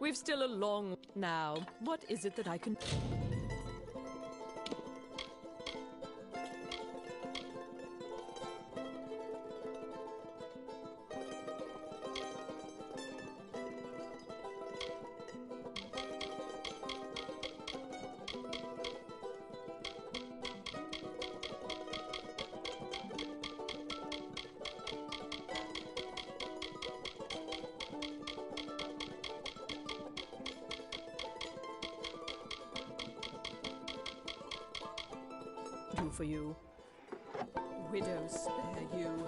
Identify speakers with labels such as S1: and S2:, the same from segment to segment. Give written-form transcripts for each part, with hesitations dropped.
S1: We've still a long... Now, what is it that I can... do for you? Widows spare you.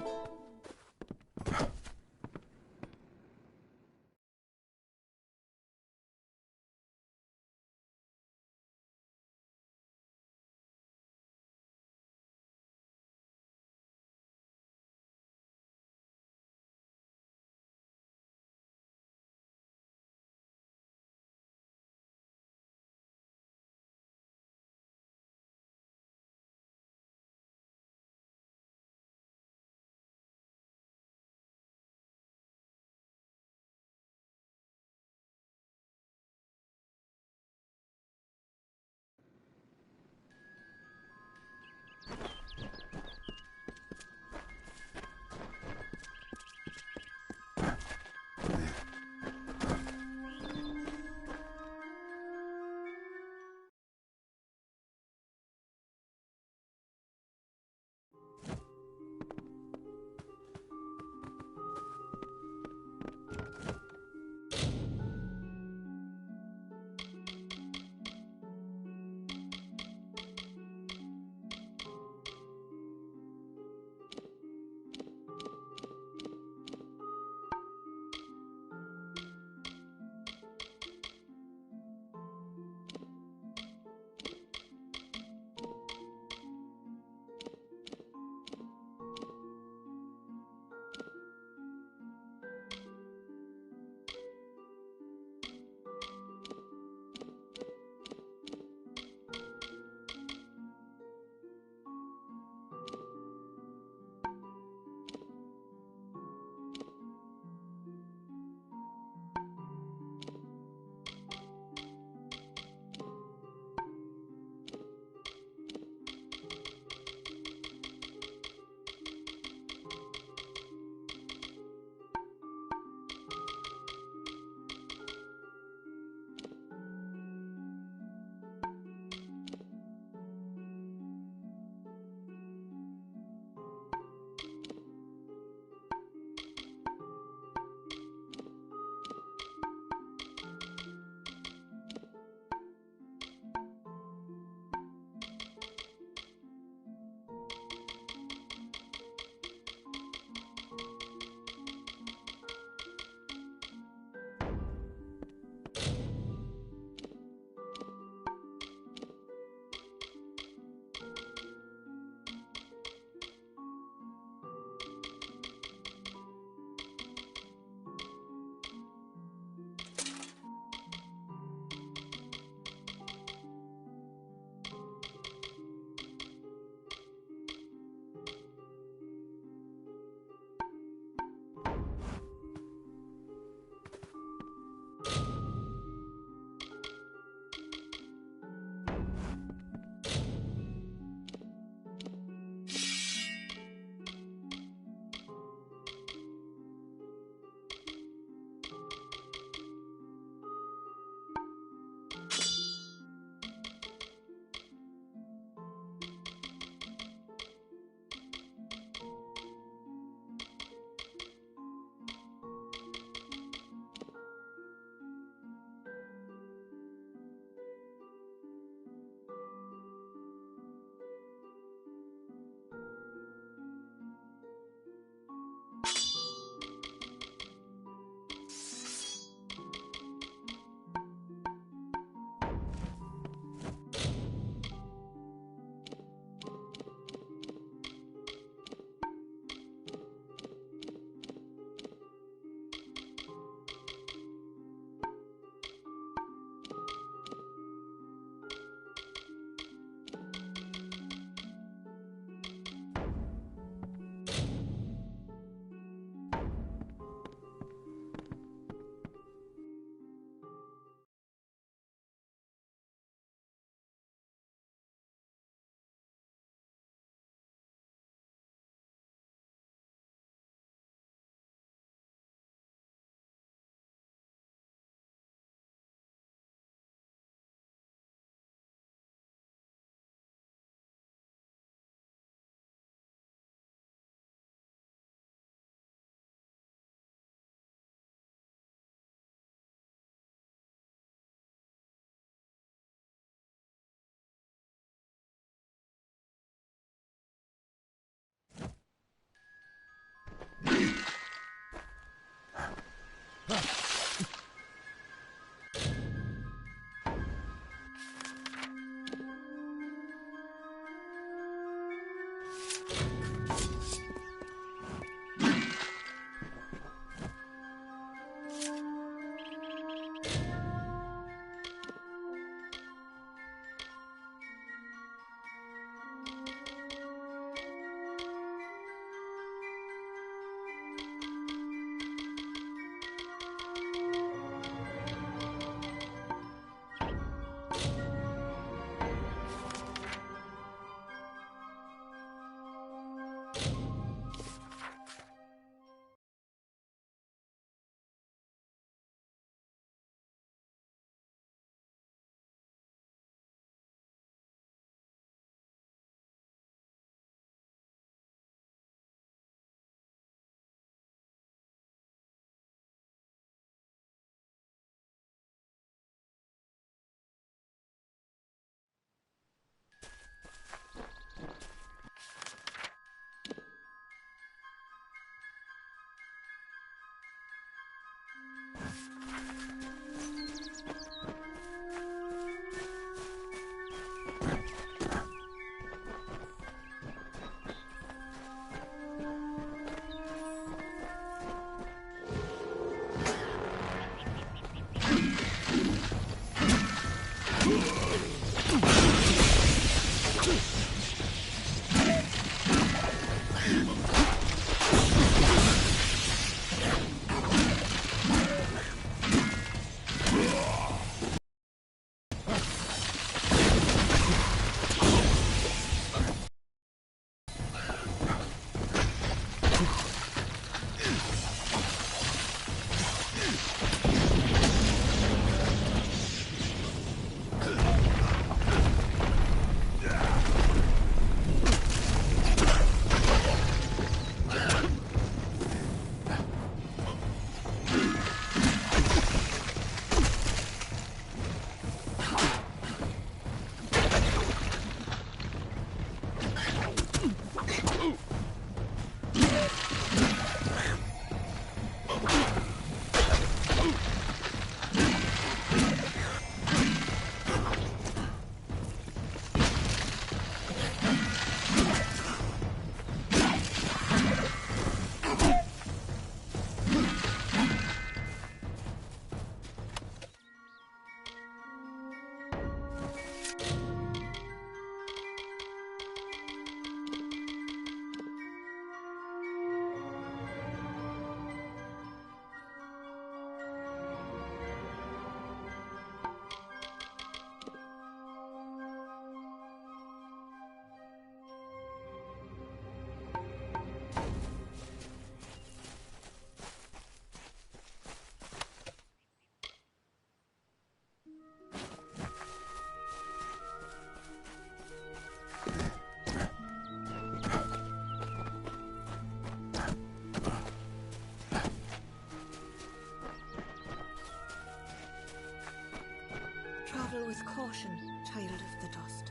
S2: Travel with caution, child of the dust.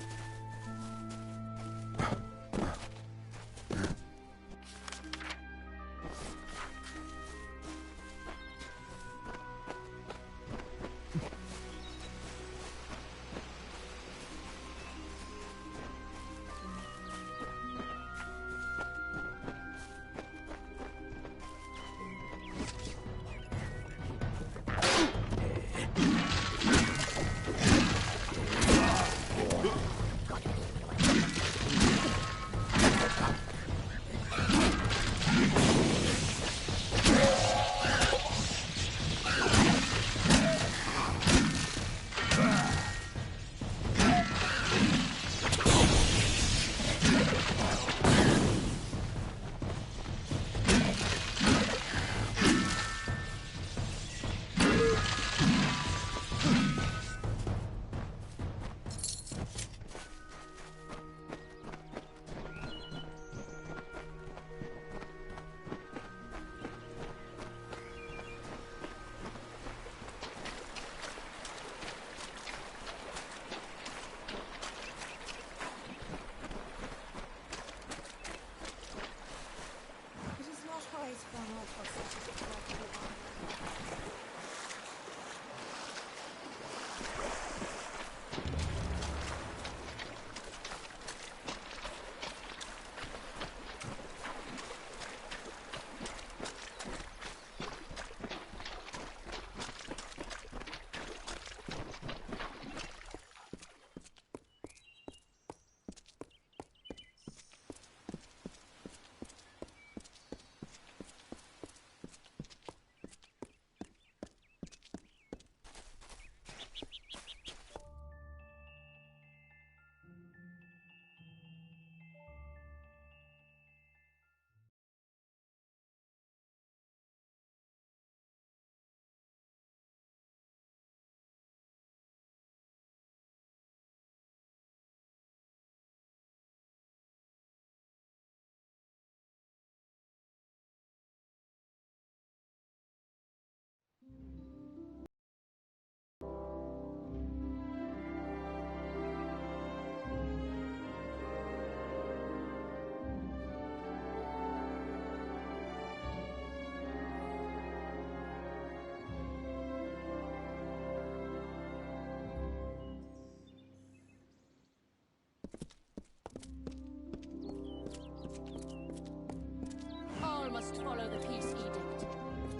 S1: All must follow the peace edict.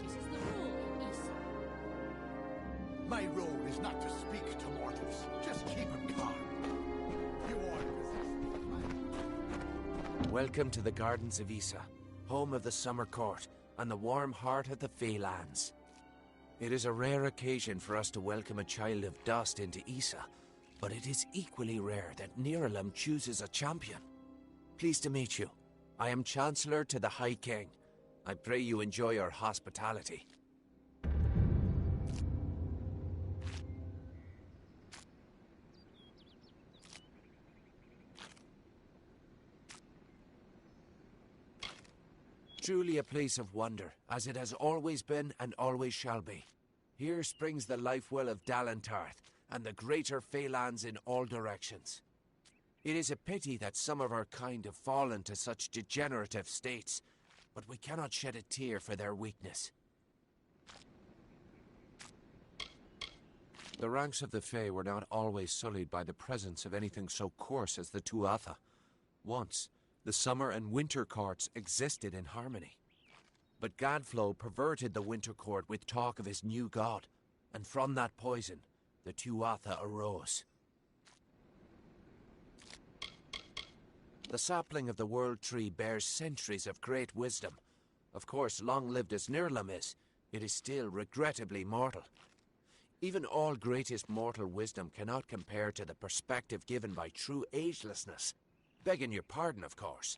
S1: This is the rule in Issa.
S3: My role is not to speak to mortals, just Welcome to the Gardens of Issa, home of the Summer Court and the warm heart of the Feylands. It is a rare occasion for us to welcome a child of dust into Issa, but it is equally rare that Niralim chooses a champion. Pleased to meet you. I am Chancellor to the High King. I pray you enjoy our hospitality. Truly a place of wonder, as it has always been and always shall be. Here springs the life well of Dalentarth, and the greater Feylands in all directions. It is a pity that some of our kind have fallen to such degenerative states, but we cannot shed a tear for their weakness. The ranks of the Fey were not always sullied by the presence of anything so coarse as the Tuatha. Once, the summer and winter courts existed in harmony. But Gadflow perverted the winter court with talk of his new god, and from that poison, the Tuatha arose. The sapling of the World Tree bears centuries of great wisdom. Of course, long-lived as Nirlam is, it is still regrettably mortal. Even all greatest mortal wisdom cannot compare to the perspective given by true agelessness. Begging your pardon, of course.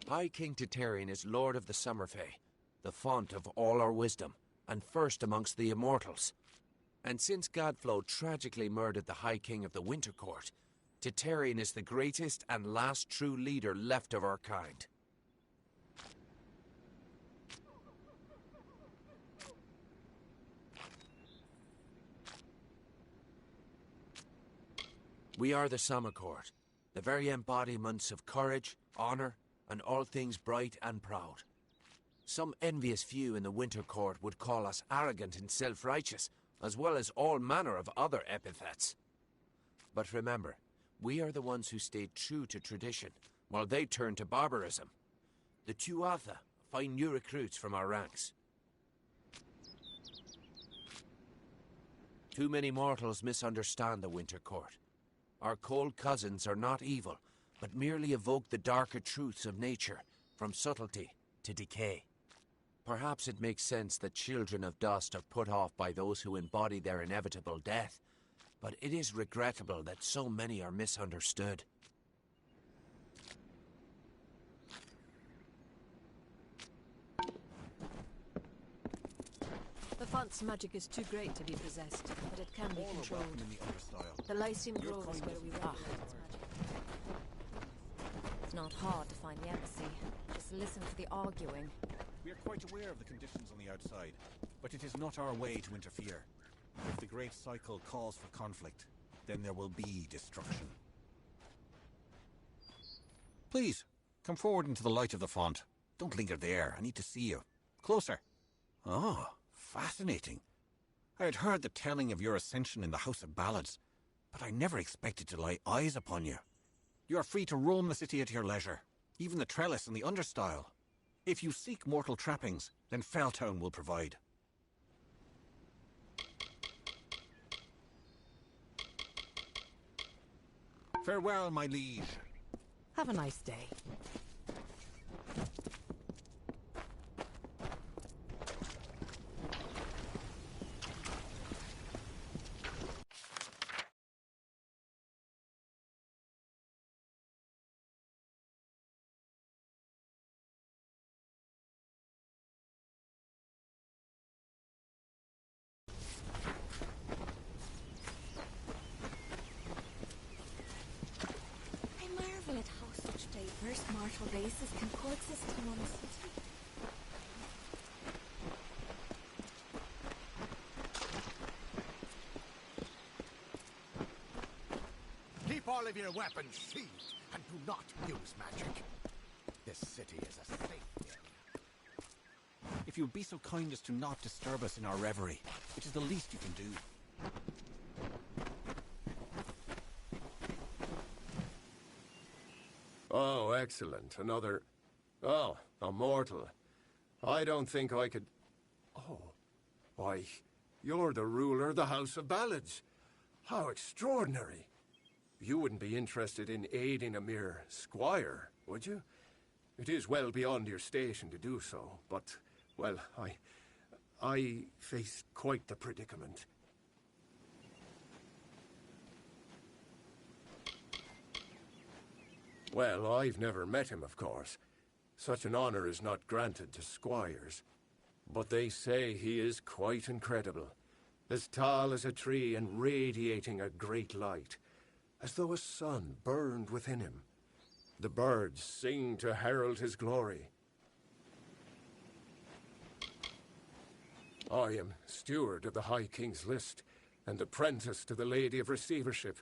S3: High King Titarian is Lord of the Summerfey, the font of all our wisdom, and first amongst the immortals. And since Gadflow tragically murdered the High King of the Winter Court, Titarian is the greatest and last true leader left of our kind. We are the Summer Court, the very embodiments of courage, honor, and all things bright and proud. Some envious few in the Winter Court would call us arrogant and self-righteous, as well as all manner of other epithets. But remember, we are the ones who stayed true to tradition, while they turned to barbarism. The Tuatha find new recruits from our ranks. Too many mortals misunderstand the Winter Court. Our cold cousins are not evil, but merely evoke the darker truths of nature, from subtlety to decay. Perhaps it makes sense that children of dust are put off by those who embody their inevitable death, but it is regrettable that so many are misunderstood.
S2: The font's magic is too great to be possessed, but it can be controlled. The Lycium Grove is where we regulate its magic.
S1: It's not hard to find the embassy. Just listen to the arguing.
S4: We are quite aware of the conditions on the outside, but it is not our way to interfere. If the great cycle calls for conflict, then there will be destruction. Please, come forward into the light of the font. Don't linger there. I need to see you. Closer. Oh, fascinating. I had heard the telling of your ascension in the House of Ballads, but I never expected to lay eyes upon you. You are free to roam the city at your leisure, even the trellis and the understyle. If you seek mortal trappings, then Felltown will provide. Farewell, my liege.
S2: Have a nice day.
S5: At how such diverse martial races can coexist in one city.
S6: Keep all of your weapons sheathed and do not use magic. This city is a safe area.
S4: If you would be so kind as to not disturb us in our reverie, it is the least you can do.
S7: Oh, excellent. Another... Oh, a mortal. I don't think I could... Oh, why, you're the ruler of the House of Ballads. How extraordinary. You wouldn't be interested in aiding a mere squire, would you? It is well beyond your station to do so, but, well, I face quite the predicament. Well, I've never met him, of course. Such an honor is not granted to squires. But they say he is quite incredible. As tall as a tree and radiating a great light, as though a sun burned within him. The birds sing to herald his glory. I am steward of the High King's list, and apprentice to the Lady of Receivership.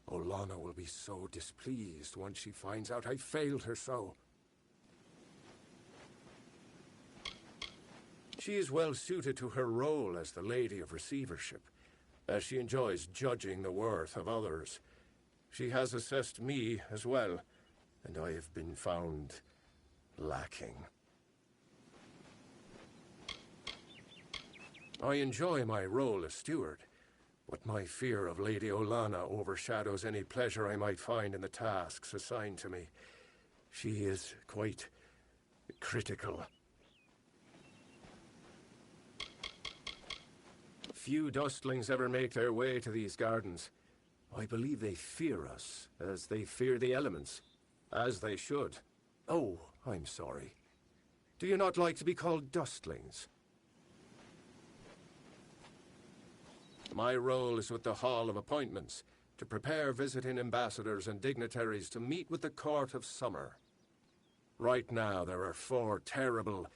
S7: Olanna will be so displeased once she finds out I failed her so. She is well suited to her role as the Lady of Receivership, as she enjoys judging the worth of others. She has assessed me as well, and I have been found lacking. I enjoy my role as steward, but my fear of Lady Olanna overshadows any pleasure I might find in the tasks assigned to me. She is quite critical. Few dustlings ever make their way to these gardens. I believe they fear us, as they fear the elements. As they should. Oh, I'm sorry. Do you not like to be called dustlings? My role is with the Hall of Appointments, to prepare visiting ambassadors and dignitaries to meet with the Court of Summer. Right now, there are 4 terrible,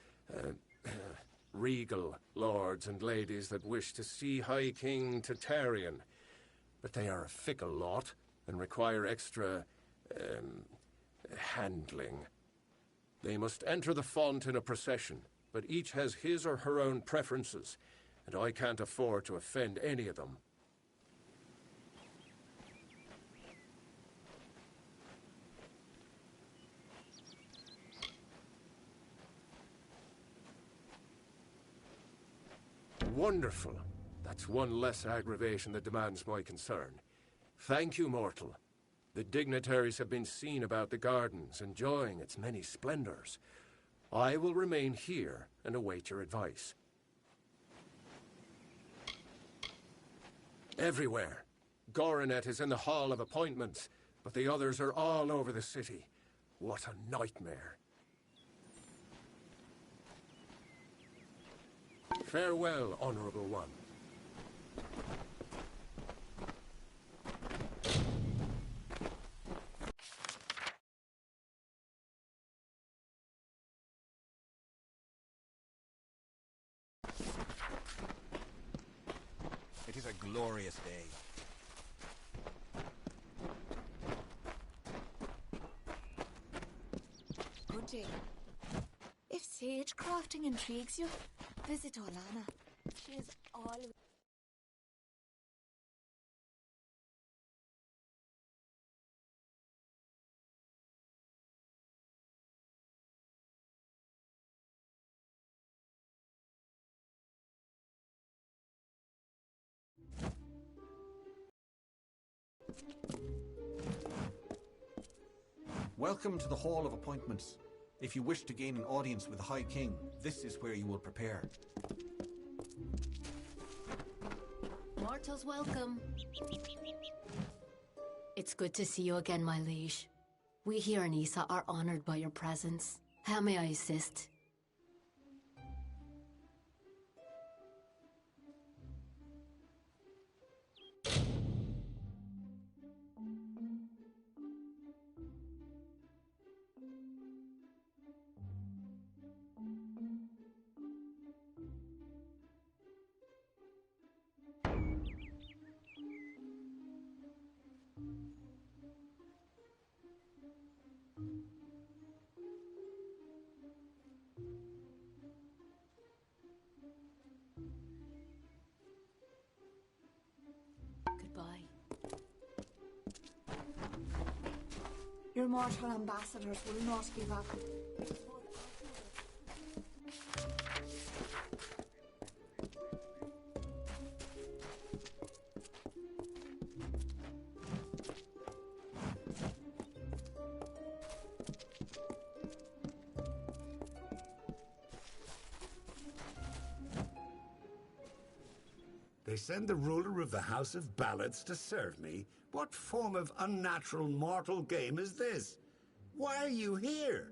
S7: regal lords and ladies that wish to see High King Tatarian, but they are a fickle lot and require extra, handling. They must enter the font in a procession, but each has his or her own preferences, and I can't afford to offend any of them. Wonderful. That's one less aggravation that demands my concern. Thank you, mortal. The dignitaries have been seen about the gardens, enjoying its many splendors. I will remain here and await your advice. Everywhere. Goronet is in the Hall of Appointments, but the others are all over the city. What a nightmare. Farewell, Honorable One.
S4: It is a glorious day.
S5: Good day. If sage crafting intrigues you, visit Olanna. She is always...
S4: Welcome to the Hall of Appointments. If you wish to gain an audience with the High King, this is where you will prepare.
S8: Mortals welcome. It's good to see you again, my liege. We here in Isa are honored by your presence. How may I assist? Goodbye.
S5: Your mortal ambassadors will not give up.
S9: They send the ruler of the House of Ballads to serve me? What form of unnatural mortal game is this? Why are you here?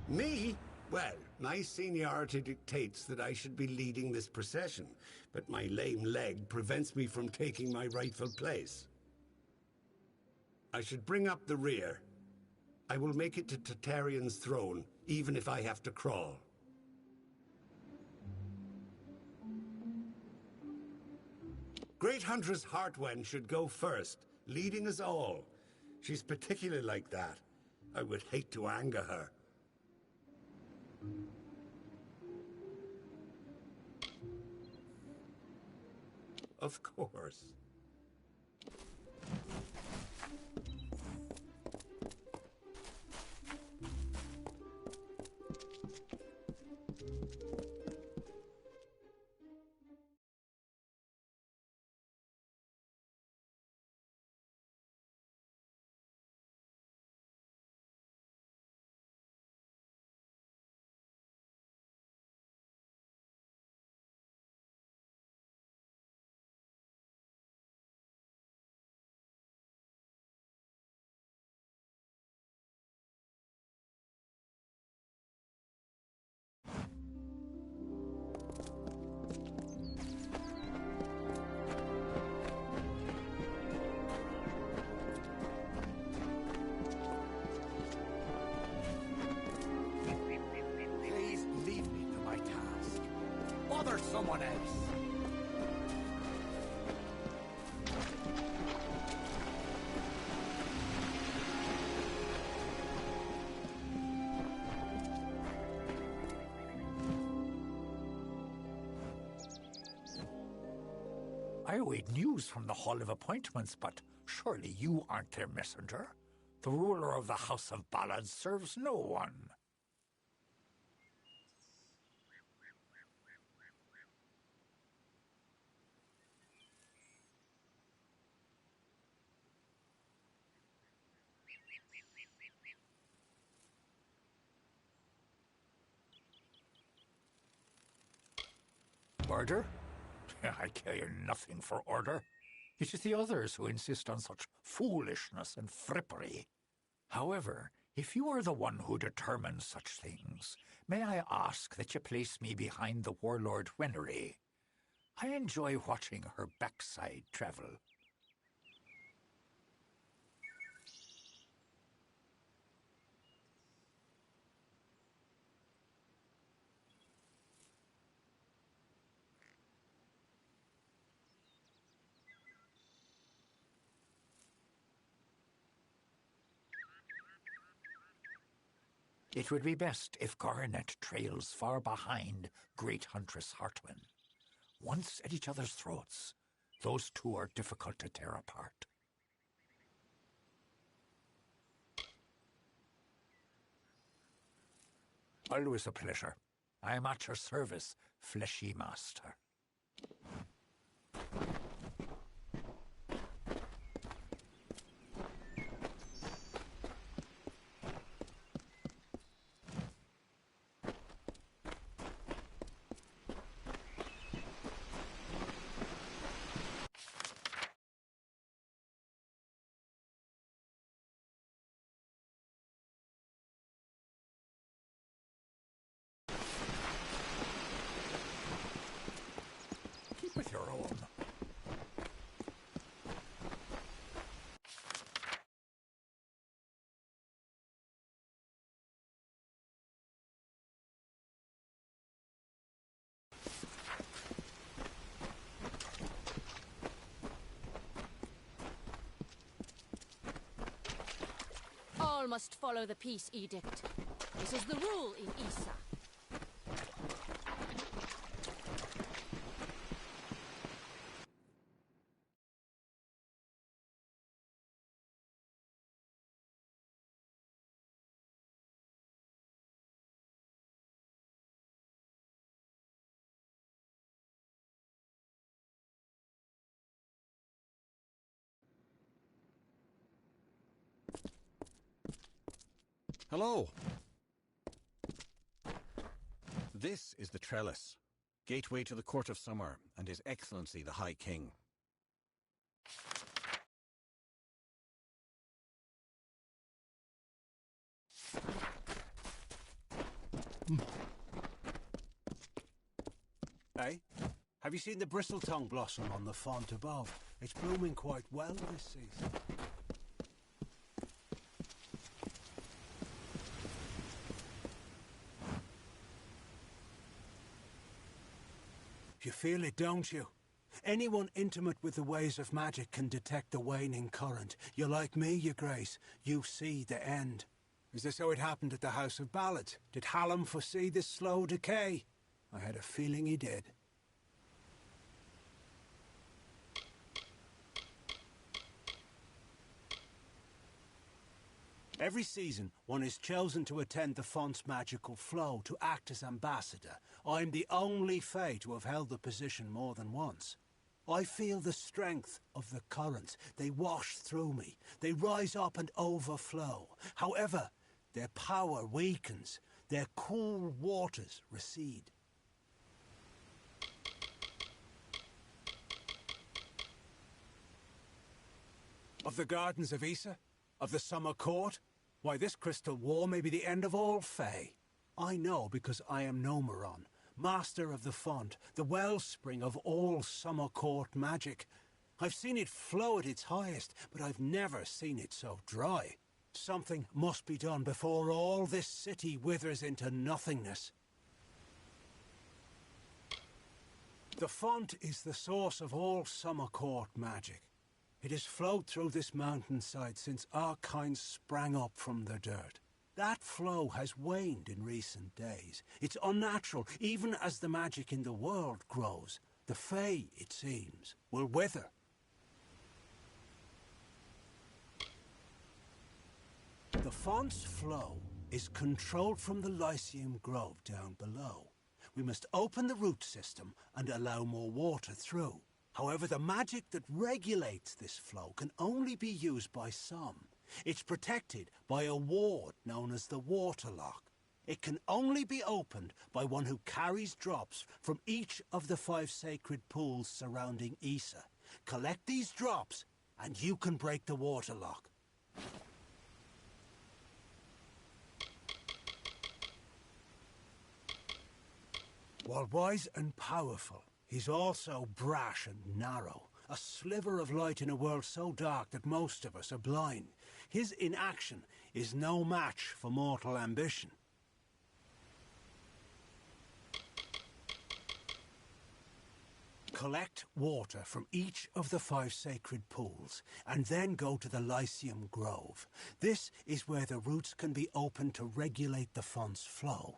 S9: Me? Well, my seniority dictates that I should be leading this procession, but my lame leg prevents me from taking my rightful place. I should bring up the rear. I will make it to Tartaryon's throne, even if I have to crawl. Great Huntress Heartwen should go first, leading us all. She's particularly like that. I would hate to anger her. Of course.
S6: Please leave me to my task. Bother someone else.
S10: I await news from the Hall of Appointments, but surely you aren't their messenger. The ruler of the House of Ballads serves no one. Order? I care nothing for order. It is the others who insist on such foolishness and frippery. However, if you are the one who determines such things, may I ask that you place me behind the warlord Wenery? I enjoy watching her backside travel. It would be best if Garnet trails far behind Great Huntress Heartwen. Once at each other's throats, those two are difficult to tear apart. Always a pleasure. I am at your service, fleshy master. Keep with your own.
S1: must follow the peace edict. This is the rule in Isa.
S4: Hello. This is the trellis, gateway to the Court of Summer, and His Excellency the High King.
S11: Hey, have you seen the bristletongue blossom on the font above? It's blooming quite well this season. You feel it, don't you? Anyone intimate with the ways of magic can detect the waning current. You're like me, Your Grace. You see the end. Is this how it happened at the House of Ballads? Did Hallam foresee this slow decay? I had a feeling he did. Every season, one is chosen to attend the font's magical flow, to act as ambassador. I'm the only Fae to have held the position more than once. I feel the strength of the currents. They wash through me. They rise up and overflow. However, their power weakens. Their cool waters recede. Of the gardens of Isa? Of the summer court? Why, this crystal war may be the end of all Fae. I know because I am Nomeron, master of the font, the wellspring of all summer court magic. I've seen it flow at its highest, but I've never seen it so dry. Something must be done before all this city withers into nothingness. The font is the source of all summer court magic. It has flowed through this mountainside since our kind sprang up from the dirt. That flow has waned in recent days. It's unnatural, even as the magic in the world grows. The Fae, it seems, will wither. The font's flow is controlled from the Lyceum Grove down below. We must open the root system and allow more water through. However, the magic that regulates this flow can only be used by some. It's protected by a ward known as the Waterlock. It can only be opened by one who carries drops from each of the 5 sacred pools surrounding Isa. Collect these drops, and you can break the Waterlock. While wise and powerful, he's also brash and narrow, a sliver of light in a world so dark that most of us are blind. His inaction is no match for mortal ambition. Collect water from each of the 5 sacred pools, and then go to the Lyceum Grove. This is where the roots can be opened to regulate the font's flow.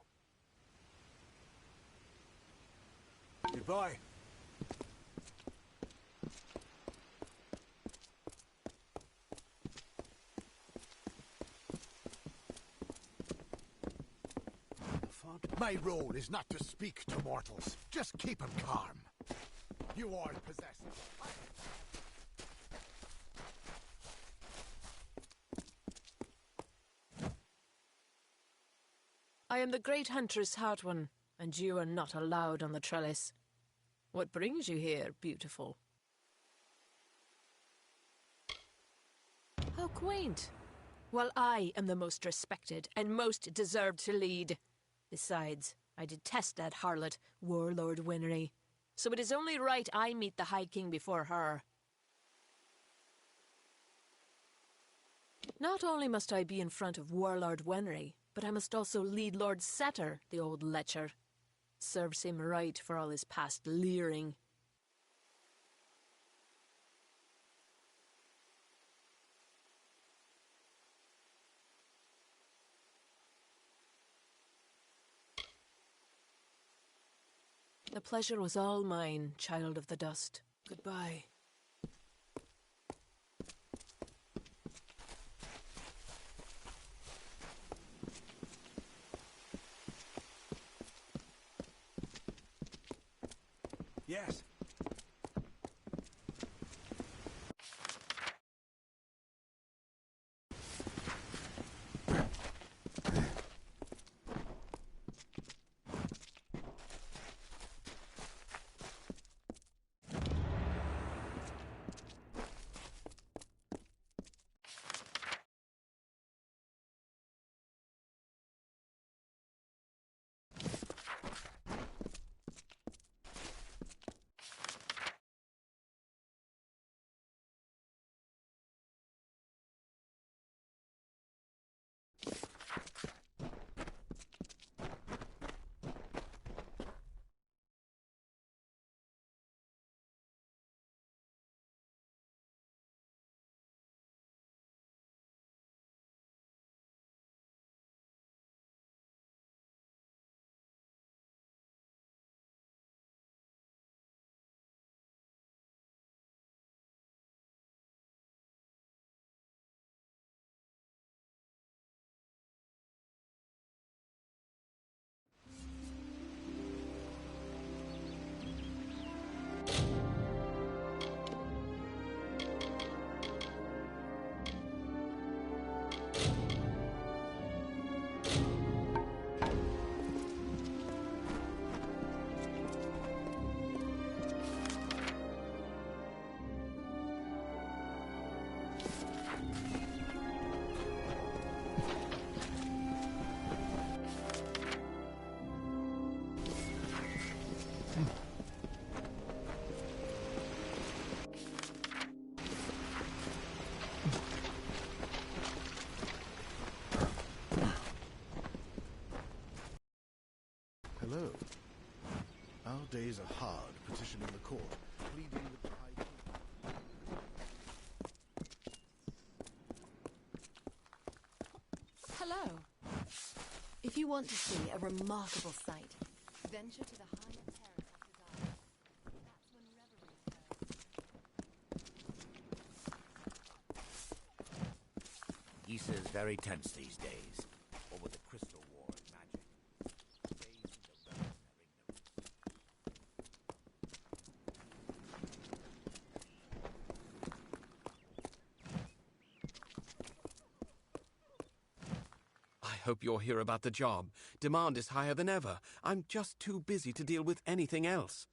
S11: Goodbye.
S6: My role is not to speak to mortals. Just keep them calm. You all possess it.
S2: I am the great huntress Hartwin, and you are not allowed on the trellis. What brings you here, beautiful? How quaint. Well, I am the most respected and most deserved to lead. Besides, I detest that harlot, Warlord Winry. So it is only right I meet the High King before her. Not only must I be in front of Warlord Winry, but I must also lead Lord Setter, the old lecher. Serves him right for all his past leering. The pleasure was all mine, child of the dust. Goodbye.
S11: Yes.
S6: Hello. Our days are hard, petitioning the court, pleading with the high king.
S1: Hello. If you want to see a remarkable sight, venture to the higher terrace of the garden. That's when revelry occurs.
S3: Issa is very tense these days, over the crystal war and magic. Days into revelry and ignorance.
S12: I hope you're here about the job. Demand is higher than ever. I'm just too busy to deal with anything else.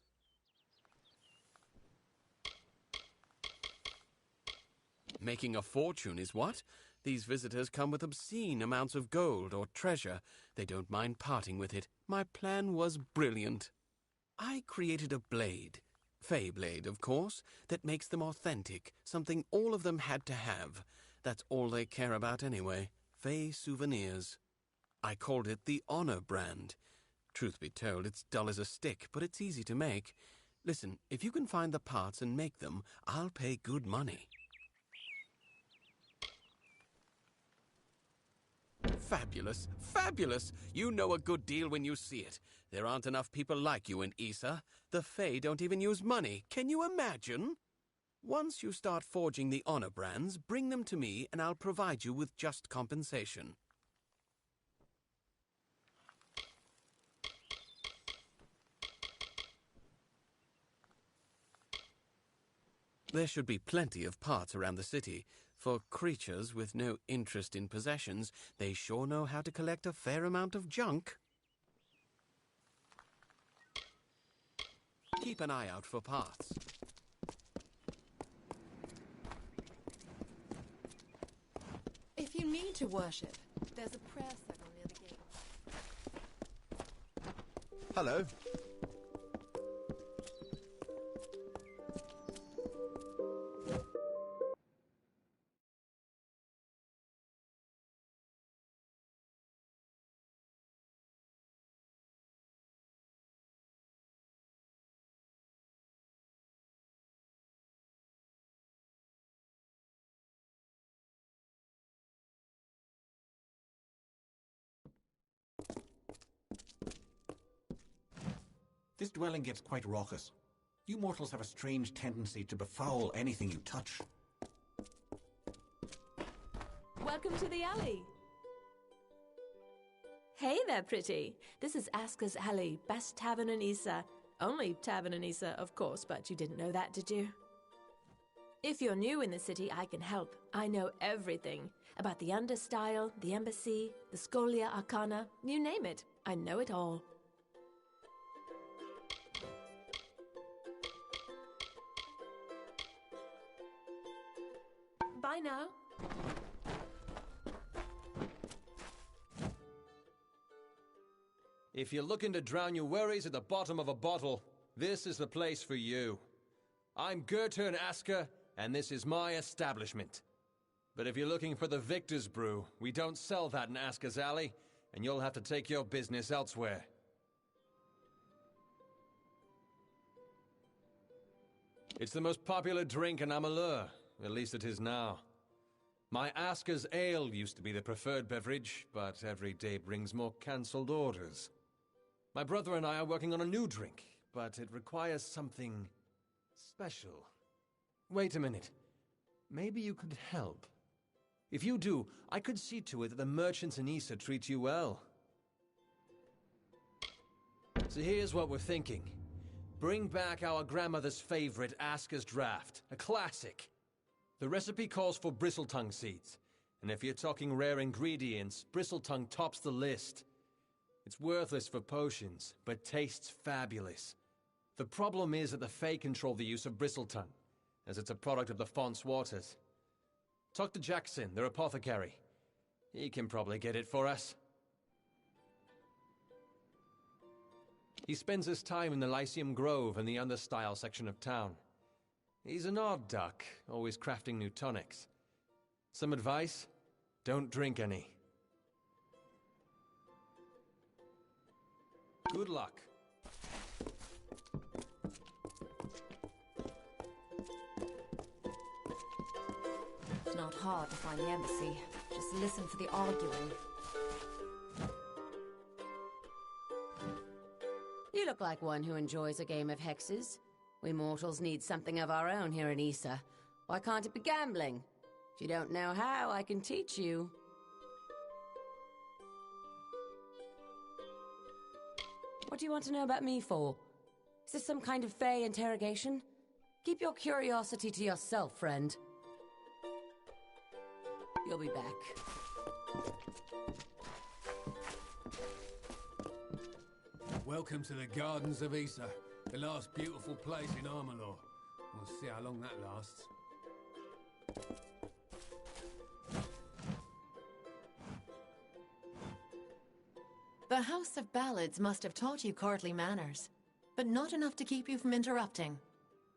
S12: Making a fortune is what? These visitors come with obscene amounts of gold or treasure. They don't mind parting with it. My plan was brilliant. I created a blade, Fey blade, of course, that makes them authentic, something all of them had to have. That's all they care about anyway, Fey souvenirs. I called it the Honor brand. Truth be told, it's dull as a stick, but it's easy to make. Listen, if you can find the parts and make them, I'll pay good money. Fabulous, fabulous! You know a good deal when you see it. There aren't enough people like you in Issa. The Fae don't even use money. Can you imagine? Once you start forging the honor brands, bring them to me and I'll provide you with just compensation. There should be plenty of parts around the city. For creatures with no interest in possessions, they sure know how to collect a fair amount of junk. Keep an eye out for parts.
S1: If you need to worship, there's a prayer circle near the gate.
S6: Hello.
S4: This dwelling gets quite raucous. You mortals have a strange tendency to befoul anything you touch.
S2: Welcome to the alley. Hey there, pretty. This is Aska's Alley, best tavern in Issa. Only tavern in Issa, of course, but you didn't know that, did you? If you're new in the city, I can help. I know everything. About the Understyle, the Embassy, the Scholia Arcana, you name it. I know it all. Bye now.
S13: If you're looking to drown your worries at the bottom of a bottle, this is the place for you. I'm Gertern Asker, and this is my establishment. But if you're looking for the Victor's Brew, we don't sell that in Asker's Alley, and you'll have to take your business elsewhere. It's the most popular drink in Amalur, at least it is now. My Asker's Ale used to be the preferred beverage, but every day brings more cancelled orders. My brother and I are working on a new drink, but it requires something special. Wait a minute. Maybe you could help. If you do, I could see to it that the merchants in Issa treat you well. So here's what we're thinking. Bring back our grandmother's favorite Asker's Draft, a classic. The recipe calls for bristletongue seeds, and if you're talking rare ingredients, bristletongue tops the list. It's worthless for potions, but tastes fabulous. The problem is that the Fae control the use of bristletongue, as it's a product of the Font's waters. Talk to Jackson, their apothecary. He can probably get it for us. He spends his time in the Lyceum Grove and the Understyle section of town. He's an odd duck, always crafting new tonics. Some advice? Don't drink any. Good luck.
S1: It's not hard to find the embassy. Just listen for the arguing.
S8: You look like one who enjoys a game of hexes. We mortals need something of our own here in Issa. Why can't it be gambling? If you don't know how, I can teach you. What do you want to know about me for? Is this some kind of Fae interrogation? Keep your curiosity to yourself, friend. You'll be back.
S9: Welcome to the Gardens of Issa, the last beautiful place in Amalur. We'll see how long that lasts.
S1: The House of Ballads must have taught you courtly manners, but not enough to keep you from interrupting.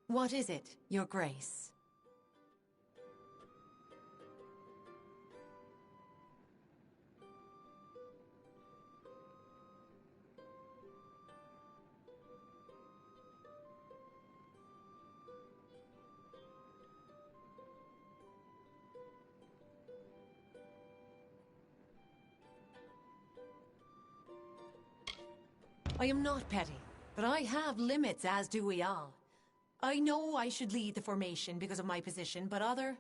S1: What is it, Your Grace? I am not petty, but I have limits, as do we all. I know I should lead the formation because of my position, but other,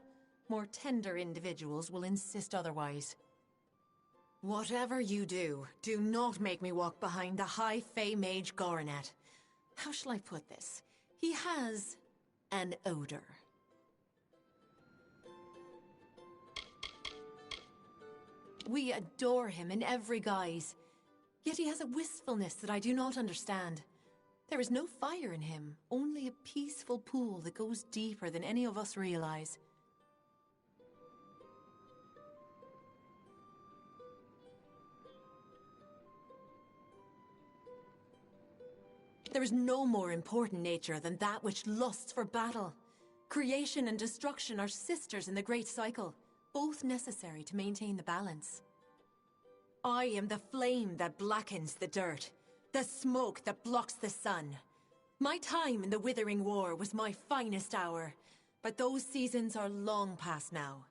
S1: more tender individuals will insist otherwise. Whatever you do, do not make me walk behind the High Fae Mage Goronet. How shall I put this? He has an odor. We adore him in every guise. Yet he has a wistfulness that I do not understand. There is no fire in him, only a peaceful pool that goes deeper than any of us realize. There is no more important nature than that which lusts for battle. Creation and destruction are sisters in the great cycle, both necessary to maintain the balance. I am the flame that blackens the dirt, the smoke that blocks the sun. My time in the Withering War was my finest hour, but those seasons are long past now.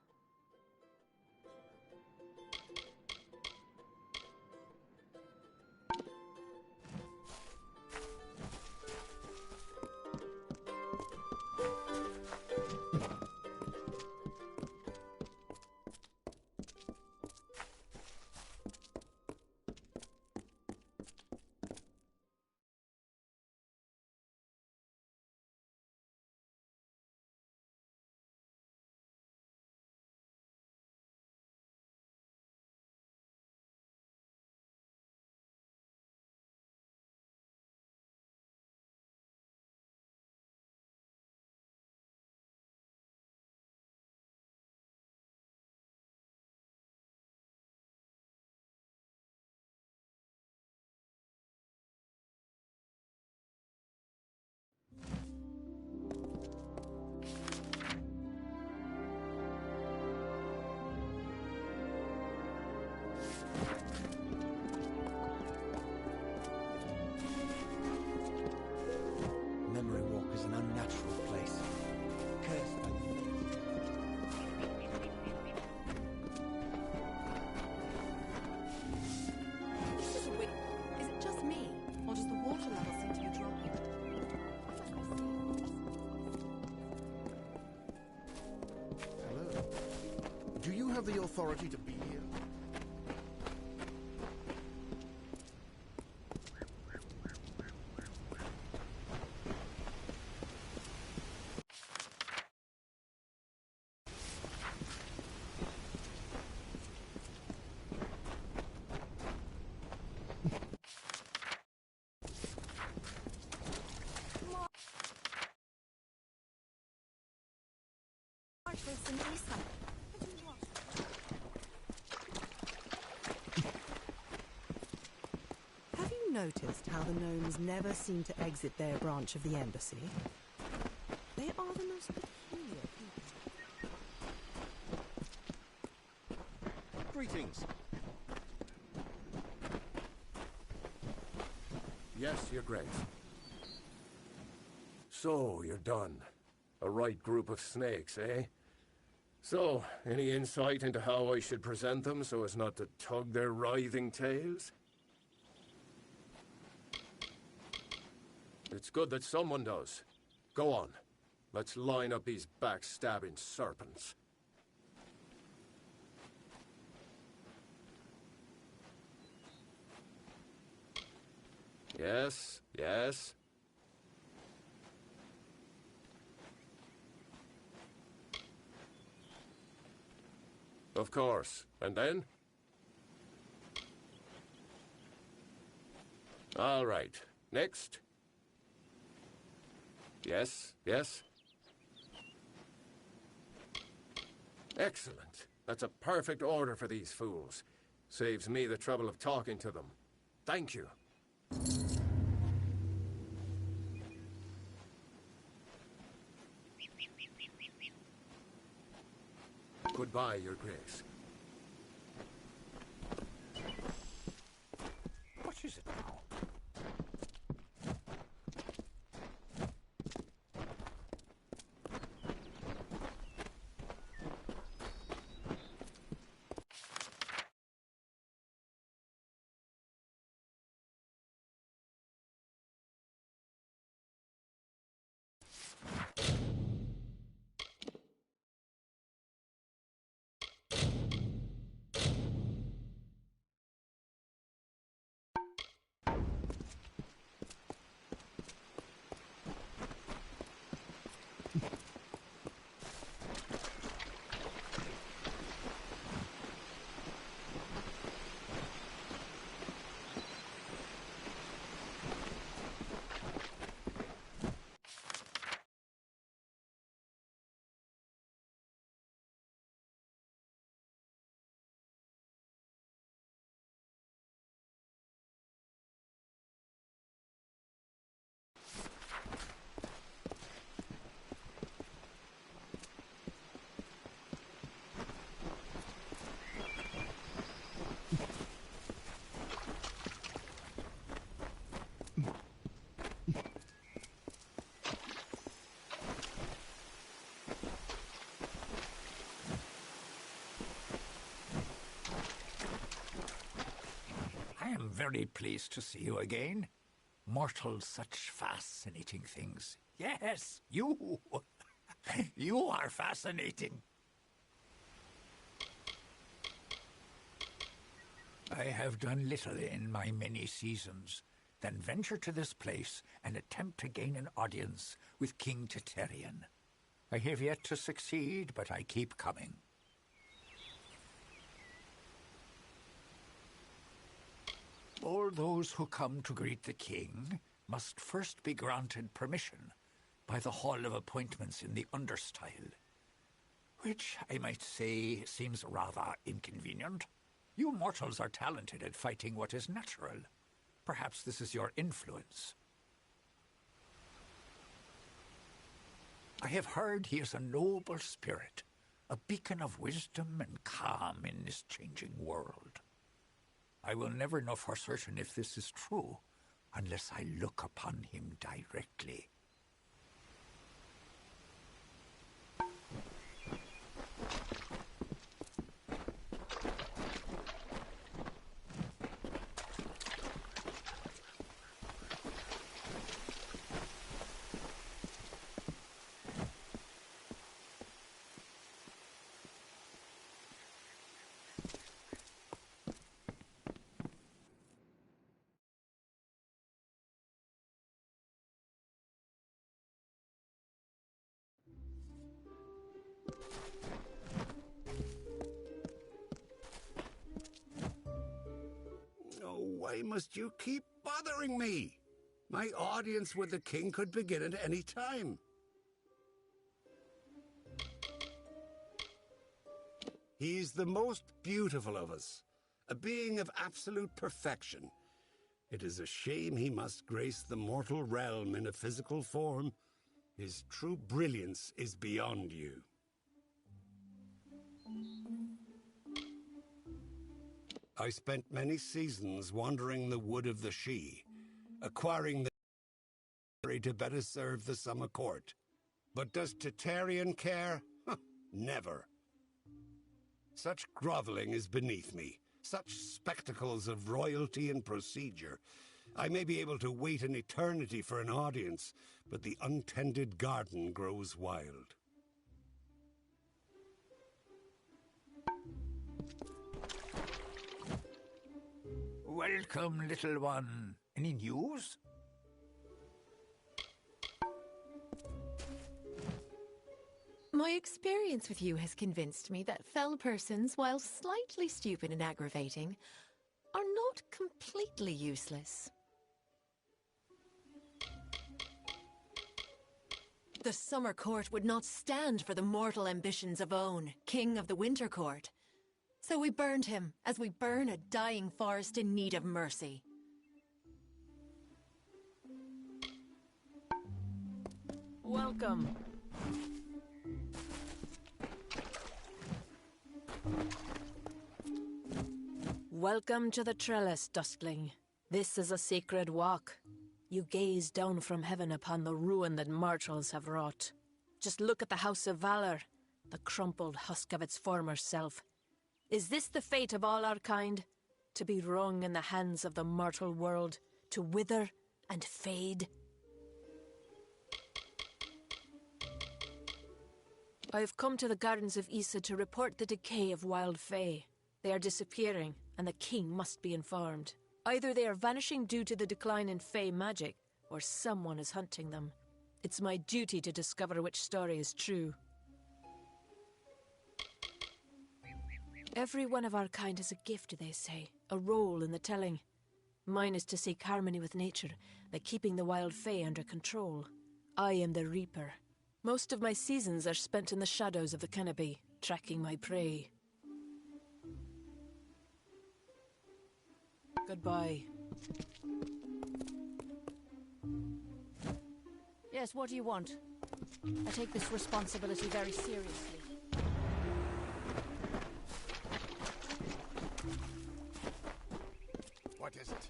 S6: have the authority to be here?
S14: Have you noticed how the gnomes never seem to exit their branch of the embassy? They are the most peculiar people.
S4: Greetings.
S7: Yes, Your Grace. So, you're done. A right group of snakes, eh? So, any insight into how I should present them so as not to tug their writhing tails? It's good that someone does. Go on. Let's line up these backstabbing serpents. Yes, yes. Of course. And then? All right. Next. Yes, yes. Excellent. That's a perfect order for these fools. Saves me the trouble of talking to them. Thank you. Goodbye, Your Grace.
S10: What is it now? I am very pleased to see you again. Mortals, such fascinating things. Yes, you! You are fascinating. I have done little in my many seasons, then venture to this place and attempt to gain an audience with King Teterian. I have yet to succeed, but I keep coming. All those who come to greet the king must first be granted permission by the Hall of Appointments in the Understyle, which, I might say, seems rather inconvenient. You mortals are talented at fighting what is natural. Perhaps this is your influence. I have heard he is a noble spirit, a beacon of wisdom and calm in this changing world. I will never know for certain if this is true unless I look upon him directly.
S9: Why must you keep bothering me? My audience with the king could begin at any time. He's the most beautiful of us, a being of absolute perfection. It is a shame he must grace the mortal realm in a physical form. His true brilliance is beyond you. I spent many seasons wandering the wood of the She, acquiring the to better serve the summer court. But does Tatarian care? Never. Such groveling is beneath me, such spectacles of royalty and procedure. I may be able to wait an eternity for an audience, but the untended garden grows wild.
S10: Welcome, little one. Any news?
S1: My experience with you has convinced me that fell persons, while slightly stupid and aggravating, are not completely useless. The Summer Court would not stand for the mortal ambitions of Own, King of the Winter Court. So we burned him, as we burn a dying forest in need of mercy.
S2: Welcome. Welcome to the trellis, Duskling. This is a sacred walk. You gaze down from heaven upon the ruin that mortals have wrought. Just look at the House of Valor, the crumpled husk of its former self. Is this the fate of all our kind? To be wrung in the hands of the mortal world, to wither and fade? I have come to the gardens of Issa to report the decay of wild fae. They are disappearing, and the king must be informed. Either they are vanishing due to the decline in fae magic, or someone is hunting them. It's my duty to discover which story is true. Every one of our kind has a gift, they say, a role in the telling. Mine is to seek harmony with nature, by keeping the wild fae under control. I am the Reaper. Most of my seasons are spent in the shadows of the canopy, tracking my prey. Goodbye.
S15: Yes, what do you want? I take this responsibility very seriously.
S6: What is it?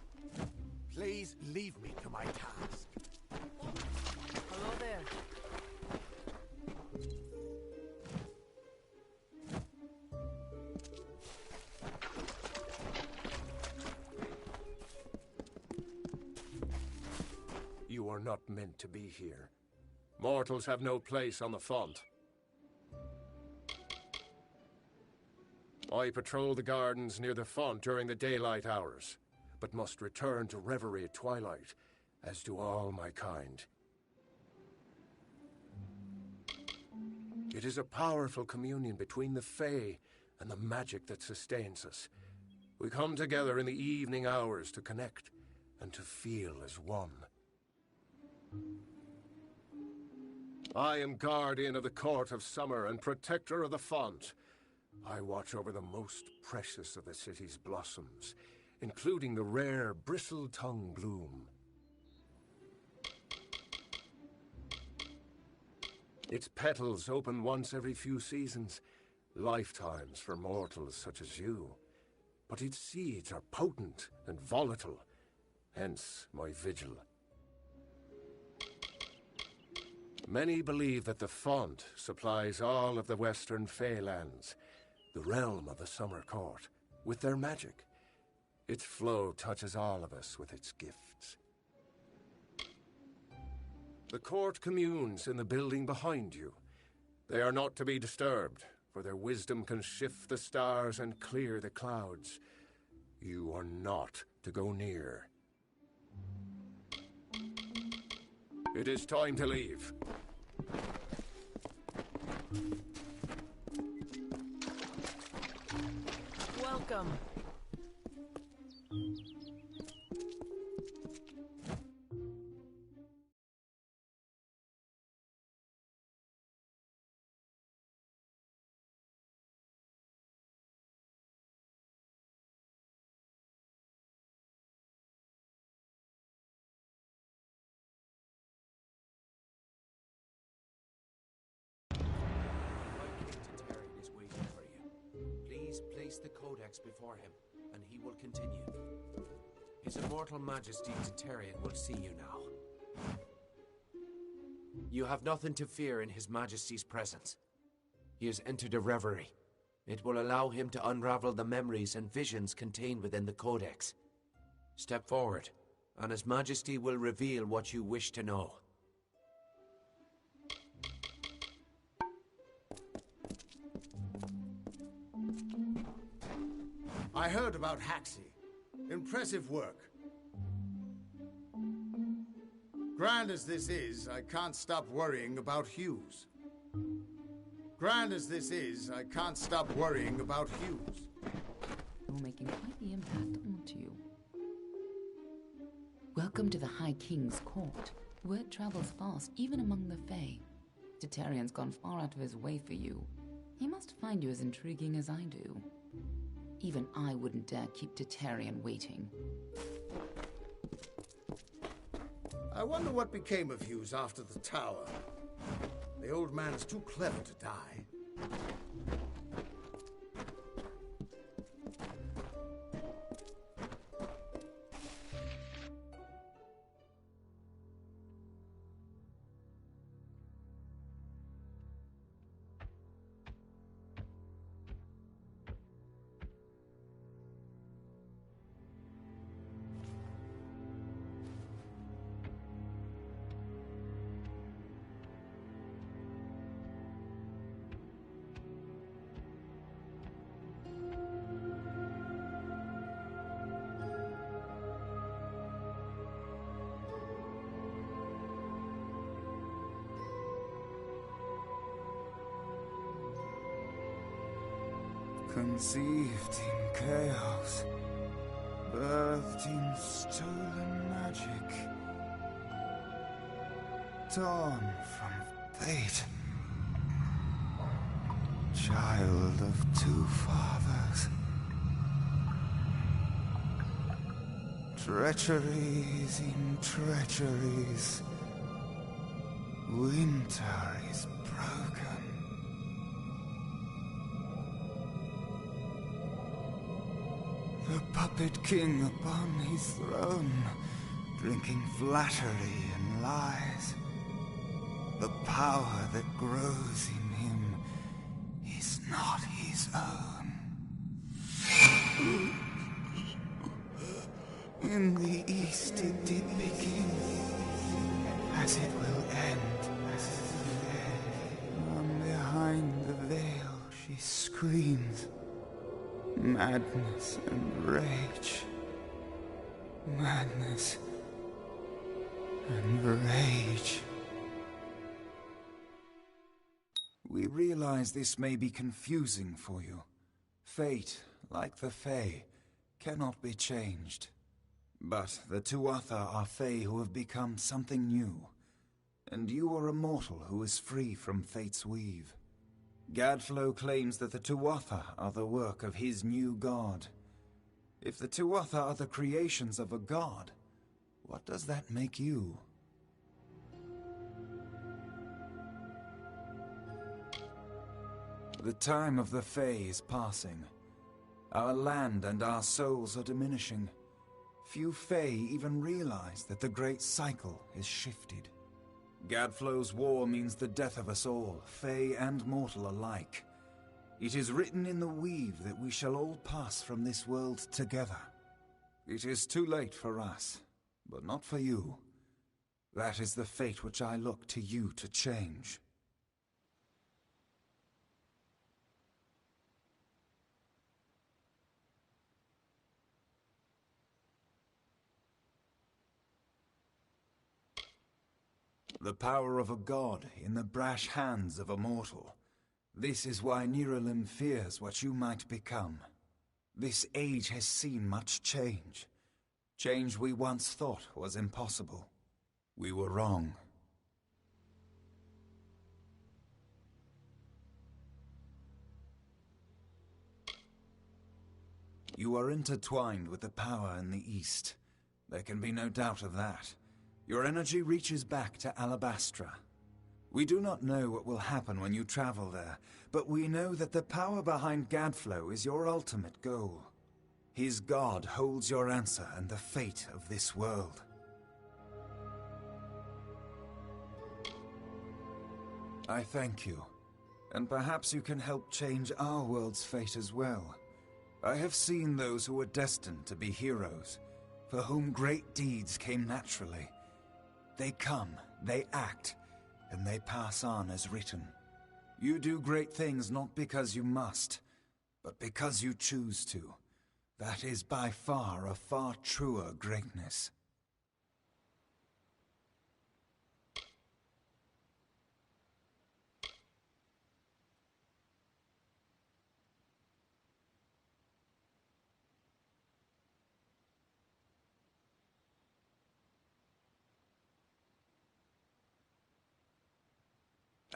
S6: Please leave me to my task.
S2: Hello there.
S7: You are not meant to be here. Mortals have no place on the font. I patrol the gardens near the font during the daylight hours, but must return to reverie at twilight, as do all my kind. It is a powerful communion between the Fae and the magic that sustains us. We come together in the evening hours to connect and to feel as one. I am guardian of the Court of Summer and protector of the font. I watch over the most precious of the city's blossoms, including the rare bristle-tongue bloom. Its petals open once every few seasons, lifetimes for mortals such as you. But its seeds are potent and volatile, hence my vigil. Many believe that the font supplies all of the western Feylands, the realm of the Summer Court, with their magic. Its flow touches all of us with its gifts. The court communes in the building behind you. They are not to be disturbed, for their wisdom can shift the stars and clear the clouds. You are not to go near. It is time to leave.
S2: Welcome.
S3: Place the Codex before him, and he will continue. His Immortal Majesty Titarian will see you now. You have nothing to fear in His Majesty's presence. He has entered a reverie. It will allow him to unravel the memories and visions contained within the Codex. Step forward, and His Majesty will reveal what you wish to know.
S6: I heard about Haxi. Impressive work. Grand as this is, I can't stop worrying about Hughes. Grand as this is, I can't stop worrying about Hughes.
S16: You're making quite the impact, aren't you? Welcome to the High King's court. Word travels fast, even among the Fae. Titarian's gone far out of his way for you. He must find you as intriguing as I do. Even I wouldn't dare keep Titarian waiting.
S6: I wonder what became of Hughes after the tower. The old man is too clever to die.
S17: Conceived in chaos, birthed in stolen magic, torn from fate, child of two fathers, treacheries in treacheries, winter is broken. The puppet king upon his throne, drinking flattery and lies. The power that grows in him is not his own. In the east it did begin, as it will end. From behind the veil she screams. Madness and rage. Madness and rage.
S18: We realize this may be confusing for you. Fate, like the Fae, cannot be changed. But the Tuatha are Fae who have become something new. And you are a mortal who is free from Fate's weave. Gadflow claims that the Tuatha are the work of his new god. If the Tuatha are the creations of a god, what does that make you? The time of the Fae is passing. Our land and our souls are diminishing. Few Fae even realize that the great cycle is shifted. Gadflow's war means the death of us all, Fae and mortal alike. It is written in the weave that we shall all pass from this world together. It is too late for us, but not for you. That is the fate which I look to you to change. The power of a god in the brash hands of a mortal. This is why Niralim fears what you might become. This age has seen much change. Change we once thought was impossible. We were wrong. You are intertwined with the power in the East. There can be no doubt of that. Your energy reaches back to Alabastra. We do not know what will happen when you travel there, but we know that the power behind Gadflow is your ultimate goal. His god holds your answer and the fate of this world. I thank you, and perhaps you can help change our world's fate as well. I have seen those who were destined to be heroes, for whom great deeds came naturally. They come, they act, and they pass on as written. You do great things not because you must, but because you choose to. That is by far a far truer greatness.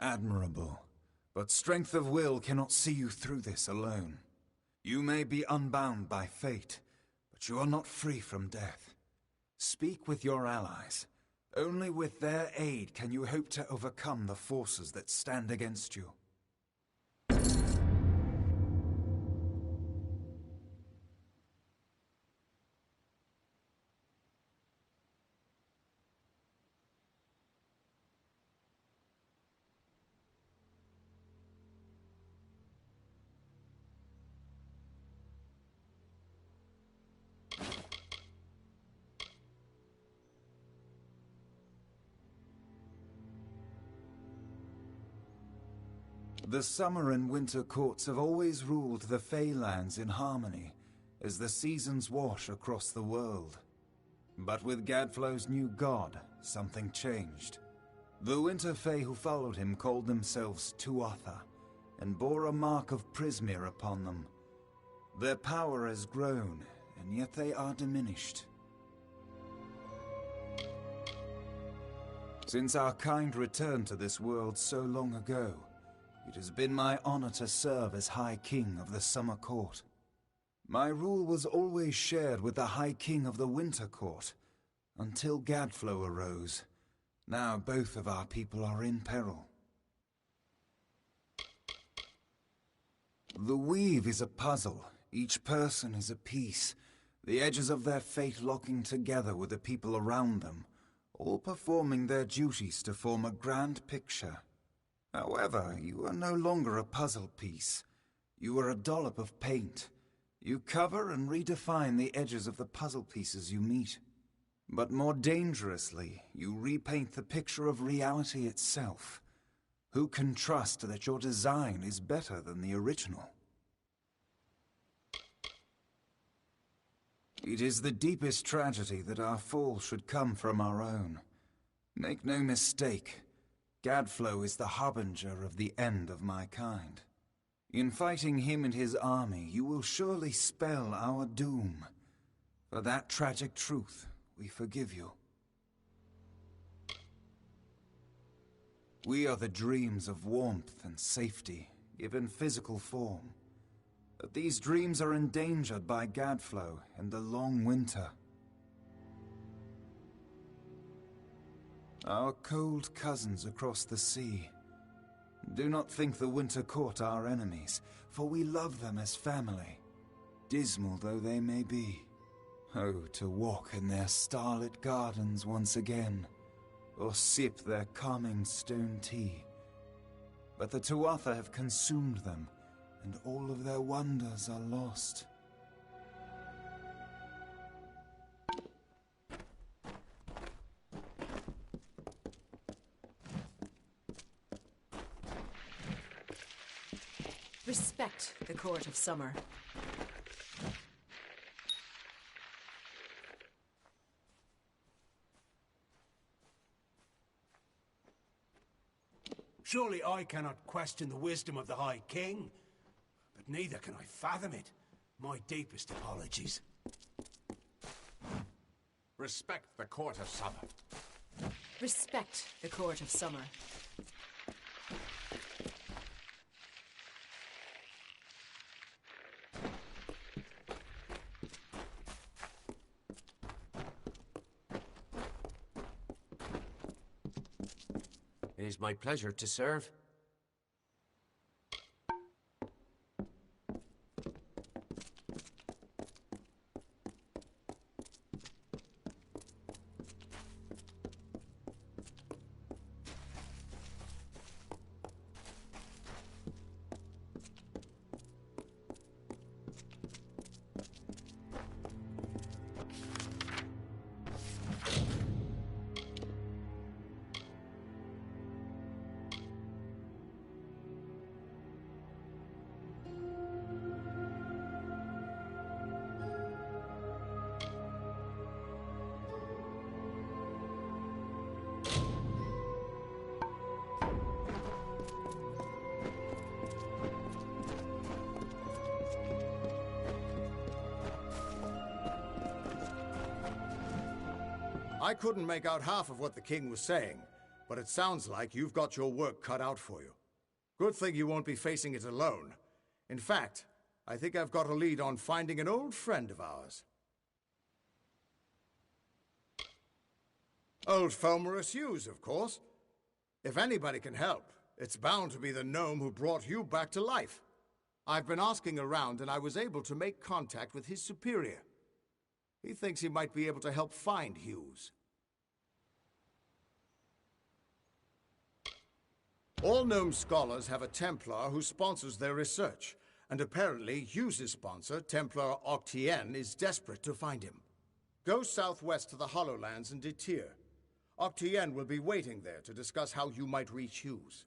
S18: Admirable, but strength of will cannot see you through this alone. You may be unbound by fate, but you are not free from death. Speak with your allies. Only with their aid can you hope to overcome the forces that stand against you. The summer and winter courts have always ruled the Feylands in harmony, as the seasons wash across the world. But with Gadflow's new god, something changed. The Winter Fey who followed him called themselves Tuatha, and bore a mark of Prismir upon them. Their power has grown, and yet they are diminished. Since our kind returned to this world so long ago, it has been my honor to serve as High King of the Summer Court. My rule was always shared with the High King of the Winter Court, until Gadflow arose. Now both of our people are in peril. The weave is a puzzle. Each person is a piece, the edges of their fate locking together with the people around them, all performing their duties to form a grand picture. However, you are no longer a puzzle piece. You are a dollop of paint. You cover and redefine the edges of the puzzle pieces you meet. But more dangerously, you repaint the picture of reality itself. Who can trust that your design is better than the original? It is the deepest tragedy that our fall should come from our own. Make no mistake, Gadflow is the harbinger of the end of my kind. In fighting him and his army, you will surely spell our doom. For that tragic truth, we forgive you. We are the dreams of warmth and safety, given physical form. But these dreams are endangered by Gadflow and the long winter. Our cold cousins across the sea. Do not think the Winter Court our enemies, for we love them as family, dismal though they may be. Oh, to walk in their starlit gardens once again, or sip their calming stone tea. But the Tuatha have consumed them, and all of their wonders are lost.
S1: Respect the Court of Summer.
S11: Surely I cannot question the wisdom of the High King, but neither can I fathom it. My deepest apologies.
S4: Respect the Court of Summer.
S1: Respect the Court of Summer.
S3: It is my pleasure to serve.
S6: I couldn't make out half of what the king was saying, but it sounds like you've got your work cut out for you. Good thing you won't be facing it alone. In fact, I think I've got a lead on finding an old friend of ours. Old Fomorous Hughes, of course. If anybody can help, it's bound to be the gnome who brought you back to life. I've been asking around, and I was able to make contact with his superior. He thinks he might be able to help find Hughes. All gnome scholars have a Templar who sponsors their research, and apparently Hughes' sponsor, Templar Octien, is desperate to find him. Go southwest to the Hollowlands and Detir. Octien will be waiting there to discuss how you might reach Hughes.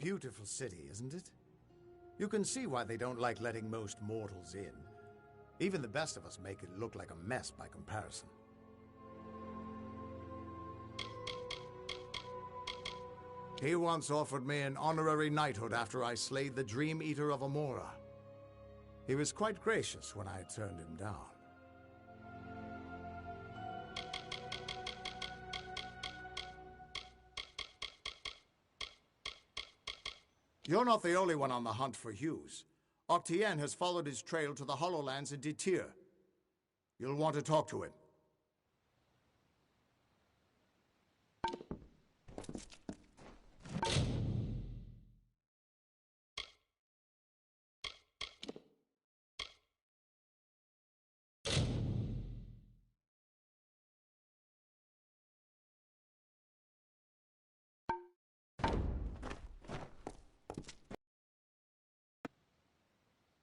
S6: Beautiful city, isn't it? You can see why they don't like letting most mortals in. Even the best of us make it look like a mess by comparison. He once offered me an honorary knighthood after I slayed the Dream Eater of Amora. He was quite gracious when I turned him down. You're not the only one on the hunt for Hughes. Octien has followed his trail to the Hollowlands in Detir. You'll want to talk to him.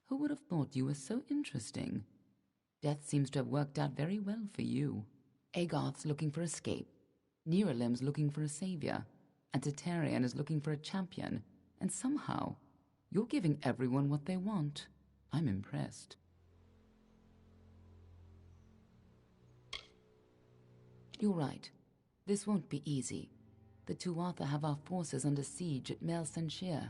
S16: Who would have thought you were so interesting? Death seems to have worked out very well for you. Agarth's looking for escape. Neuralim's looking for a savior. And Tatarian is looking for a champion. And somehow, you're giving everyone what they want. I'm impressed. You're right. This won't be easy. The Tuatha have our forces under siege at Mel Senshir,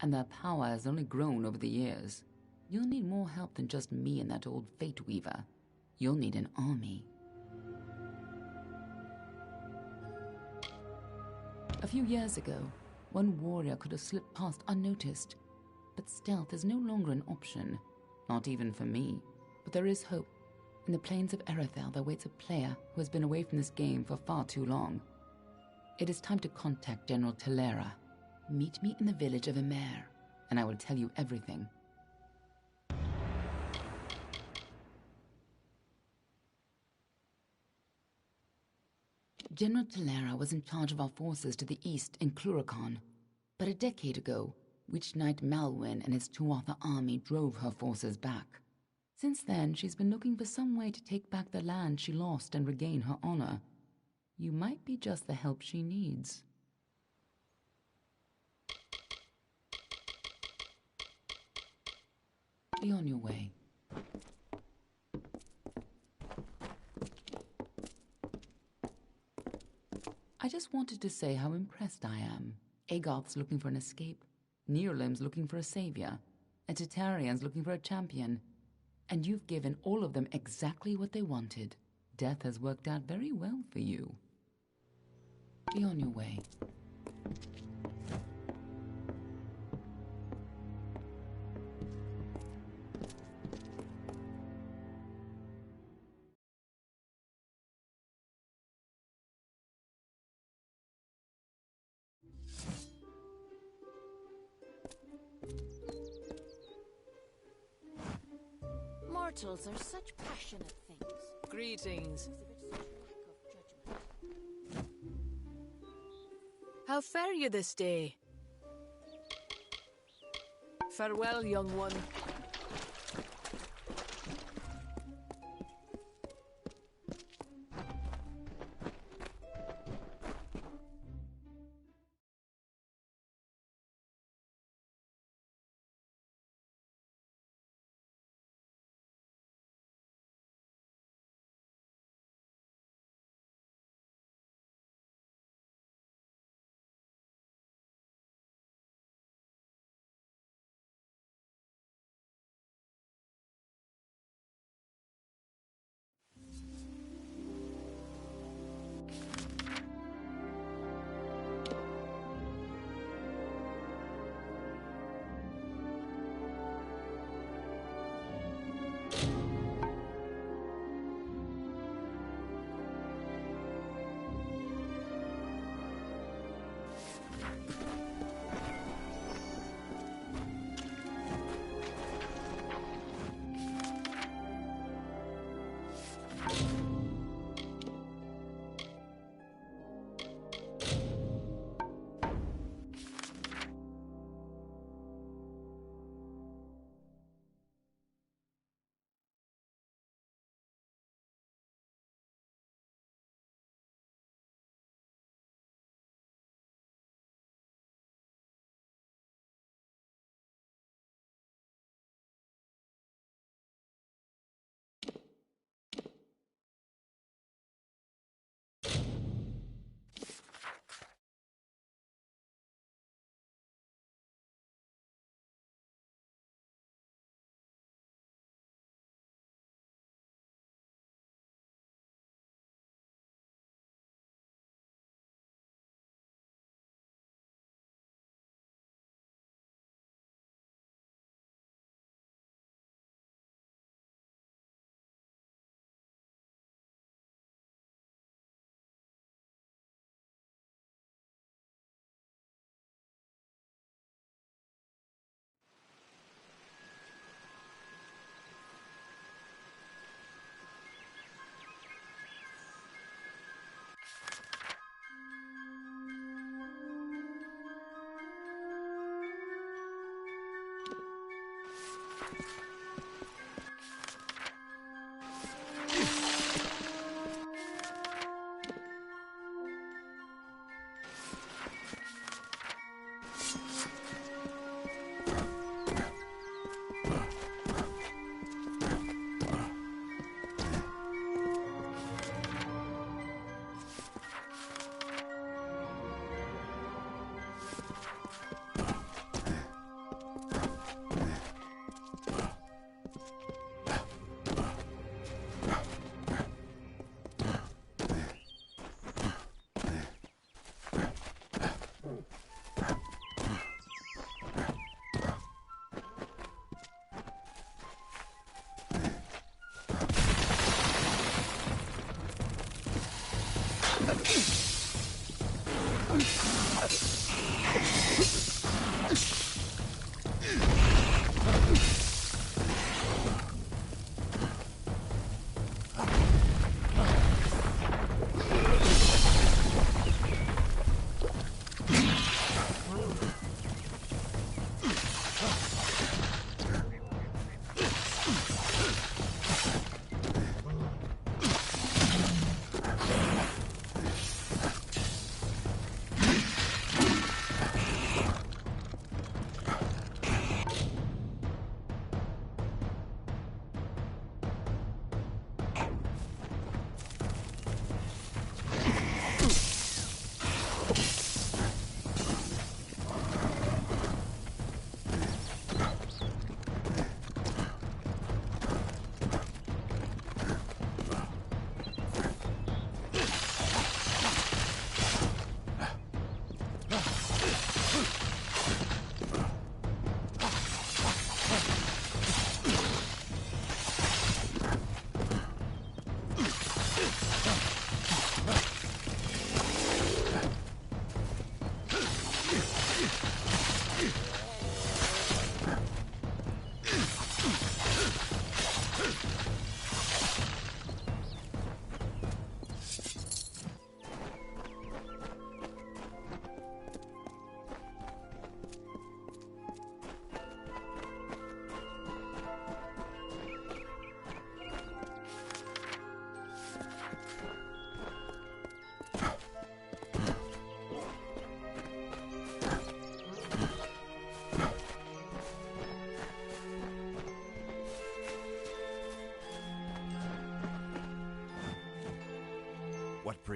S16: and their power has only grown over the years. You'll need more help than just me and that old Fate Weaver. You'll need an army. A few years ago, one warrior could have slipped past unnoticed, but stealth is no longer an option, not even for me. But there is hope. In the plains of Erethel, there waits a player who has been away from this game for far too long. It is time to contact General Telera. Meet me in the village of Emer, and I will tell you everything. General Telera was in charge of our forces to the east in Cluracan, but a decade ago, Witch Knight Malwyn and his Tuatha army drove her forces back. Since then, she's been looking for some way to take back the land she lost and regain her honor. You might be just the help she needs. Be on your way. I just wanted to say how impressed I am. Agarth's looking for an escape, Neuralim's looking for a savior, and Tatarian's looking for a champion. And you've given all of them exactly what they wanted. Death has worked out very well for you. Be on your way.
S15: Mortals are such passionate things.
S2: Greetings. How fare you this day? Farewell, young one.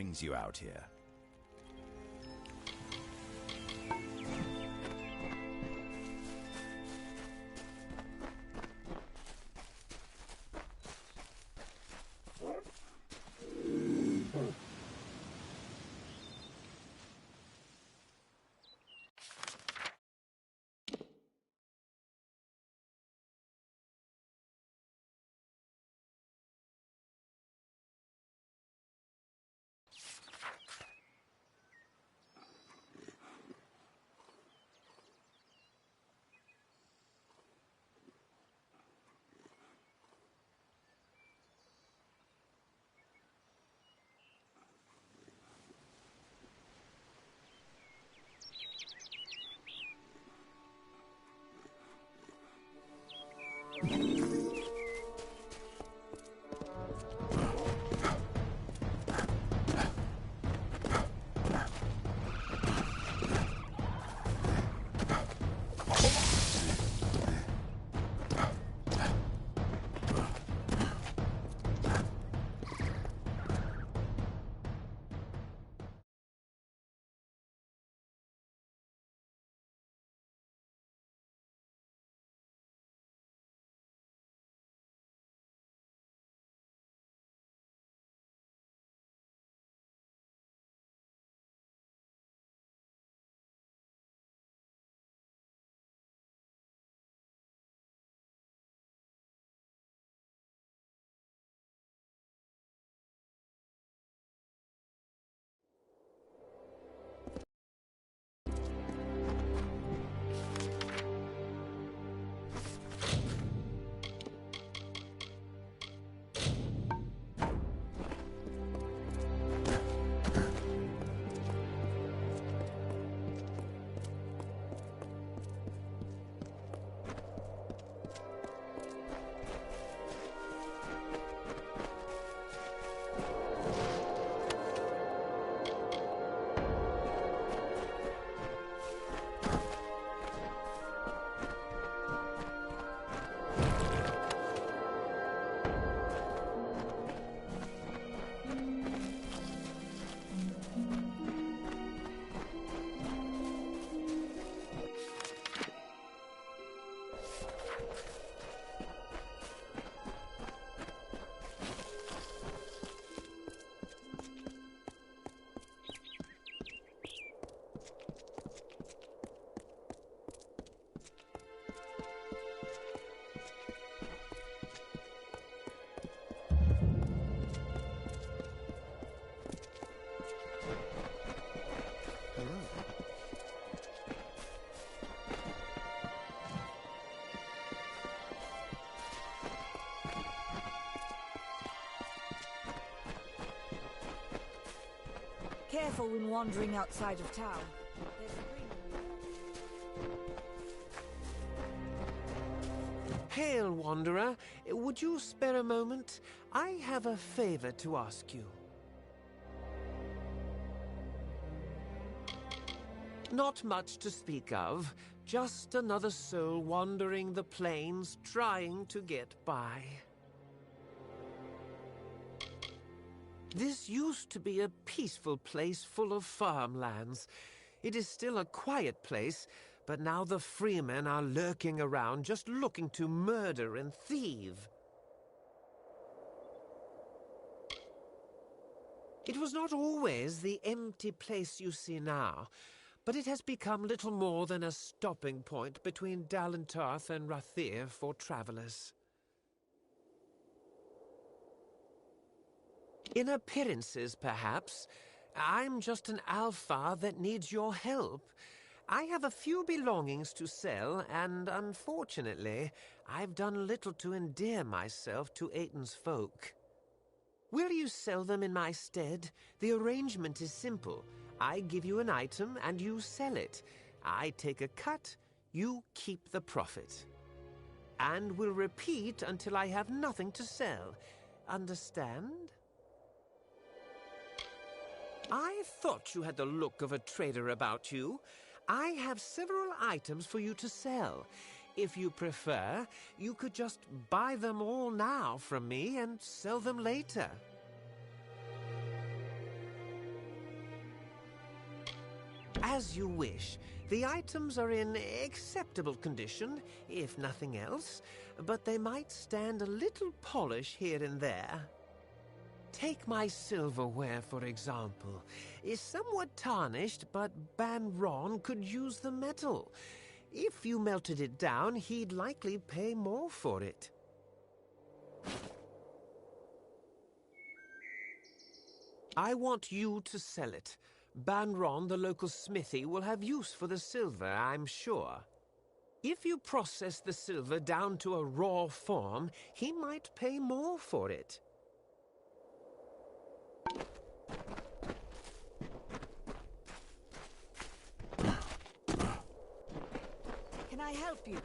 S18: brings you out here?
S15: Careful when wandering outside of town.
S19: Hail, Wanderer. Would you spare a moment? I have a favor to ask you. Not much to speak of. Just another soul wandering the plains, trying to get by. This used to be a peaceful place full of farmlands. It is still a quiet place, but now the freemen are lurking around, just looking to murder and thieve. It was not always the empty place you see now, but it has become little more than a stopping point between Dalentarth and Rathir for travelers. In appearances, perhaps, I'm just an alpha that needs your help. I have a few belongings to sell, and unfortunately, I've done little to endear myself to Aiton's folk. Will you sell them in my stead? The arrangement is simple. I give you an item, and you sell it. I take a cut, you keep the profit. And will repeat until I have nothing to sell. Understand? I thought you had the look of a trader about you. I have several items for you to sell. If you prefer, you could just buy them all now from me and sell them later. As you wish. The items are in acceptable condition, if nothing else, but they might stand a little polish here and there. Take my silverware, for example. Is somewhat tarnished, but Ban Ron could use the metal. If you melted it down, he'd likely pay more for it. I want you to sell it. Ban Ron, the local smithy, will have use for the silver, I'm sure. If you process the silver down to a raw form, he might pay more for it.
S15: Can I help you?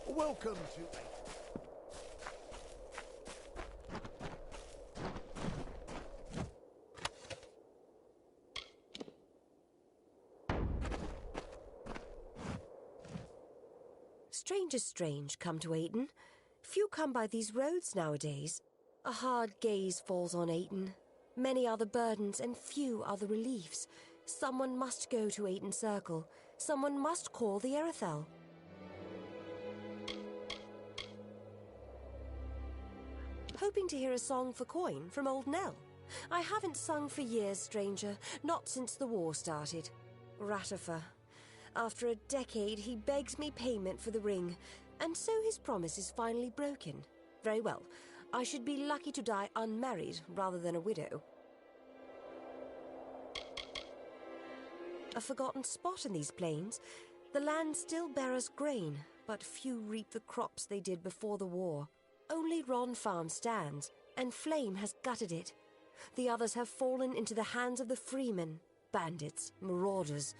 S17: Welcome to...
S20: Strangers strange come to Ayton. Few come by these roads nowadays. A hard gaze falls on Ayton. Many are the burdens and few are the reliefs. Someone must go to Ayton Circle. Someone must call the Erethel. Hoping to hear a song for coin from Old Nell. I haven't sung for years, stranger, not since the war started. Ratifer. After a decade, he begs me payment for the ring, and so his promise is finally broken. Very well. I should be lucky to die unmarried rather than a widow. A forgotten spot in these plains. The land still bears grain, but few reap the crops they did before the war. Only Ron Farm stands, and Flame has gutted it. The others have fallen into the hands of the freemen, bandits, marauders.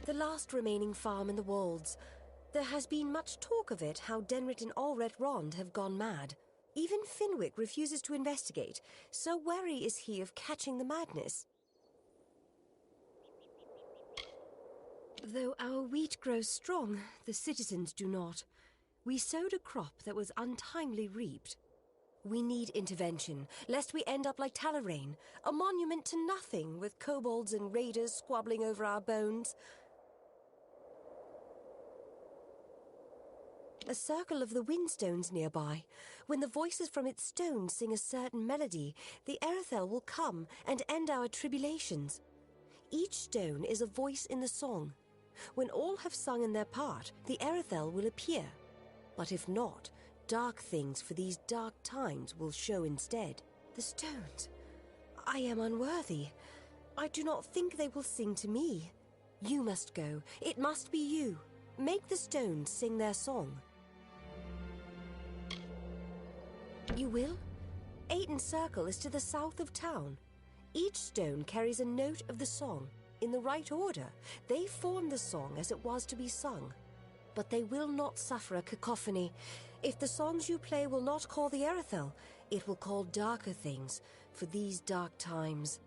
S20: The last remaining farm in the Wolds. There has been much talk of it, how Denrit and Allred Rond have gone mad. Even Finwick refuses to investigate, so wary is he of catching the madness. Though our wheat grows strong, the citizens do not. We sowed a crop that was untimely reaped. We need intervention, lest we end up like Talarain, a monument to nothing, with kobolds and raiders squabbling over our bones. A circle of the windstones nearby. When the voices from its stones sing a certain melody, the Erethel will come and end our tribulations. Each stone is a voice in the song. When all have sung in their part, the Erethel will appear. But if not, dark things for these dark times will show instead. The stones. I am unworthy. I do not think they will sing to me. You must go. It must be you. Make the stones sing their song. You will? Ayton Circle is to the south of town. Each stone carries a note of the song. In the right order, they form the song as it was to be sung. But they will not suffer a cacophony. If the songs you play will not call the Erethel, it will call darker things for these dark times.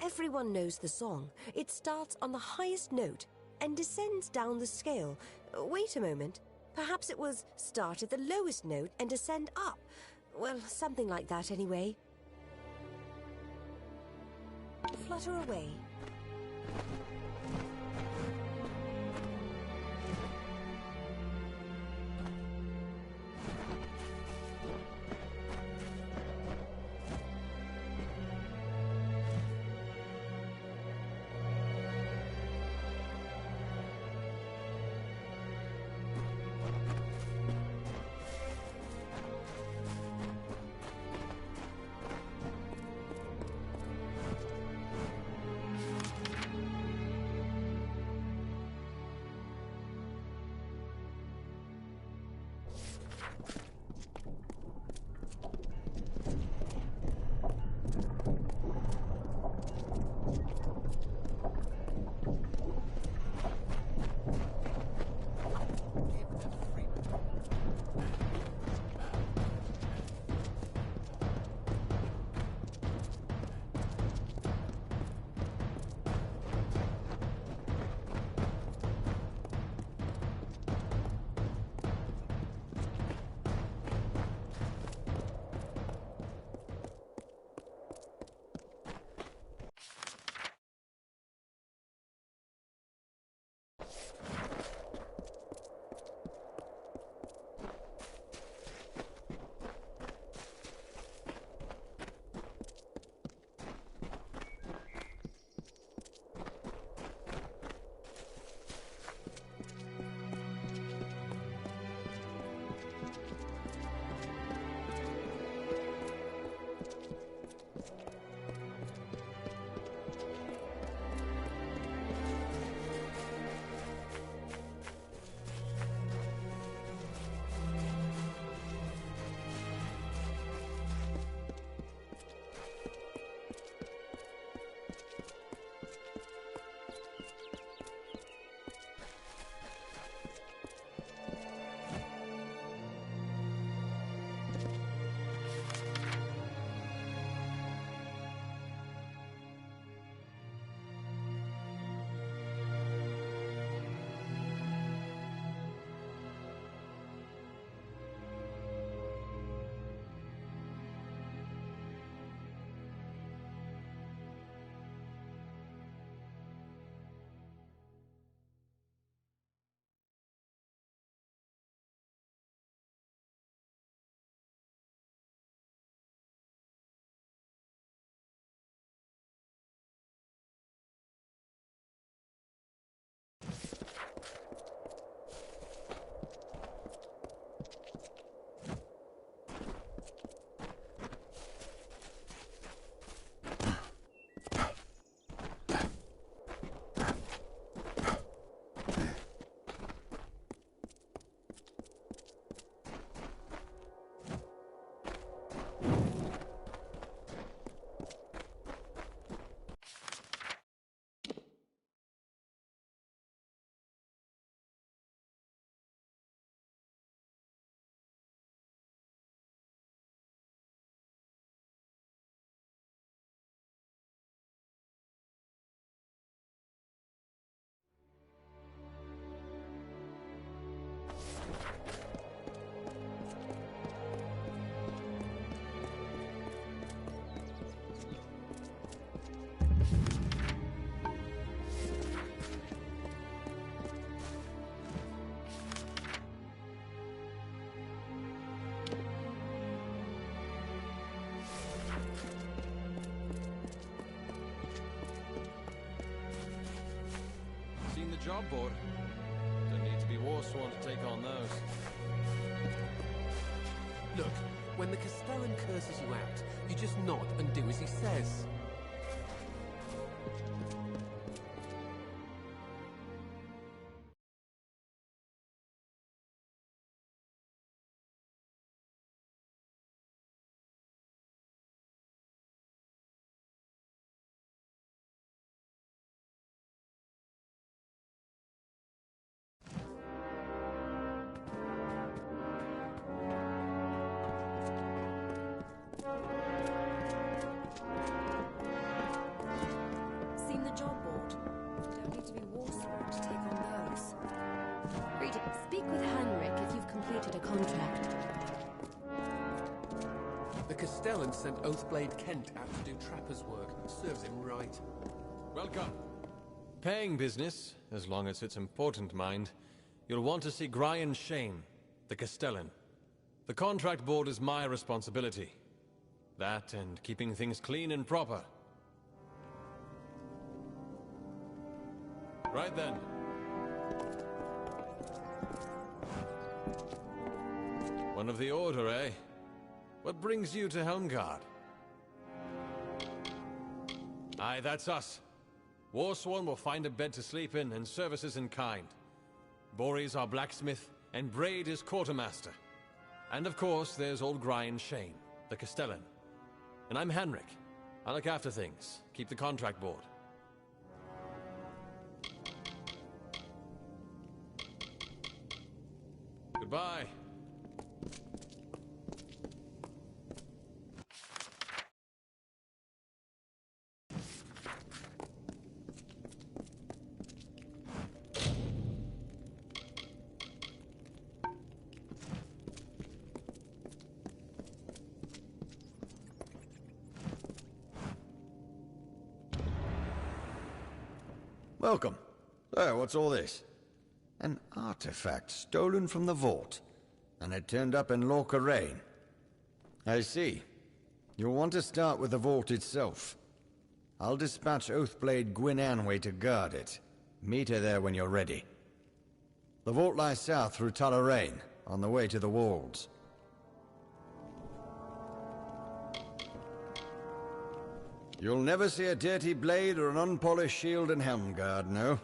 S20: Everyone knows the song. It starts on the highest note and descends down the scale. Wait a moment. Perhaps it was start at the lowest note and descend up. Well, something like that anyway. Flutter away.
S13: Job board. Don't need to be Warsworn to take on those.
S12: Look, when the Castellan curses you out, you just nod and do as he says. Castellan sent Oathblade Kent out to do trapper's work. Serves him right.
S13: Welcome. Paying business, as long as it's important, mind. You'll want to see Brian Shane, the Castellan. The contract board is my responsibility. That and keeping things clean and proper. Right then. One of the Order, eh? What brings you to Helmgard? Aye, that's us. Warsworn will find a bed to sleep in and services in kind. Boris our blacksmith, and Braid is quartermaster. And of course, there's old Brian Shane, the Castellan. And I'm Henrik. I look after things, keep the contract board. Goodbye.
S21: Welcome. So, what's all this? An artifact stolen from the vault, and it turned up in Lorca-Rain. I see. You'll want to start with the vault itself. I'll dispatch Oathblade Gwyn Anway to guard it. Meet her there when you're ready. The vault lies south through Tullarain, on the way to the walls. You'll never see a dirty blade or an unpolished shield in Helmgard, no?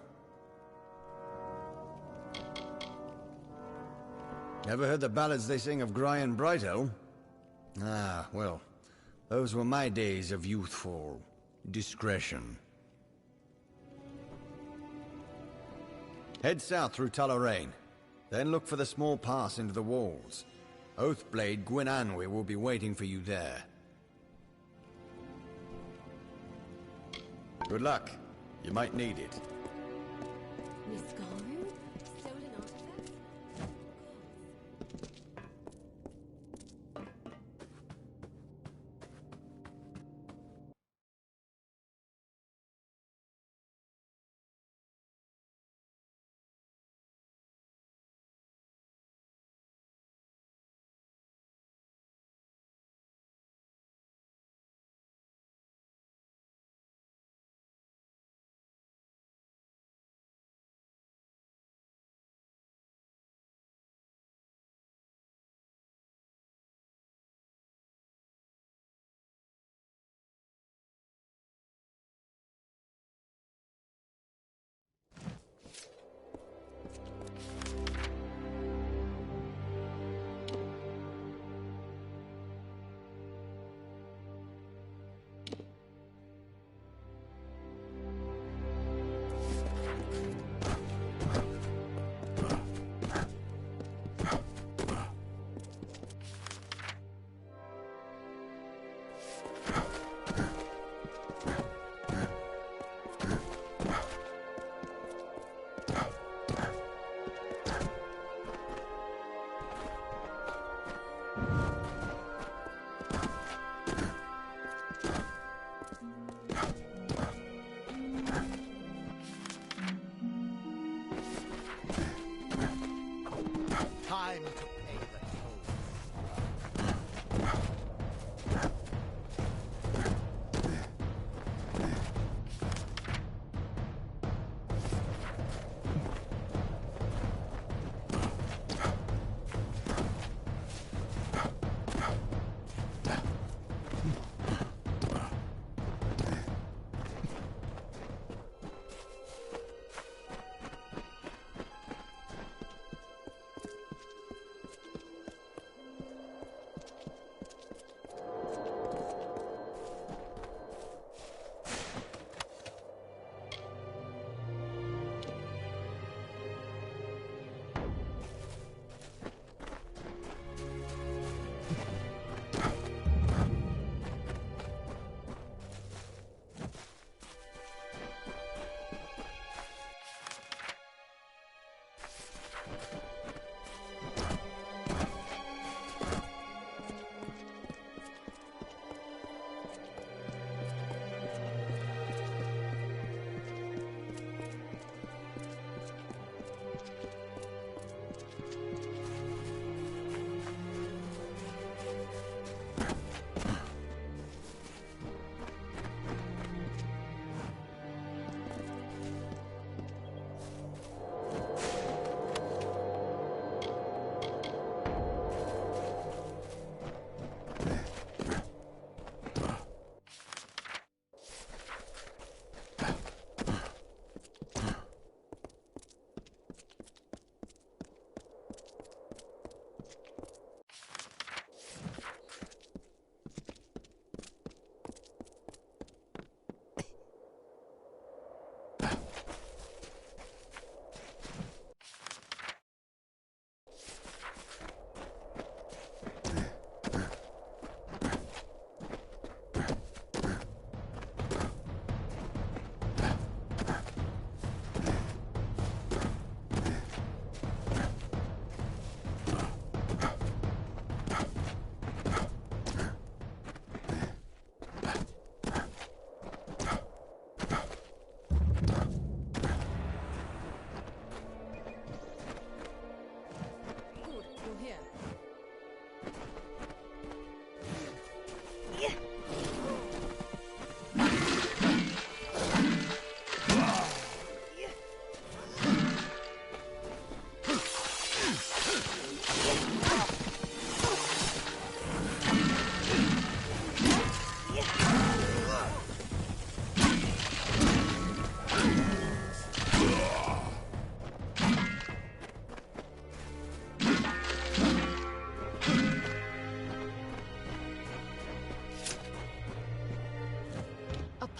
S21: Ever heard the ballads they sing of Grian Brightelm? Ah, well, those were my days of youthful discretion. Head south through Tullarain, then look for the small pass into the walls. Oathblade Gwyn Anway will be waiting for you there. Good luck. You might need it.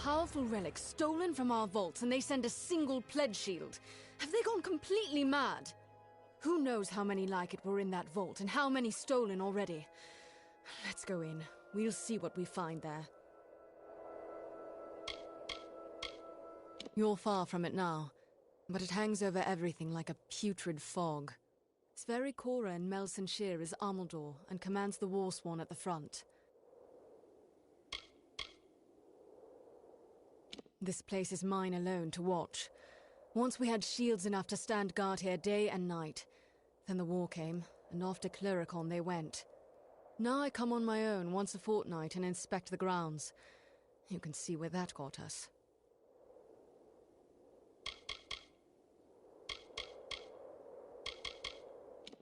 S5: powerful relics stolen from our vaults and they send a single pledge shield. Have they gone completely mad? Who knows how many like it were in that vault and how many stolen already? Let's go in. We'll see what we find there. You're far from it now, but it hangs over everything like a putrid fog. Sverri Cora in Melson Shear is Amalur and commands the Warsworn at the front. This place is mine alone to watch. Once we had shields enough to stand guard here day and night. Then the war came, and off to Cluricon they went. Now I come on my own once a fortnight and inspect the grounds. You can see where that got us.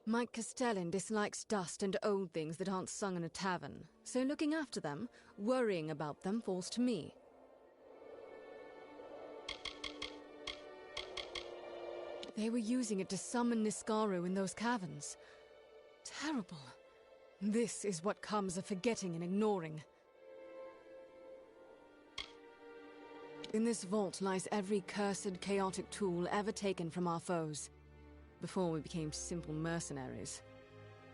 S5: Mike Castellan dislikes dust and old things that aren't sung in a tavern, so looking after them, worrying about them, falls to me. They were using it to summon Niskaru in those caverns. Terrible. This is what comes of forgetting and ignoring. In this vault lies every cursed, chaotic tool ever taken from our foes, before we became simple mercenaries.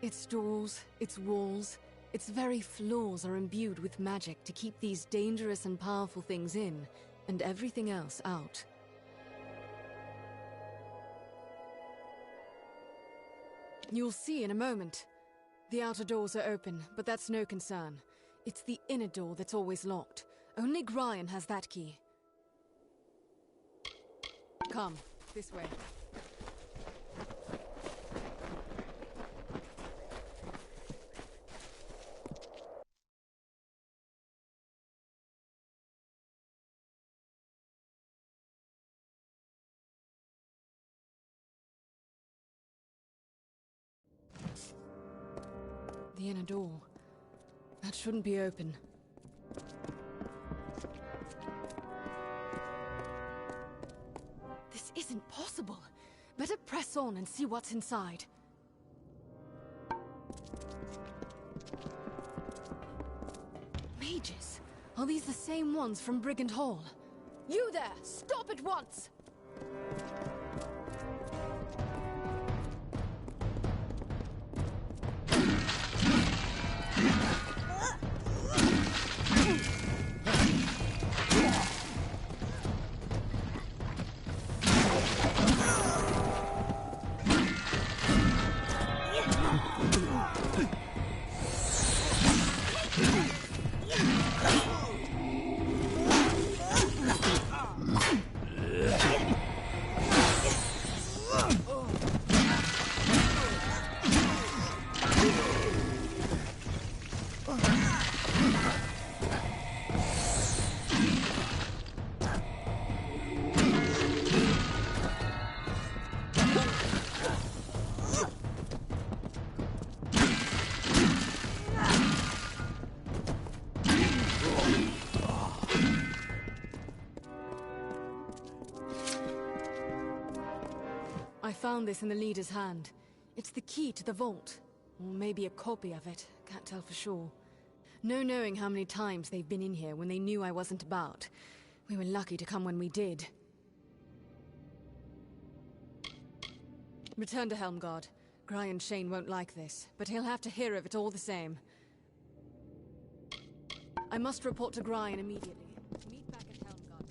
S5: Its doors, its walls, its very floors are imbued with magic to keep these dangerous and powerful things in, and everything else out. You'll see in a moment. The outer doors are open, but that's no concern. It's the inner door that's always locked. Only Gryan has that key. Come, this way. The inner door. That shouldn't be open. This isn't possible. Better press on and see what's inside. Mages? Are these the same ones from Brigand Hall? You there! Stop at once! I found this in the leader's hand. It's the key to the vault. Or maybe a copy of it. Can't tell for sure. No knowing how many times they've been in here when they knew I wasn't about. We were lucky to come when we did. Return to Helmgard. Gryan Shane won't like this, but he'll have to hear of it all the same. I must report to Gryan immediately. Meet back at Helmgard,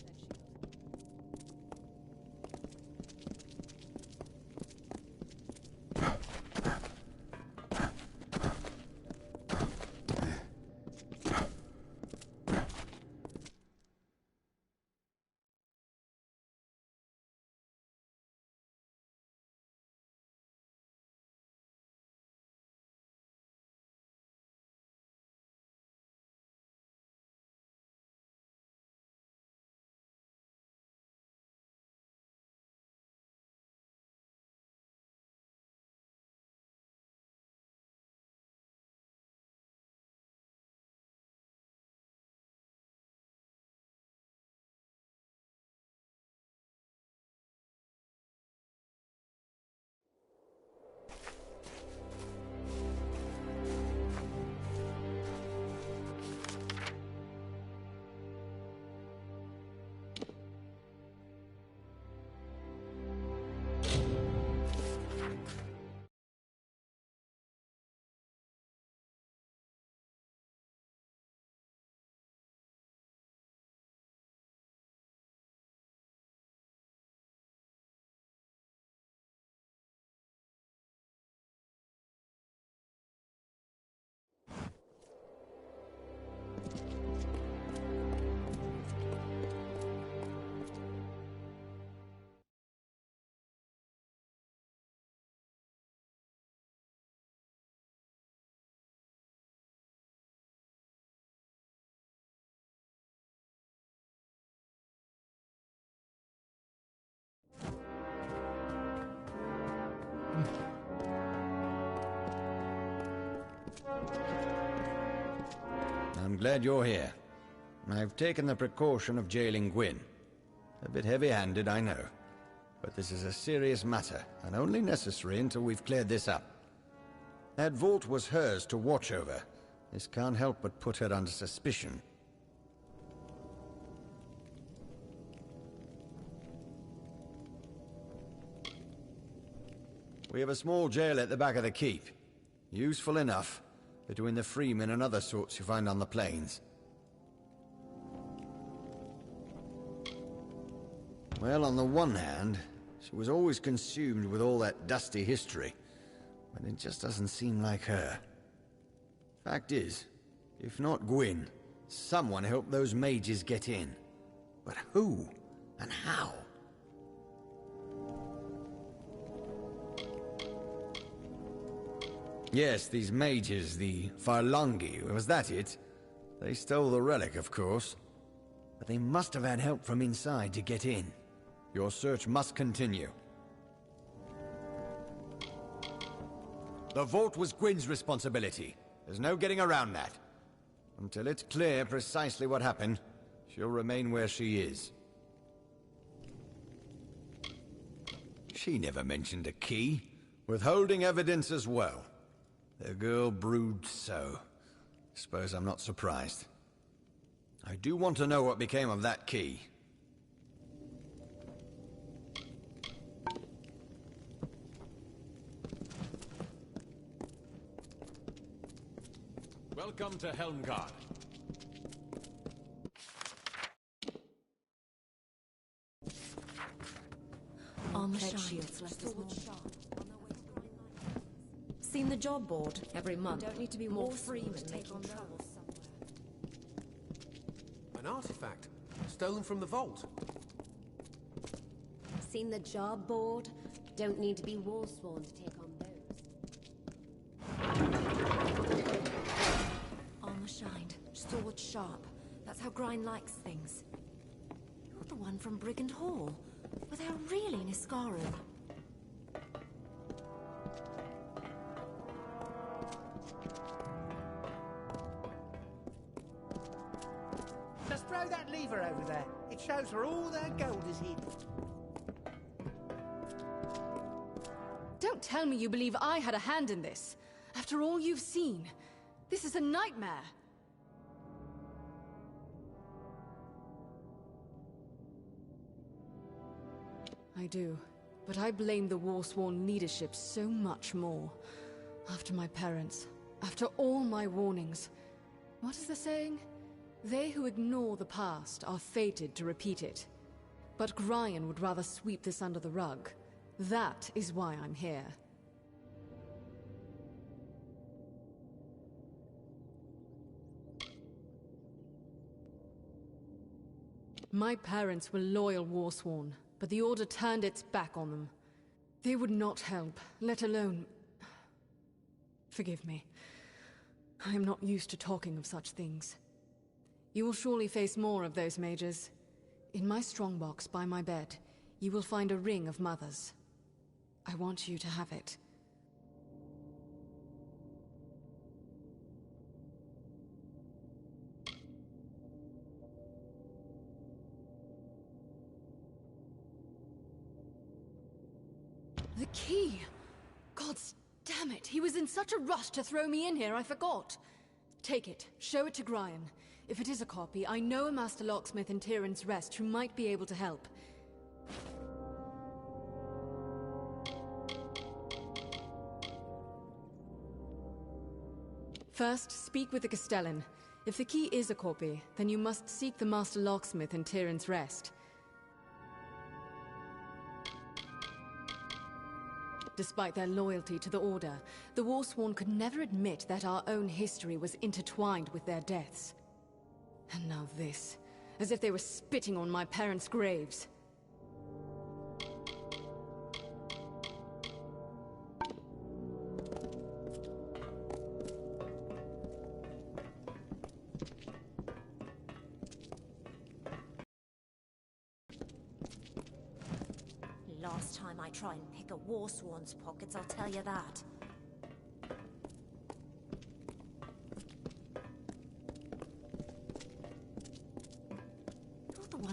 S21: I'm glad you're here. I've taken the precaution of jailing Gwyn. A bit heavy-handed, I know. But this is a serious matter, and only necessary until we've cleared this up. That vault was hers to watch over. This can't help but put her under suspicion. We have a small jail at the back of the keep. Useful enough, between the freemen and other sorts you find on the plains. Well, on the one hand, she was always consumed with all that dusty history, but it just doesn't seem like her. Fact is, if not Gwyn, someone helped those mages get in. But who? And how? Yes, these mages, the Farlangi, was that it? They stole the relic, of course. But they must have had help from inside to get in. Your search must continue. The vault was Gwyn's responsibility. There's no getting around that. Until it's clear precisely what happened, she'll remain where she is. She never mentioned a key. Withholding evidence as well. The girl broods so. Suppose I'm not surprised. I do want to know what became of that key.
S13: Welcome to Helmgard.
S15: On the shields left us more. Seen the job board every month. Don't need to be more freemen making trouble somewhere.
S8: An artifact stolen from the vault.
S22: Seen the job board? Don't need to be warsworn to take on those.
S15: Armor shined, sword sharp. That's how Grind likes things. You're the one from Brigand Hall. Were they really Niskaru?
S23: Just throw that lever over there. It shows where all their gold is hidden.
S5: Don't tell me you believe I had a hand in this. After all you've seen, this is a nightmare. I do, but I blame the Warsworn leadership so much more. After my parents, after all my warnings. What is the saying? They who ignore the past are fated to repeat it. But Gryan would rather sweep this under the rug. That is why I'm here. My parents were loyal Warsworn, but the Order turned its back on them. They would not help, let alone... Forgive me. I am not used to talking of such things. You will surely face more of those mages. In my strongbox by my bed, you will find a ring of mothers. I want you to have it. The key! Gods damn it! He was in such a rush to throw me in here, I forgot! Take it. Show it to Gryan. If it is a copy, I know a Master Locksmith in Tyrion's Rest who might be able to help. First, speak with the Castellan. If the key is a copy, then you must seek the Master Locksmith in Tyrion's Rest. Despite their loyalty to the Order, the Warsworn could never admit that our own history was intertwined with their deaths. And now this, as if they were spitting on my parents' graves.
S22: Last time I try and pick a Warsworn's pockets, I'll tell you that.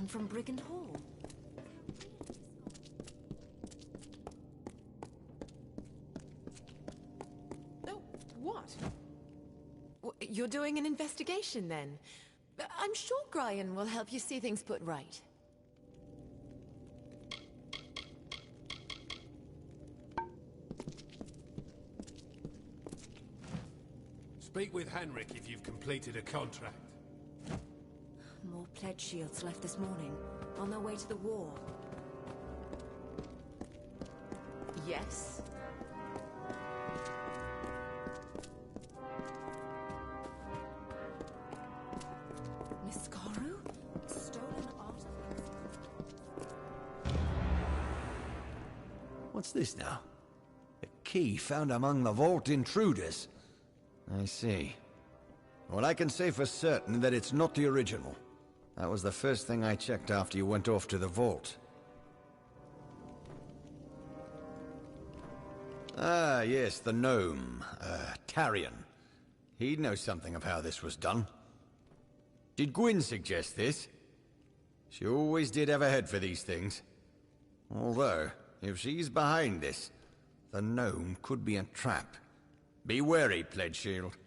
S15: one from Brigand Hall.
S1: Oh, what? You're doing an investigation, then? I'm sure Brian will help you see things put right.
S9: Speak with Henrik if you've completed a contract.
S15: More pledge shields left this morning, on their way to the war.
S1: Yes?
S15: Niskaru? Stolen artifacts.
S21: What's this now? A key found among the vault intruders. I see. Well, I can say for certain that it's not the original. That was the first thing I checked after you went off to the vault. Ah, yes, the gnome. Tarion. He'd know something of how this was done. Did Gwyn suggest this? She always did have a head for these things. Although, if she's behind this, the gnome could be a trap. Be wary, Pledge Shield.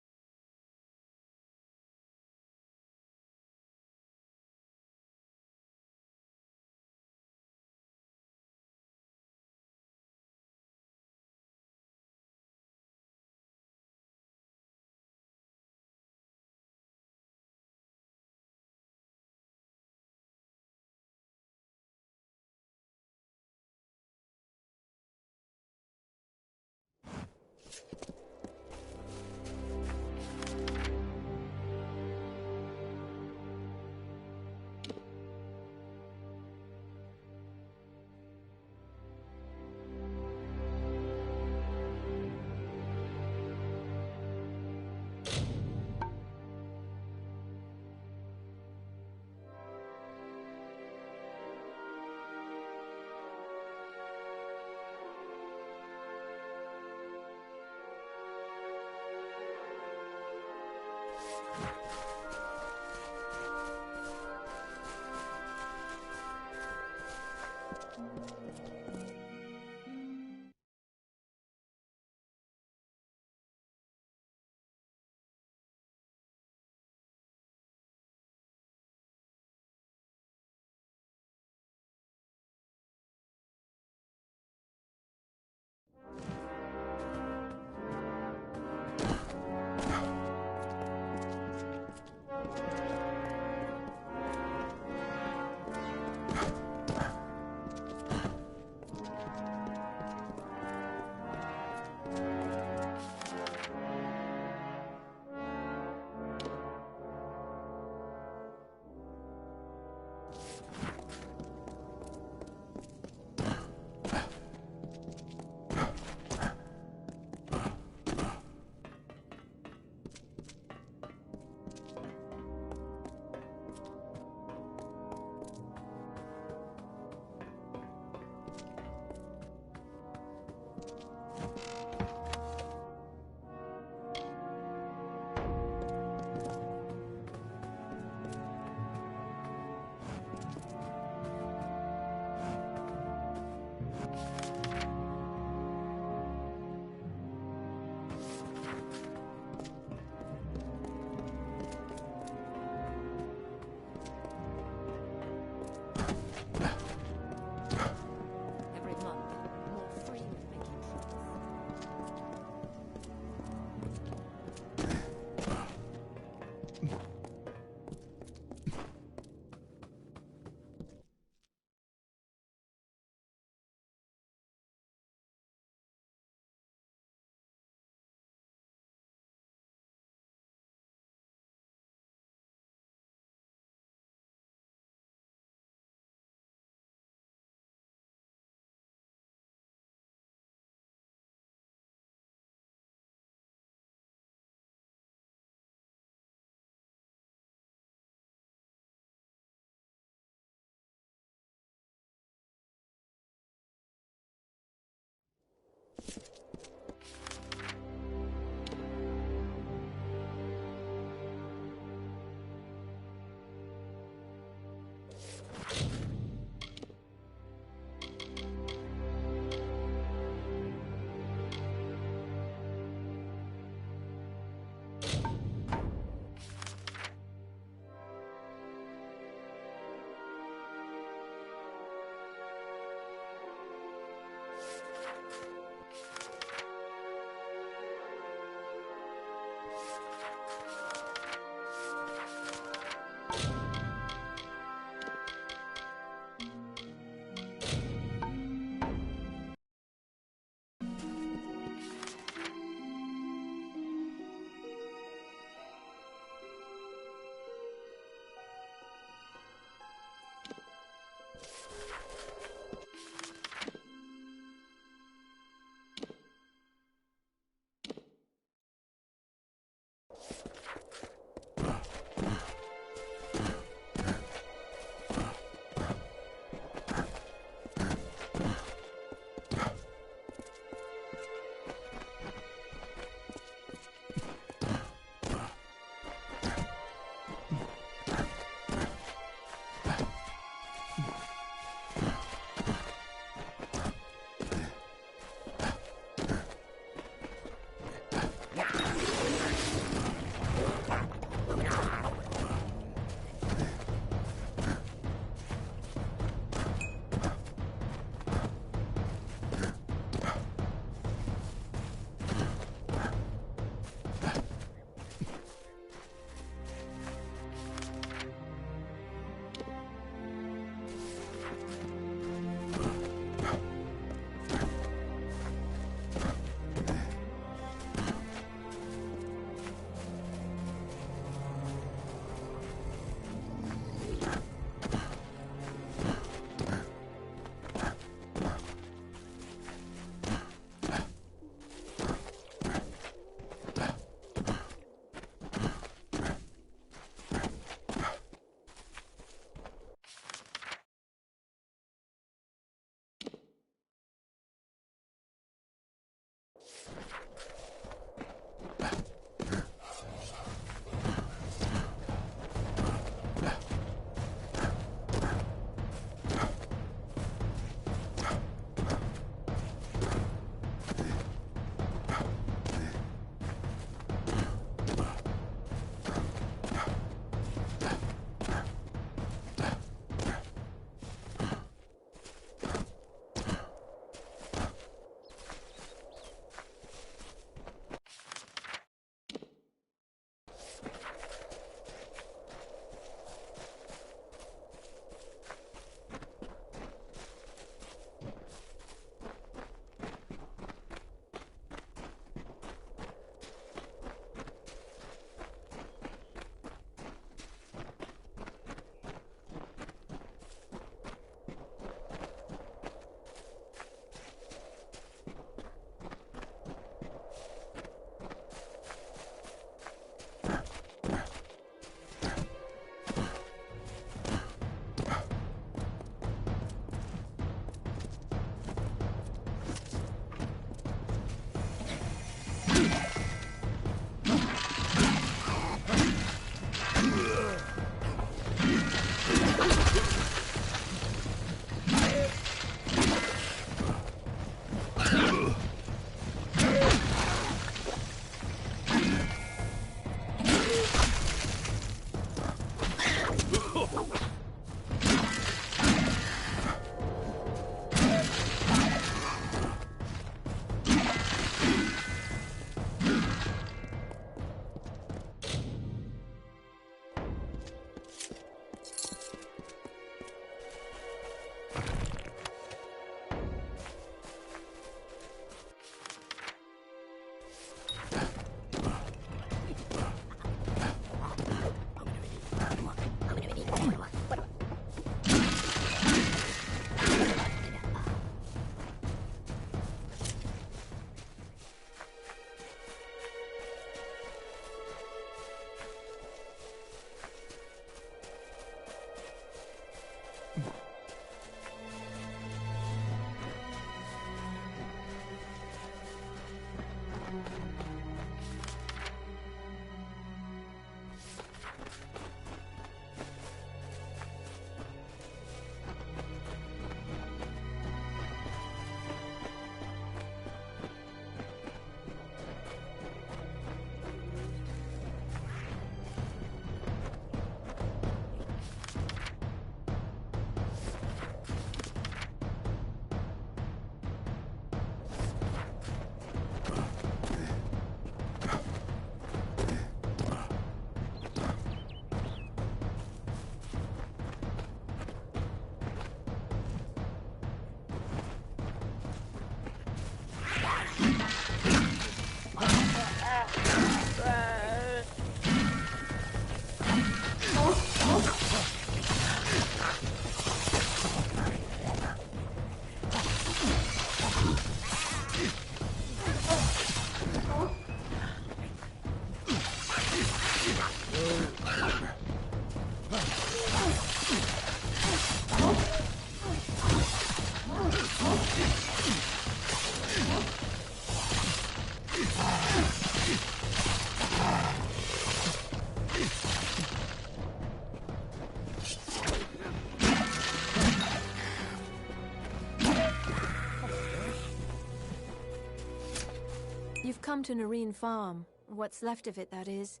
S2: come to Nareen Farm. What's left of it, that is.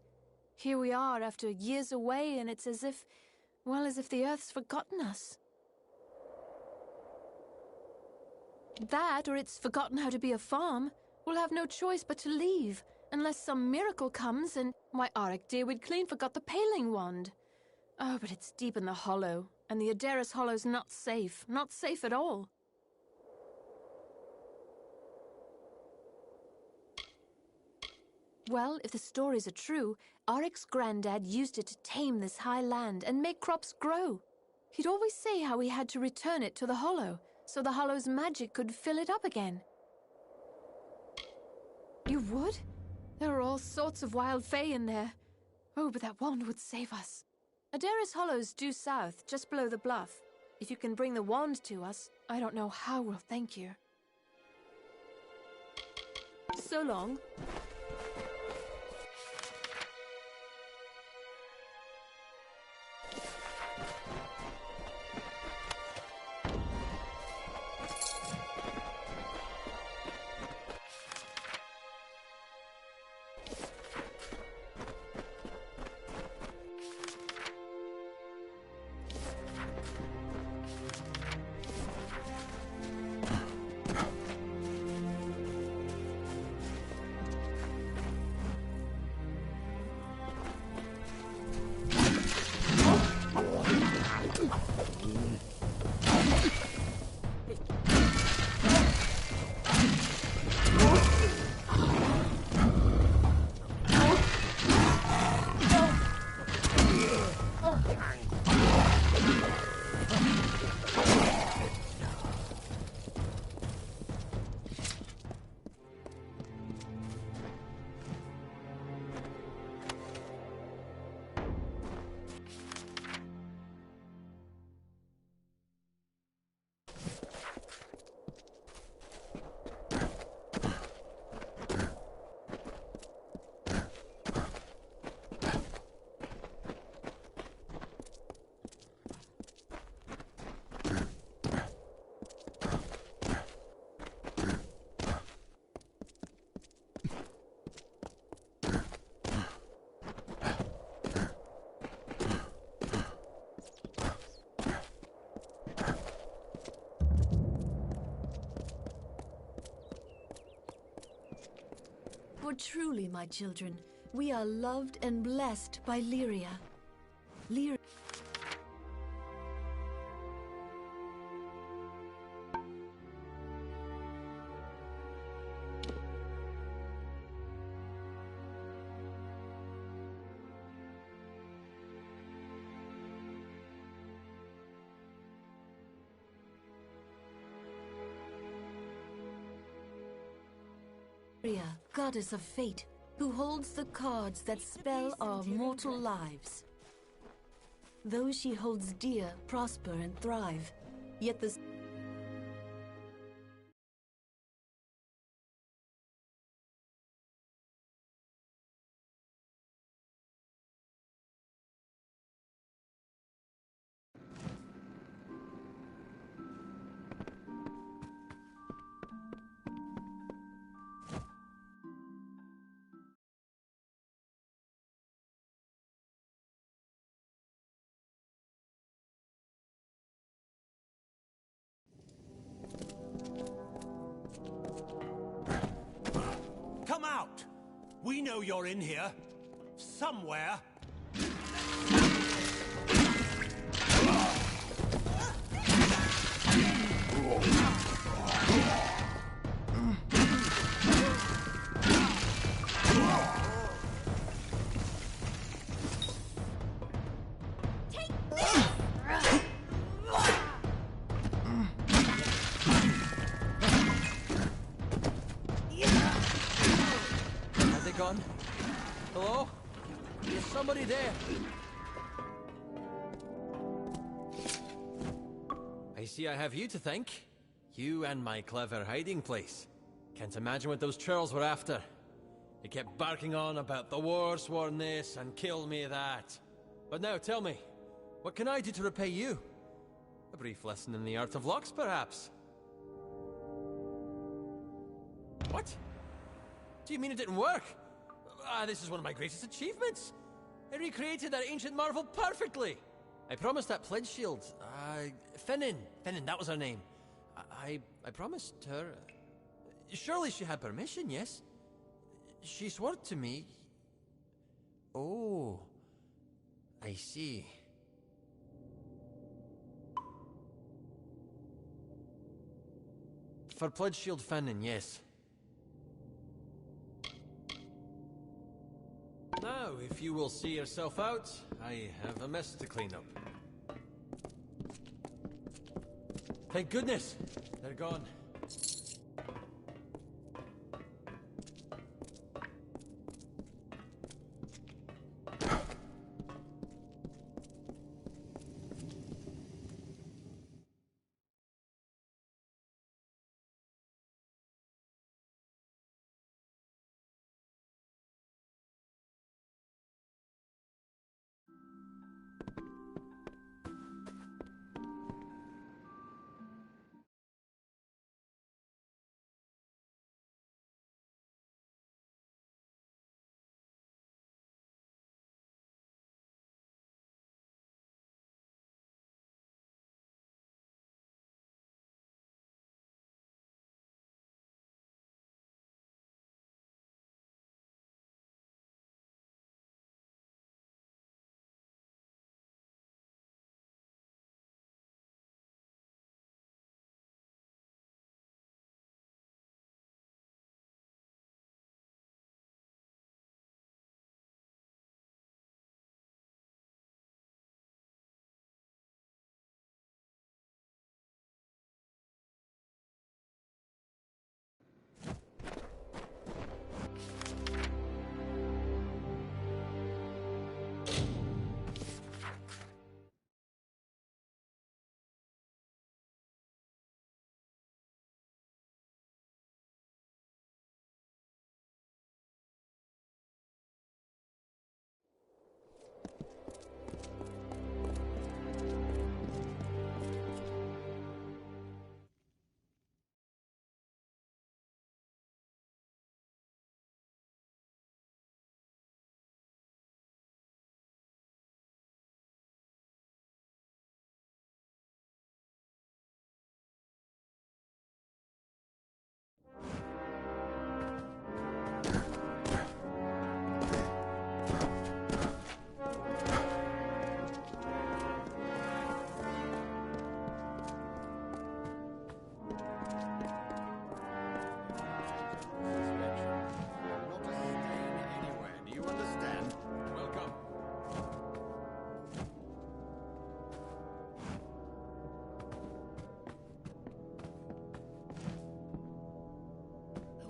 S2: Here we are after years away, and it's as if, well, as if the Earth's forgotten us. That, or it's forgotten how to be a farm. We'll have no choice but to leave, unless some miracle comes, and why, Auric dear, we'd clean forgot the paling wand. Oh, but it's deep in the hollow, and the Adaris Hollow's not safe at all. Well, if the stories are true, Auric's granddad used it to tame this high land and make crops grow. He'd always say how he had to return it to the hollow, so the hollow's magic could fill it up again. You would? There are all sorts of wild fae in there. Oh, but that wand would save us. Adaris Hollow's due south, just below the bluff. If you can bring the wand to us, I don't know how we'll thank you. So long.
S7: For truly, my children, we are loved and blessed by Lyria. Lyria. Goddess of fate, who holds the cards that spell our mortal lives. Those she holds dear prosper and thrive, yet the
S11: Come out! We know you're in here. Somewhere.
S13: Gone? Hello? Is somebody there? I see I have you to thank. You and my clever hiding place. Can't imagine what those churls were after. They kept barking on about the war sworn this and kill me that. But now tell me, what can I do to repay you? A brief lesson in the art of locks, perhaps? What? Do you mean it didn't work? This is one of my greatest achievements. I recreated that ancient marvel perfectly. I promised that pledge shield. Finnan, that was her name. I promised her. Surely she had permission, yes? She swore to me. Oh, I see. For pledge shield Finnan, yes. Now, if you will see yourself out, I have a mess to clean up. Thank goodness! They're gone.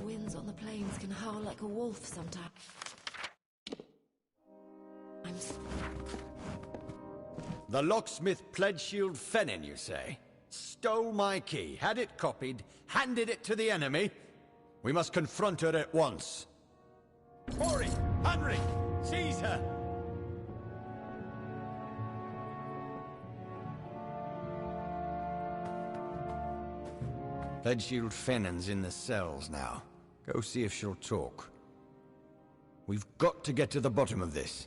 S15: Winds on the plains can howl like a wolf sometimes.
S21: The locksmith pledge shield Finnan, you say? Stole my key, had it copied, handed it to the enemy? We must confront her at once. Ori! Henrik! Seize her! Pledge shield Finnan's in the cells now. Go see if she'll talk. We've got to get to the bottom of this.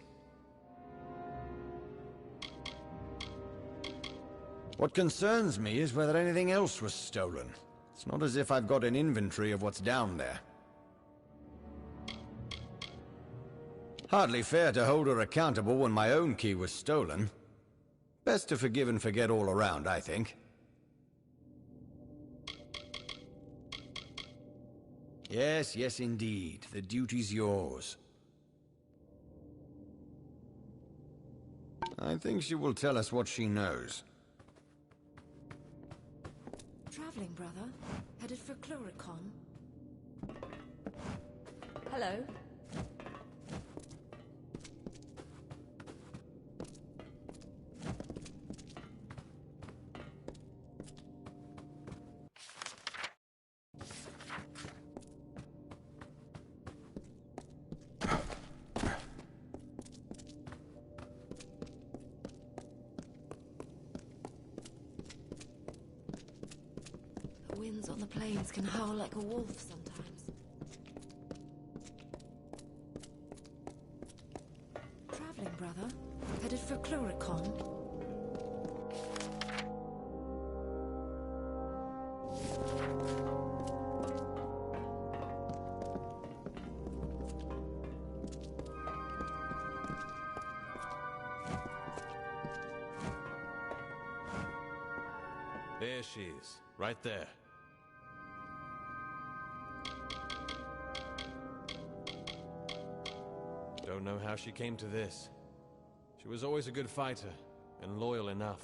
S21: What concerns me is whether anything else was stolen. It's not as if I've got an inventory of what's down there. Hardly fair to hold her accountable when my own key was stolen. Best to forgive and forget all around, I think. Yes, yes indeed. The duty's yours. I think she will tell us what she knows.
S15: Traveling, brother. Headed for Chloricon. Hello. Winds on the plains can howl like a wolf sometimes. Cluricon?
S13: There she is, right there. Don't know how she came to this. She was always a good fighter, and loyal enough.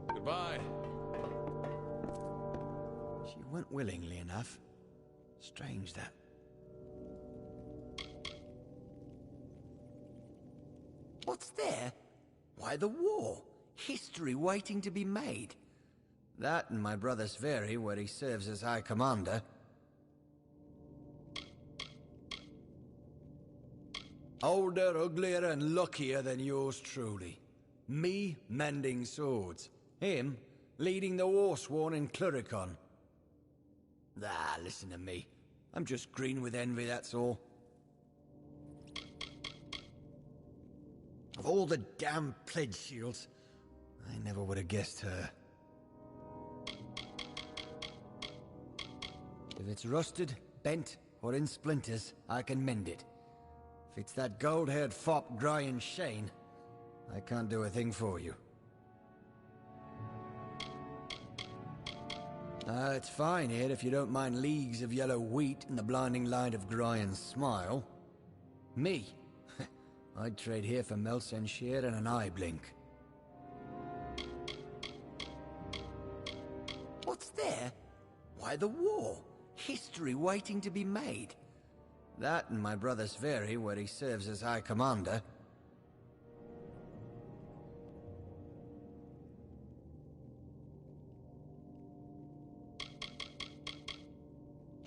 S13: Goodbye.
S21: She went willingly enough. Strange that. What's there? Why, the war. History waiting to be made. That and my brother Sverri, where he serves as High Commander. Older, uglier, and luckier than yours truly. Me, mending swords. Him, leading the Warsworn in Cluricon. Ah, listen to me. I'm just green with envy, that's all. Of all the damn pledge shields, I never would have guessed her. If it's rusted, bent, or in splinters, I can mend it. If it's that gold-haired fop Brian Shane, I can't do a thing for you. It's fine here if you don't mind leagues of yellow wheat and the blinding light of Gryan's smile. Me? I'd trade here for Melsenshire and an eye blink. What's there? Why, the war. History waiting to be made. That and my brother Sverri, where he serves as High Commander.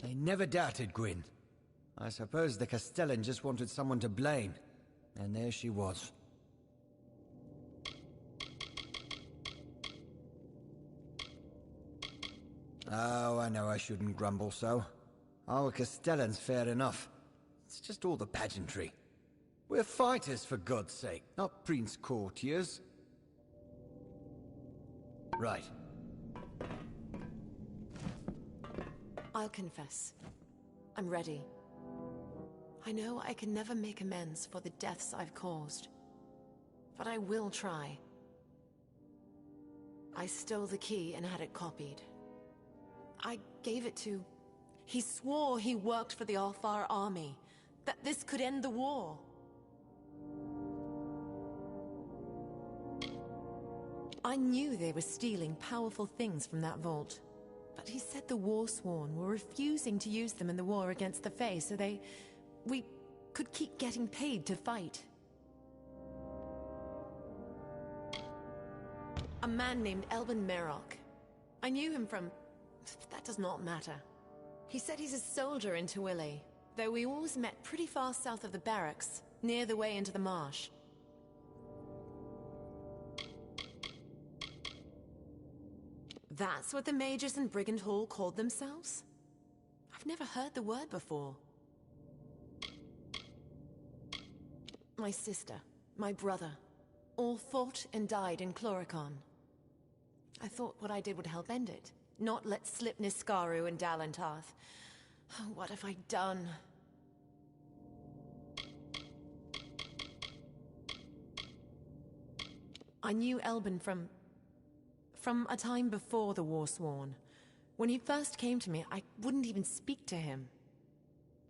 S21: They never doubted Gwyn. I suppose the Castellan just wanted someone to blame. And there she was. Oh, I know I shouldn't grumble so. Our Castellan's fair enough. It's just all the pageantry. We're fighters, for God's sake, not prince courtiers. Right.
S1: I'll confess. I'm ready. I know I can never make amends for the deaths I've caused. But I will try. I stole the key and had it copied. I gave it to... He swore he worked for the Alfar army, that this could end the war. I knew they were stealing powerful things from that vault. But he said the Warsworn were refusing to use them in the war against the Fae, so we could keep getting paid to fight. A man named Elben Merok. I knew him from... That does not matter. He said he's a soldier in Tawili, though we always met pretty far south of the barracks, near the way into the marsh. That's what the mages in Brigand Hall called themselves? I've never heard the word before. My sister, my brother, all fought and died in Cluricon. I thought what I did would help end it, not let slip Niskaru and Dalantarth. Oh, what have I done? I knew Elben from a time before the Warsworn. When he first came to me, I wouldn't even speak to him.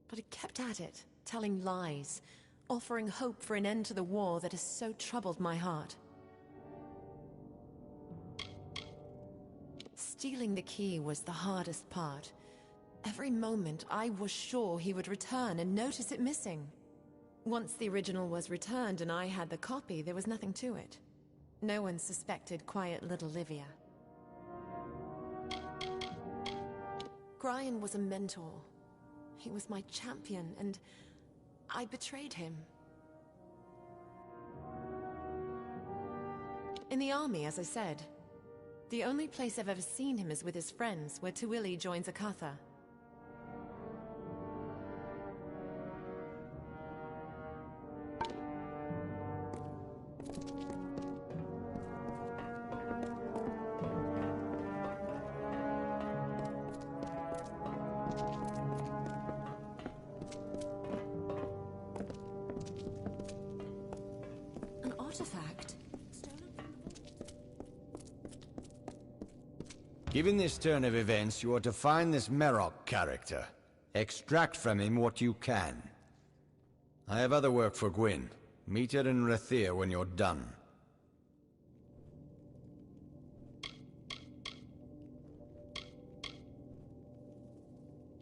S1: But he kept at it, telling lies, offering hope for an end to the war that has so troubled my heart. Stealing the key was the hardest part. Every moment I was sure he would return and notice it missing. Once the original was returned and I had the copy, there was nothing to it. No one suspected quiet little Livia. Gryan was a mentor. He was my champion, and I betrayed him. In the army, as I said. The only place I've ever seen him is with his friends, where Tawili joins Akatha.
S15: artifact?
S21: Given this turn of events, you are to find this Merok character. Extract from him what you can. I have other work for Gwyn. Meet her in Rathir when you're done.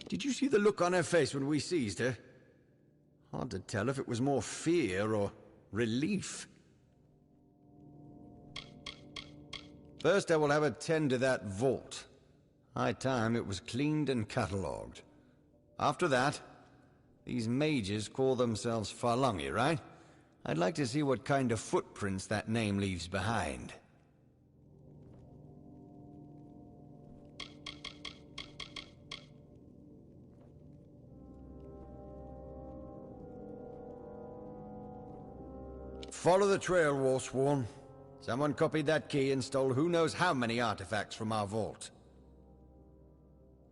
S21: Did you see the look on her face when we seized her? Hard to tell if it was more fear or relief. First, I will have her tend to that vault. High time it was cleaned and catalogued. After that, these mages call themselves Farlongi, right? I'd like to see what kind of footprints that name leaves behind. Follow the trail, Warsworn. Someone copied that key and stole who knows how many artifacts from our vault.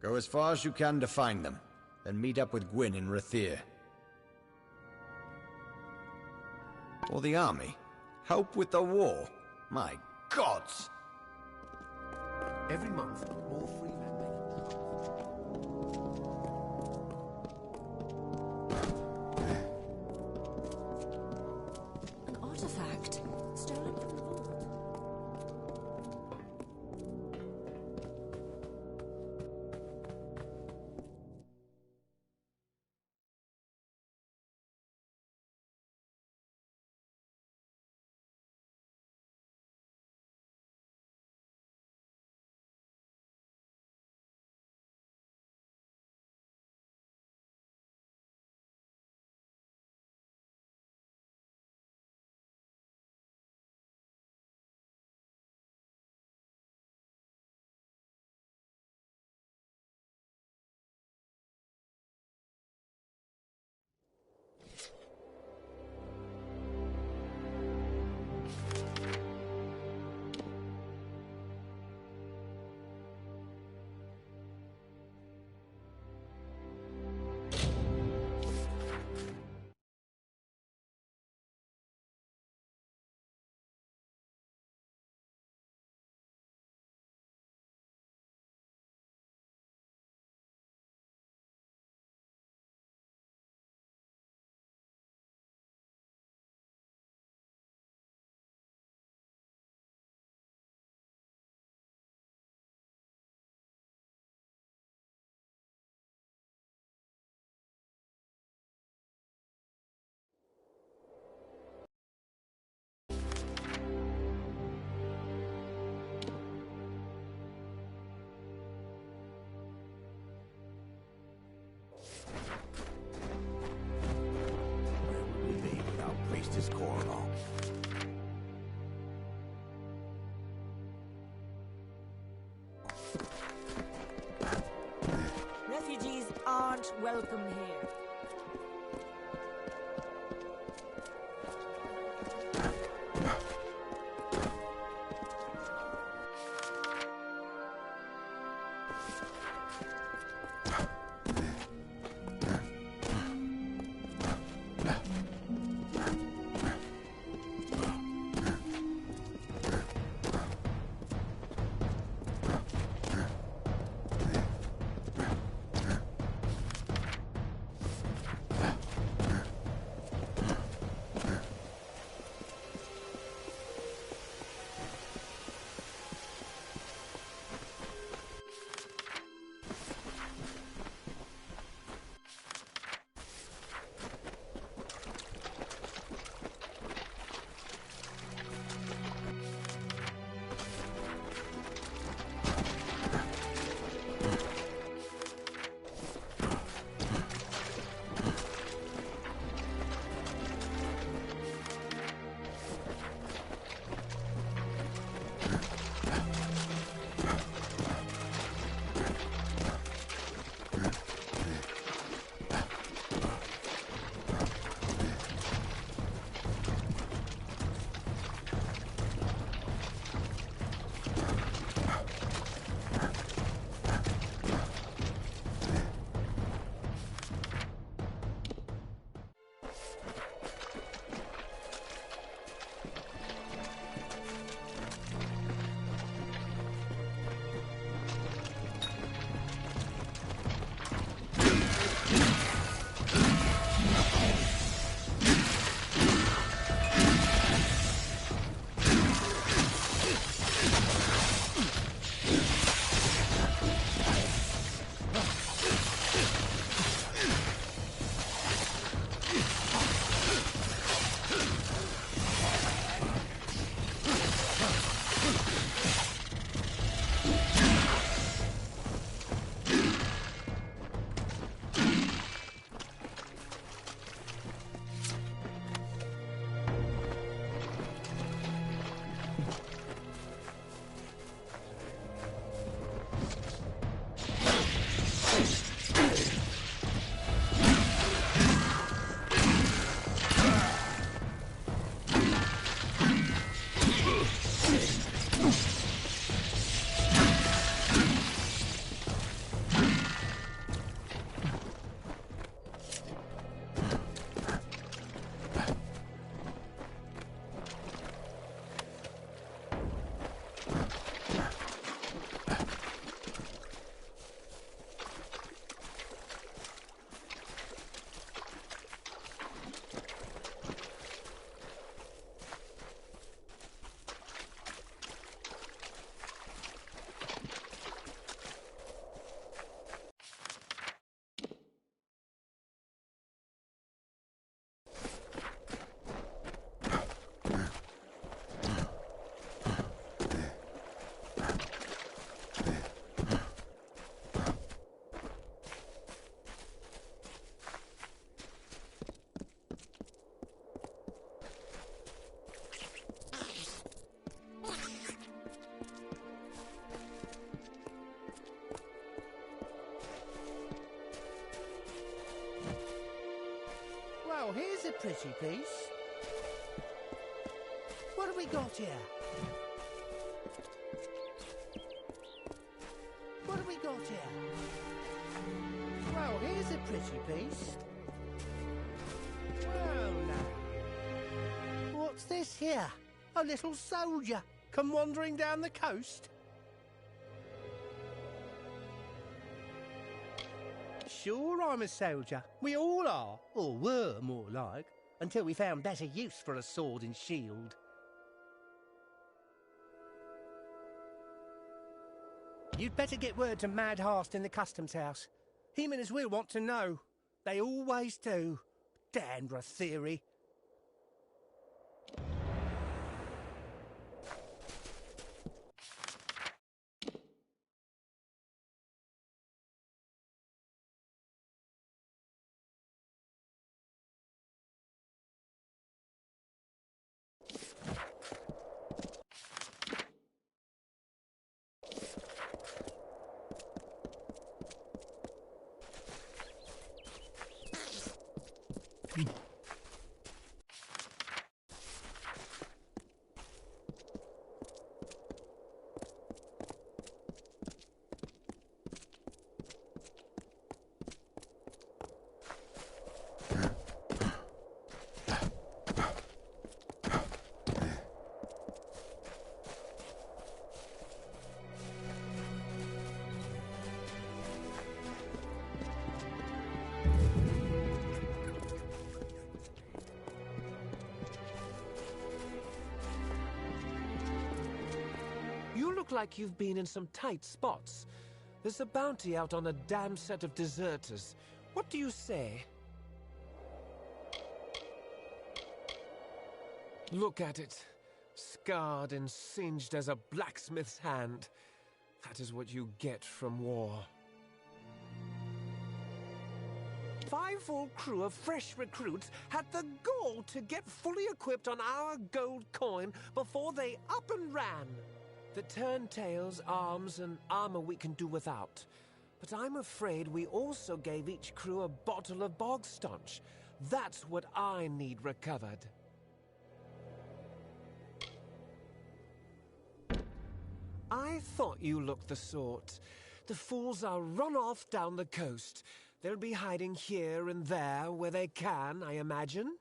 S21: Go as far as you can to find them, then meet up with Gwyn in Rathir. Or the army. Help with the war. My gods!
S8: Every month, more free men
S15: An artifact stolen from the vault.
S3: Priestess Coralong.
S4: Refugees aren't welcome here.
S23: here's a pretty piece. What have we got here? What have we got here? Well, here's a pretty piece. Well, now. What's this here? A little soldier come wandering down the coast? Sure, I'm a soldier. We all are, or were more like, until we found better use for a sword and shield. You'd better get word to Mad Hast in the customs house. Him and his will want to know. They always do. Damned theory.
S19: You look like you've been in some tight spots. There's a bounty out on a damn set of deserters. What do you say? Look at it. Scarred and singed as a blacksmith's hand. That is what you get from war. 5 full crew of fresh recruits had the gall to get fully equipped on our gold coin before they up and ran. The turntails, arms, and armor we can do without. But I'm afraid we also gave each crew a bottle of bog staunch. That's what I need recovered. I thought you looked the sort. The fools are run off down the coast. They'll be hiding here and there where they can, I imagine.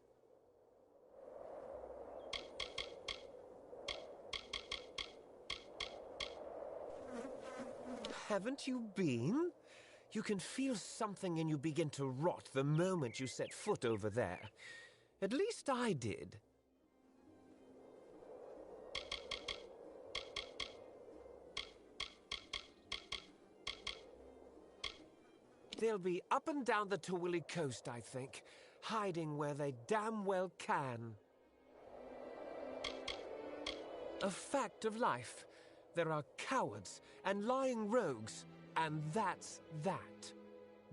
S19: Haven't you been? You can feel something in you begin to rot the moment you set foot over there. At least I did. They'll be up and down the Tawili coast, I think, hiding where they damn well can. A fact of life. There are cowards and lying rogues, and that's that.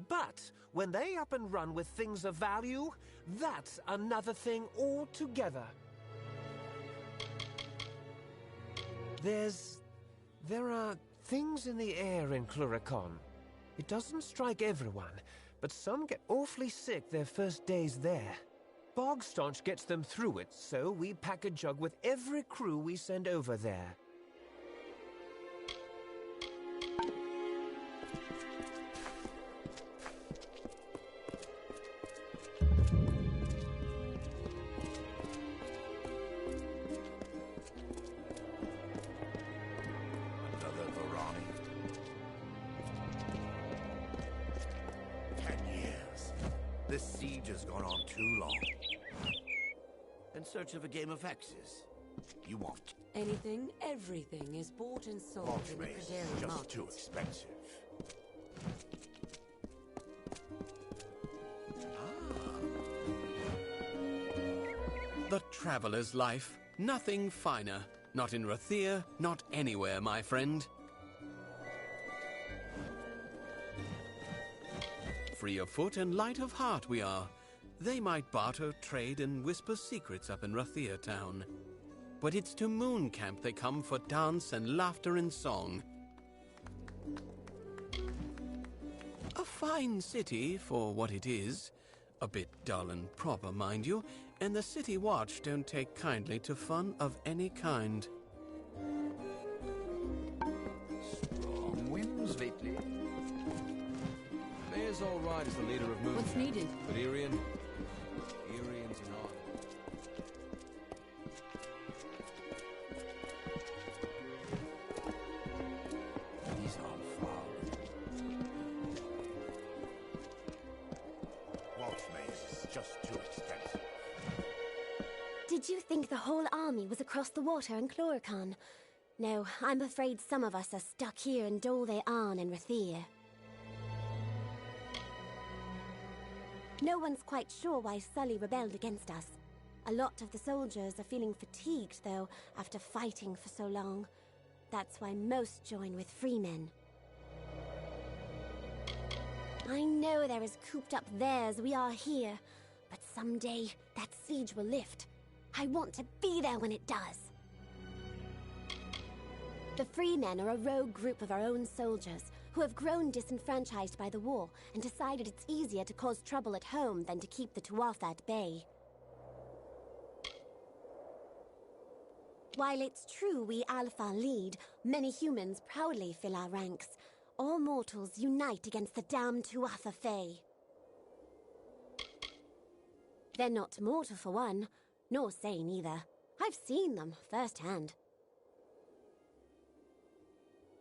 S19: But when they up and run with things of value, that's another thing altogether. There are things in the air in Cluricon. It doesn't strike everyone, but some get awfully sick their first days there. Bog Staunch gets them through it, so we pack a jug with every crew we send over there.
S6: This siege has gone on too long. In search of a game of hexes. You want
S10: anything, everything is bought and sold in the Pradarian
S6: just
S10: market.
S6: too expensive.
S12: The traveler's life. Nothing finer. Not in Rathir, not anywhere, my friend. Free of foot and light of heart we are. They might barter, trade, and whisper secrets up in Rathir town. But it's to Moon Camp they come for dance and laughter and song. A fine city for what it is. A bit dull and proper, mind you, and the City Watch don't take kindly to fun of any kind.
S14: Strong winds lately.
S13: Mayor's all right as the leader of movement.
S5: What's needed?
S13: But Irian's not.
S6: He's on fire. Watch maze is just too expensive.
S16: Did you think the whole army was across the water in Chlorocan? No, I'm afraid some of us are stuck here in Dol Arn and Rathir. No one's quite sure why Sully rebelled against us. A lot of the soldiers are feeling fatigued, though, after fighting for so long. That's why most join with free men. I know they're as cooped up there as we are here, but someday that siege will lift. I want to be there when it does. The Freemen are a rogue group of our own soldiers who have grown disenfranchised by the war and decided it's easier to cause trouble at home than to keep the Tuatha at bay. While it's true we Alpha lead, many humans proudly fill our ranks. All mortals unite against the damned Tuatha Fae. They're not mortal for one, nor sane either. I've seen them firsthand.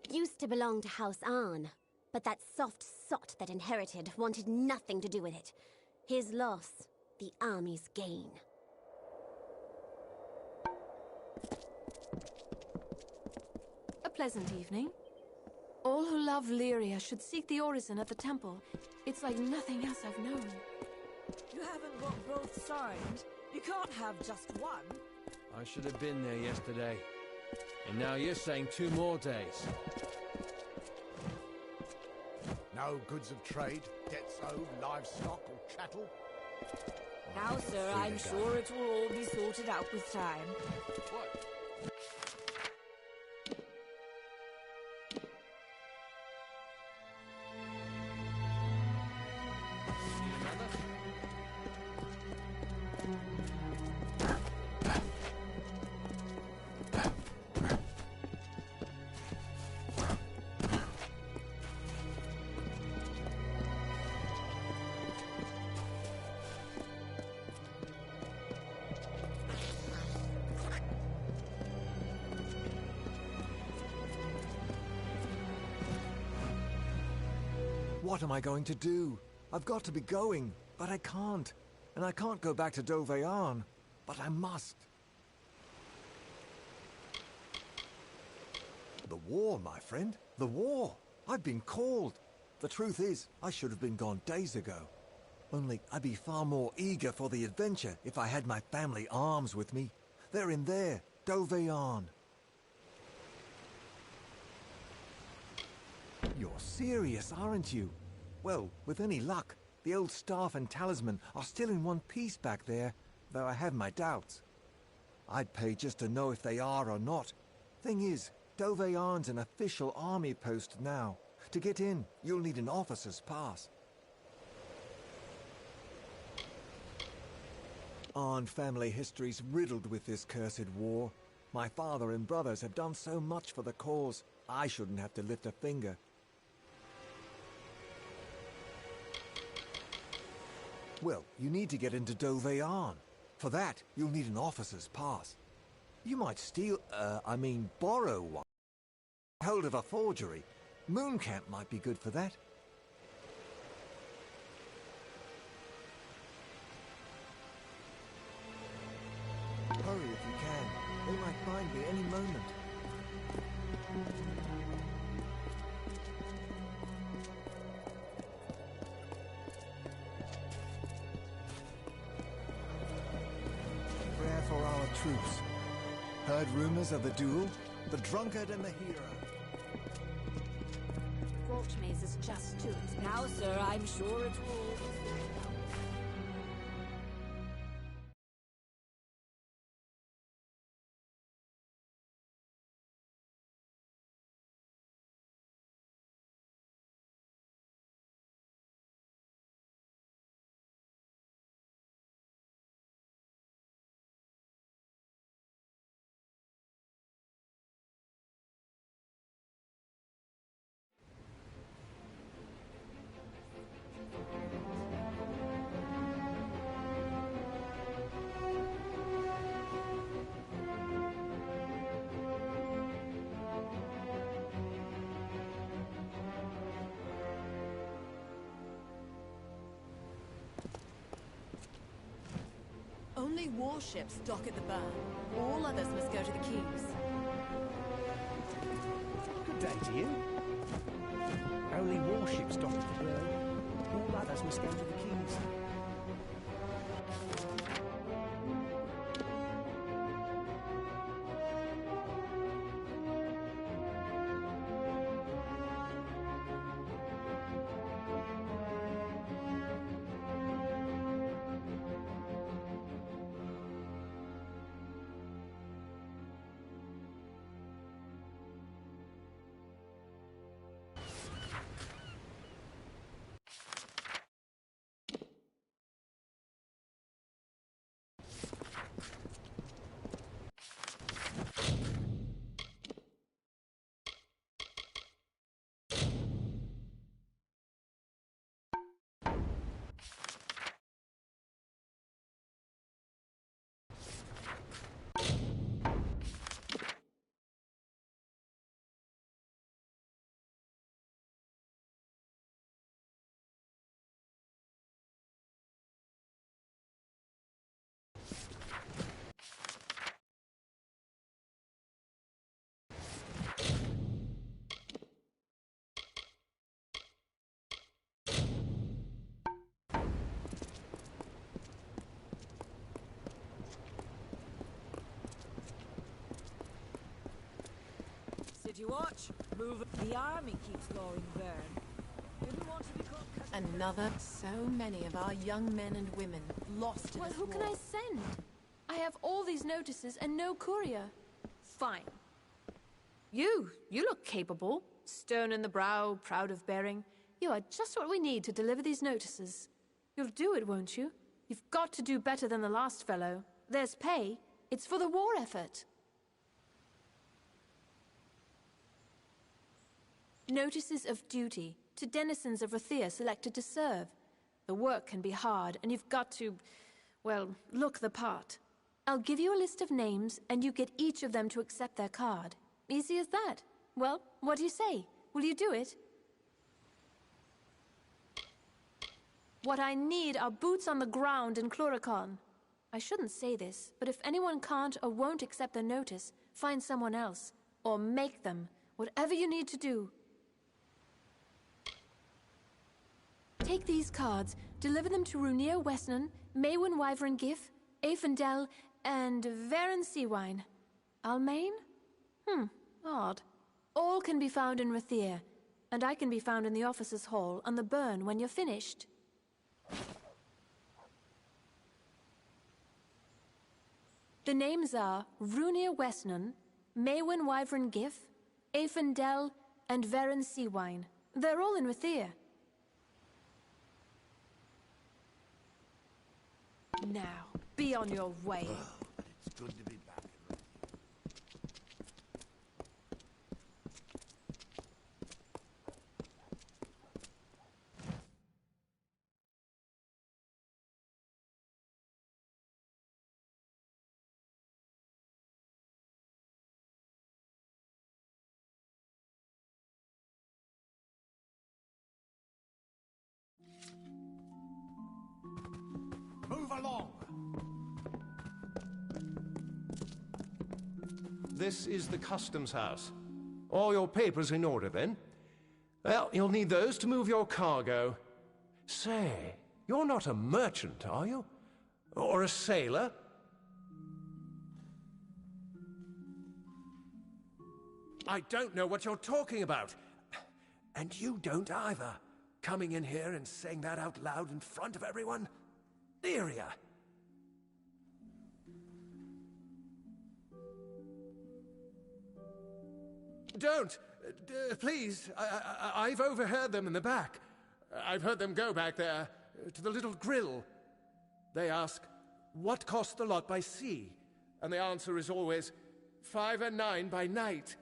S16: Used to belong to House Arn, but that soft sot that inherited wanted nothing to do with it. His loss, the army's gain.
S2: A pleasant evening. All who love Lyria should seek the Orison at the temple. It's like nothing else I've known.
S4: You haven't got both signed. You can't have just one.
S13: I should have been there yesterday. And now you're saying 2 more days.
S6: No goods of trade, debts owed, livestock or chattel?
S4: Now, sir, I'm sure it will all be sorted out with time.
S13: What?
S18: What am I going to do? I've got to be going, but I can't. And I can't go back to Doveyarn, but I must. The war, my friend. The war. I've been called. The truth is, I should have been gone days ago. Only I'd be far more eager for the adventure if I had my family arms with me. They're in there, Doveyarn. You're serious, aren't you? Well, with any luck, the old staff and talisman are still in one piece back there, though I have my doubts. I'd pay just to know if they are or not. Thing is, Doveyarn's an official army post now. To get in, you'll need an officer's pass. Arn family history's riddled with this cursed war. My father and brothers have done so much for the cause, I shouldn't have to lift a finger. Well, you need to get into Doveyarn. For that, you'll need an officer's pass. You might borrow one. Hold of a forgery. Mooncamp might be good for that. Hurry if you can. They might find me any moment. Prayer for our troops. Heard rumors of the duel? The drunkard and the hero.
S4: Watchmaze is just too expensive. Now, sir, I'm sure it will.
S1: Only warships dock at the burn. All others must go to the quays.
S23: Good day to you. Only warships dock at the burn. All others must go to the quays.
S4: City watch, move. The army keeps lowering burn. Didn't want to become...
S1: Another. So many of our young men and women lost in
S2: Well,
S1: this
S2: who
S1: war.
S2: can I send? I have all these notices and no courier. Fine. You look capable. Stern in the brow, proud of bearing. You are just what we need to deliver these notices. You'll do it, won't you? You've got to do better than the last fellow. There's pay. It's for the war effort. Notices of duty to denizens of Rathia selected to serve. The work can be hard, and you've got to, well, look the part. I'll give you a list of names, and you get each of them to accept their card. Easy as that. Well, what do you say? Will you do it? What I need are boots on the ground in Cluricon. I shouldn't say this, but if anyone can't or won't accept the notice, find someone else. Or make them. Whatever you need to do. Take these cards, deliver them to Runir Wesnan, Maywin Wyvern Gif, Aefendel, and Varen Seawine. Almain? Odd. All can be found in Rathir, and I can be found in the officers' hall on the burn when you're finished. The names are Runir Wesnan, Maywin Wyvern Gif, Aefendel, and Varen Seawine. They're all in Rathir. Now, be on your way.
S6: It's good to be back.
S8: Move along!
S9: This is the customs house. All your papers in order, then? Well, you'll need those to move your cargo. Say, you're not a merchant, are you? Or a sailor? I don't know what you're talking about. And you don't either. Coming in here and saying that out loud in front of everyone? Iria. Don't! Please, I've overheard them in the back. I've heard them go back there, to the little grill. They ask, what costs the lot by sea? And the answer is always, 5 and 9 by night.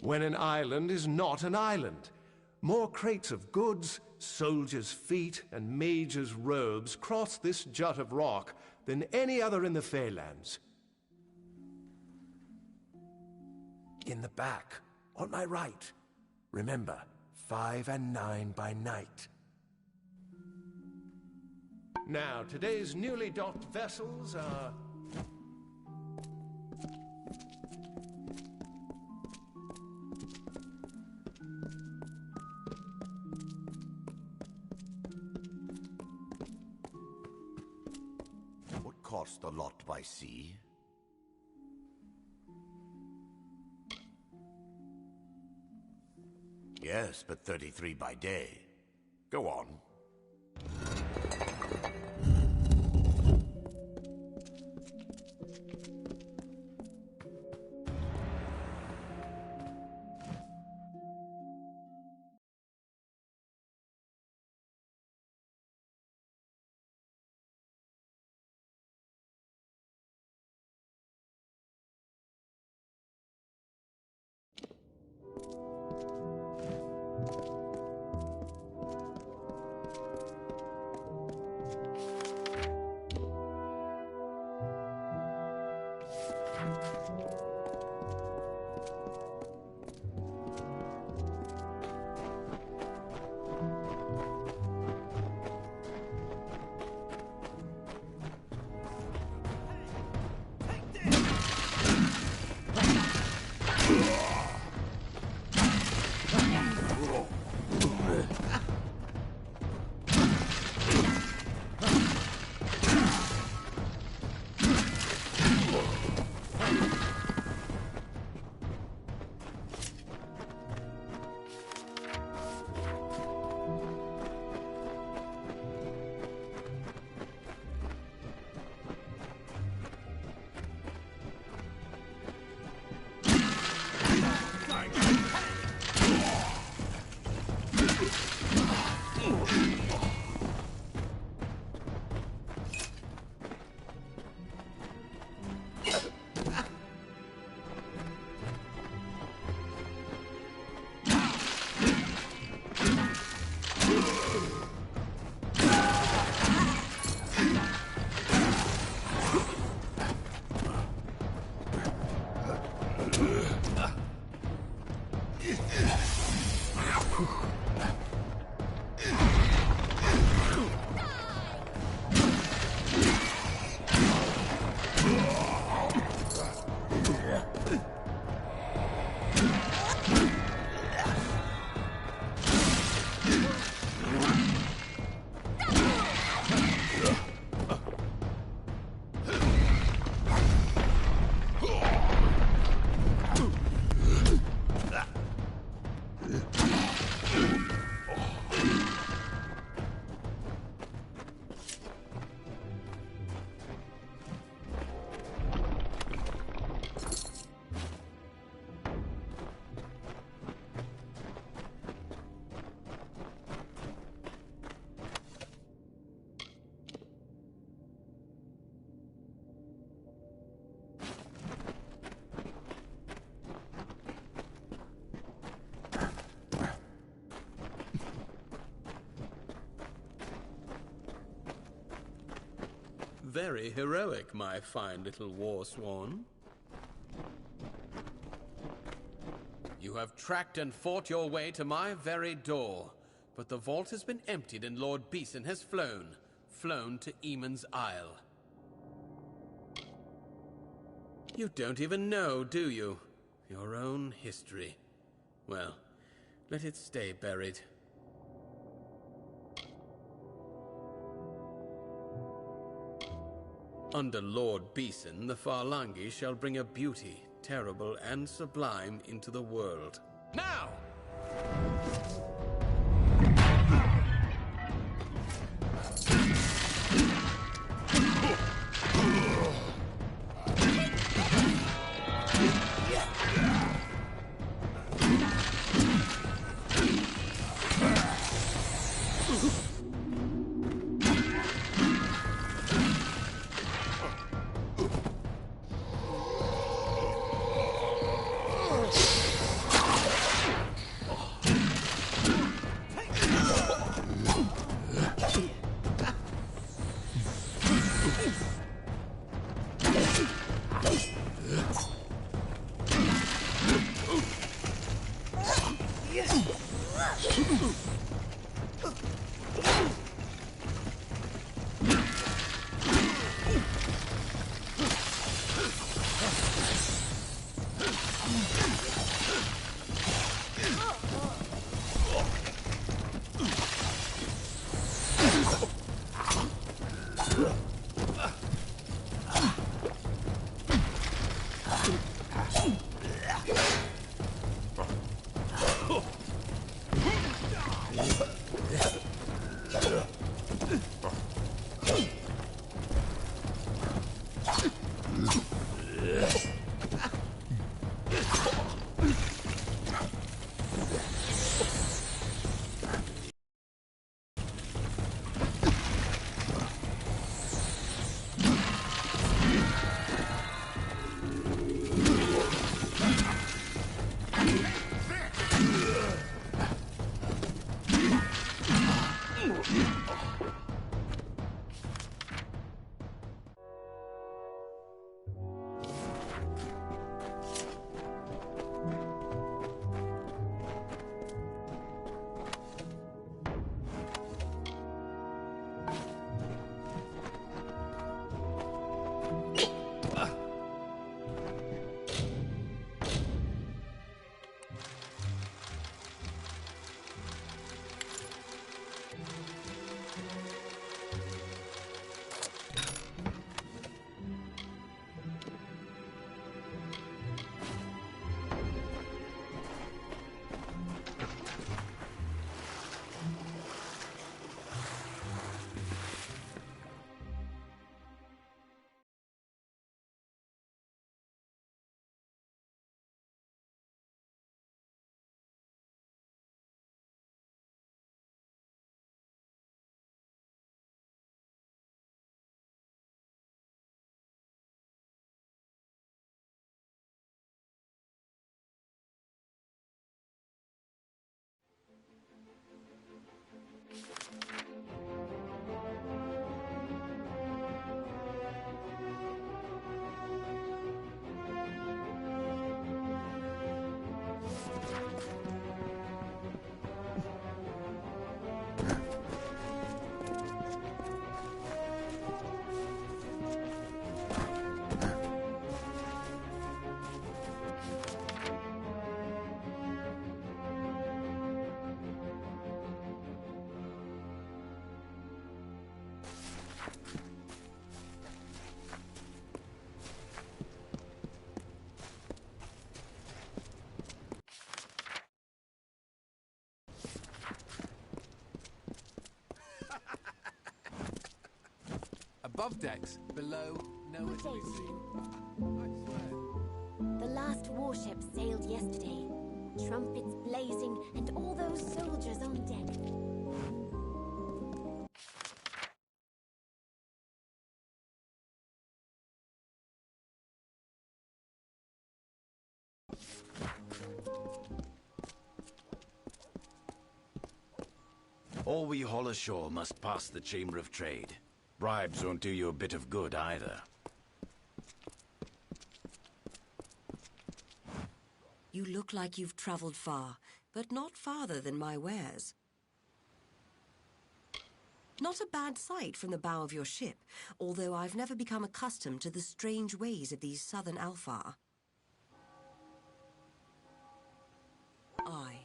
S9: When an island is not an island. More crates of goods, soldiers' feet, and mages' robes cross this jut of rock than any other in the Feylands. In the back, on my right. Remember,
S8: 5 and 9 by night.
S9: Now, today's newly docked vessels are...
S6: What cost the lot by sea? Yes, but 33 by day. Go on.
S12: Very heroic, my fine little war swan. You have tracked and fought your way to my very door, but the vault has been emptied and Lord Beeson has flown to Eamon's Isle. You don't even know, do you? Your own history. Well, let it stay buried. Under Lord Beeson, the Farlangi shall bring a beauty, terrible and sublime, into the world. Now!
S8: Above decks, below, no
S16: Who
S8: one to be
S16: told
S8: seen.
S16: you? The last warship sailed yesterday. Trumpets blazing and all those soldiers on deck.
S6: All we haul ashore must pass the Chamber of Trade. Bribes won't do you a bit of good either.
S10: You look like you've traveled far, but not farther than my wares. Not a bad sight from the bow of your ship, although I've never become accustomed to the strange ways of these southern Alfar. Aye.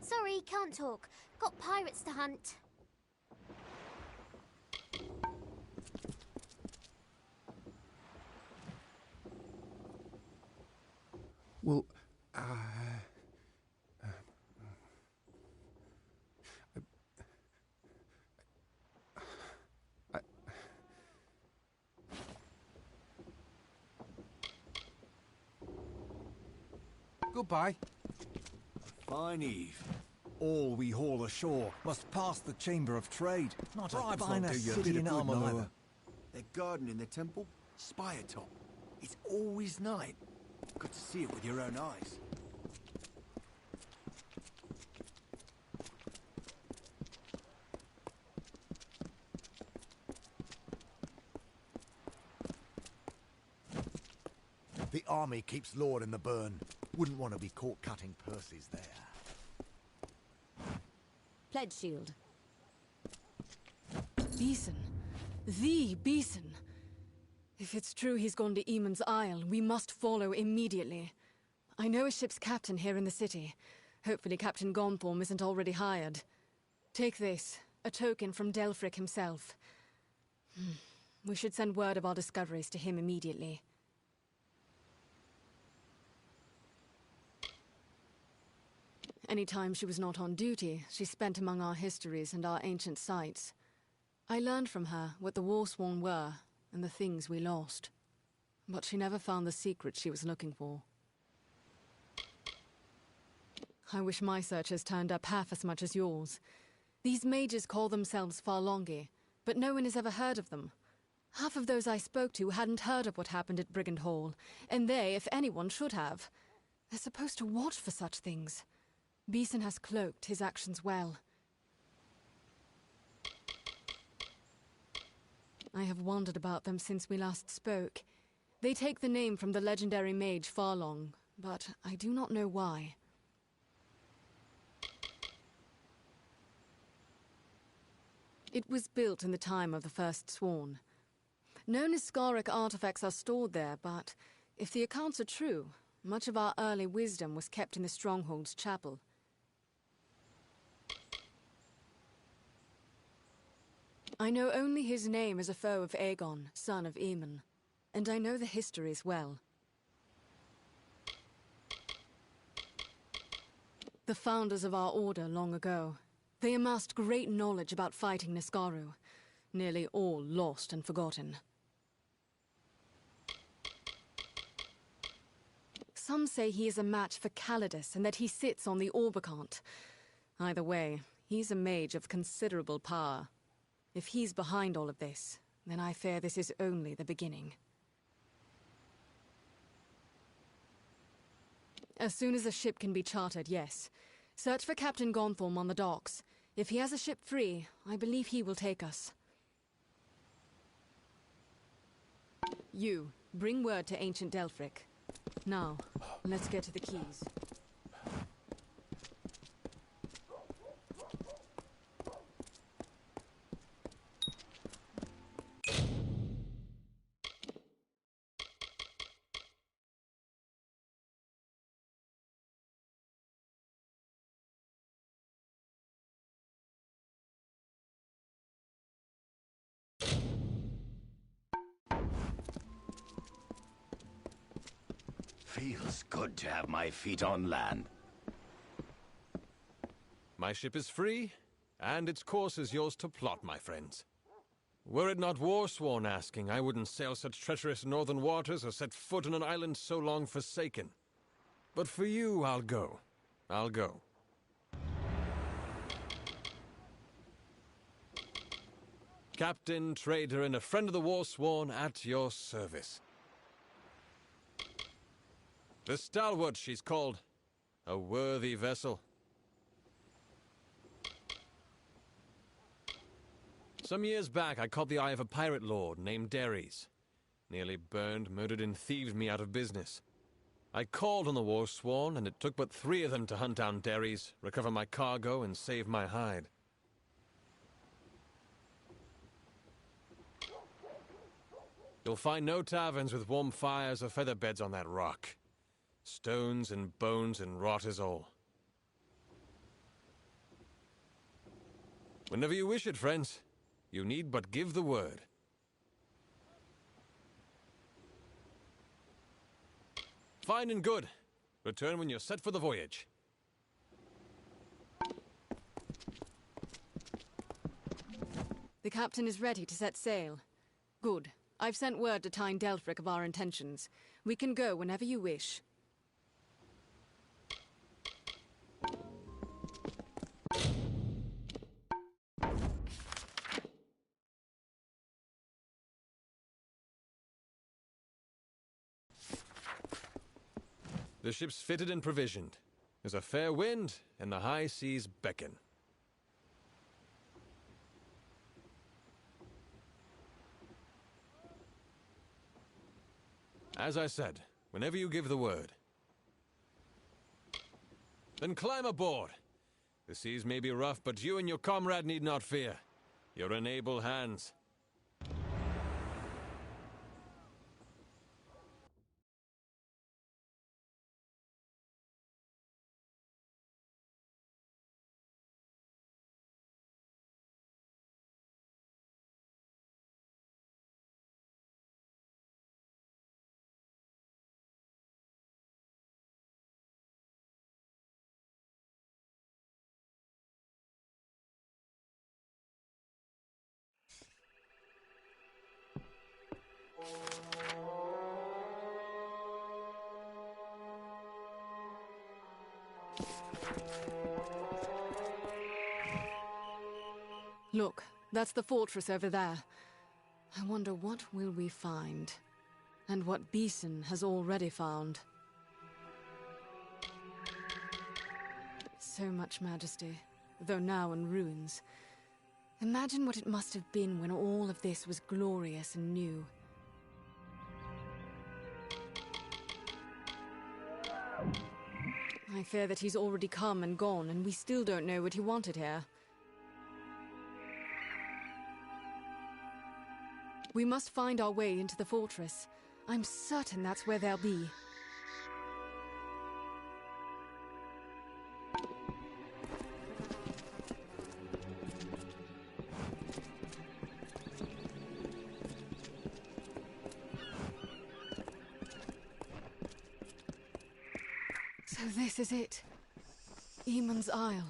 S16: Sorry, can't talk. Got pirates to hunt.
S9: Well,
S8: Goodbye.
S18: Fine eve. All we haul ashore must pass the Chamber of Trade.
S21: Not
S18: a
S21: bribes
S18: finer
S21: won't do you a
S18: city
S21: bit
S18: in
S21: of good
S18: Amalur.
S21: neither. They're gardening the temple, spire top. It's always night. Got to see it with your own eyes.
S17: The army keeps lording the burn. Wouldn't want to be caught cutting purses there.
S15: Pledge shield.
S5: Beeson. The Beeson. If it's true he's gone to Eamon's Isle, we must follow immediately. I know a ship's captain here in the city. Hopefully Captain Gonthorm isn't already hired. Take this, a token from Delfric himself. We should send word of our discoveries to him immediately. Any time she was not on duty, she spent among our histories and our ancient sites. I learned from her what the Warsworn were, and the things we lost. But she never found the secret she was looking for. I wish my searchers turned up half as much as yours. These mages call themselves Farlongi, but no one has ever heard of them. Half of those I spoke to hadn't heard of what happened at Brigand Hall, and they, if anyone, should have. They're supposed to watch for such things. Beeson has cloaked his actions well. I have wondered about them since we last spoke. They take the name from the legendary mage Farlong, but I do not know why. It was built in the time of the First Sworn. No Niskaric artifacts are stored there, but if the accounts are true, much of our early wisdom was kept in the Stronghold's chapel. I know only his name as a foe of Aegon, son of Aemon, and I know the histories well. The founders of our order long ago, they amassed great knowledge about fighting Niskaru, nearly all lost and forgotten. Some say he is a match for Calidus and that he sits on the Orbicant. Either way, he's a mage of considerable power. If he's behind all of this, then I fear this is only the beginning. As soon as a ship can be chartered, yes. Search for Captain Gonthorm on the docks. If he has a ship free, I believe he will take us. You, bring word to ancient Delfric. Now, let's get to the keys.
S6: Feels good to have my feet on land.
S13: My ship is free, and its course is yours to plot, my friends. Were it not war-sworn asking, I wouldn't sail such treacherous northern waters or set foot on an island so long forsaken. But for you, I'll go. I'll go. Captain, trader, and a friend of the war-sworn at your service. The Stalwart, she's called. A worthy vessel. Some years back, I caught the eye of a pirate lord named Derrys. Nearly burned, murdered, and thieved me out of business. I called on the war-sworn, and it took but 3 of them to hunt down Derrys, recover my cargo, and save my hide. You'll find no taverns with warm fires or feather beds on that rock. Stones and bones and rot is all. Whenever you wish it, friends, you need but give the word. Fine and good. Return when you're set for the voyage.
S5: The captain is ready to set sail. Good. I've sent word to Tyne Delphric of our intentions. We can go whenever you wish.
S13: The ship's fitted and provisioned. There's a fair wind, and the high seas beckon. As I said, whenever you give the word. Then climb aboard. The seas may be rough, but you and your comrade need not fear. You're in able hands.
S5: Look, that's the fortress over there. I wonder what will we find, and what Beeson has already found. So much majesty, though now in ruins. Imagine what it must have been when all of this was glorious and new. I fear that he's already come and gone, and we still don't know what he wanted here. We must find our way into the fortress. I'm certain that's where they'll be. So this is it. Eamon's Isle.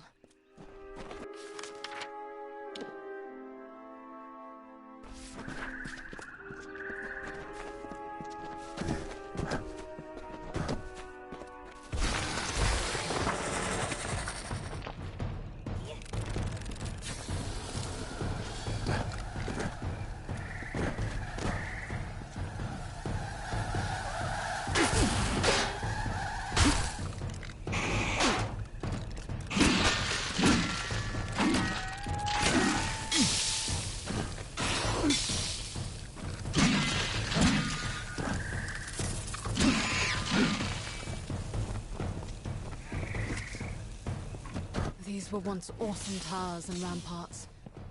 S5: These were once awesome towers and ramparts.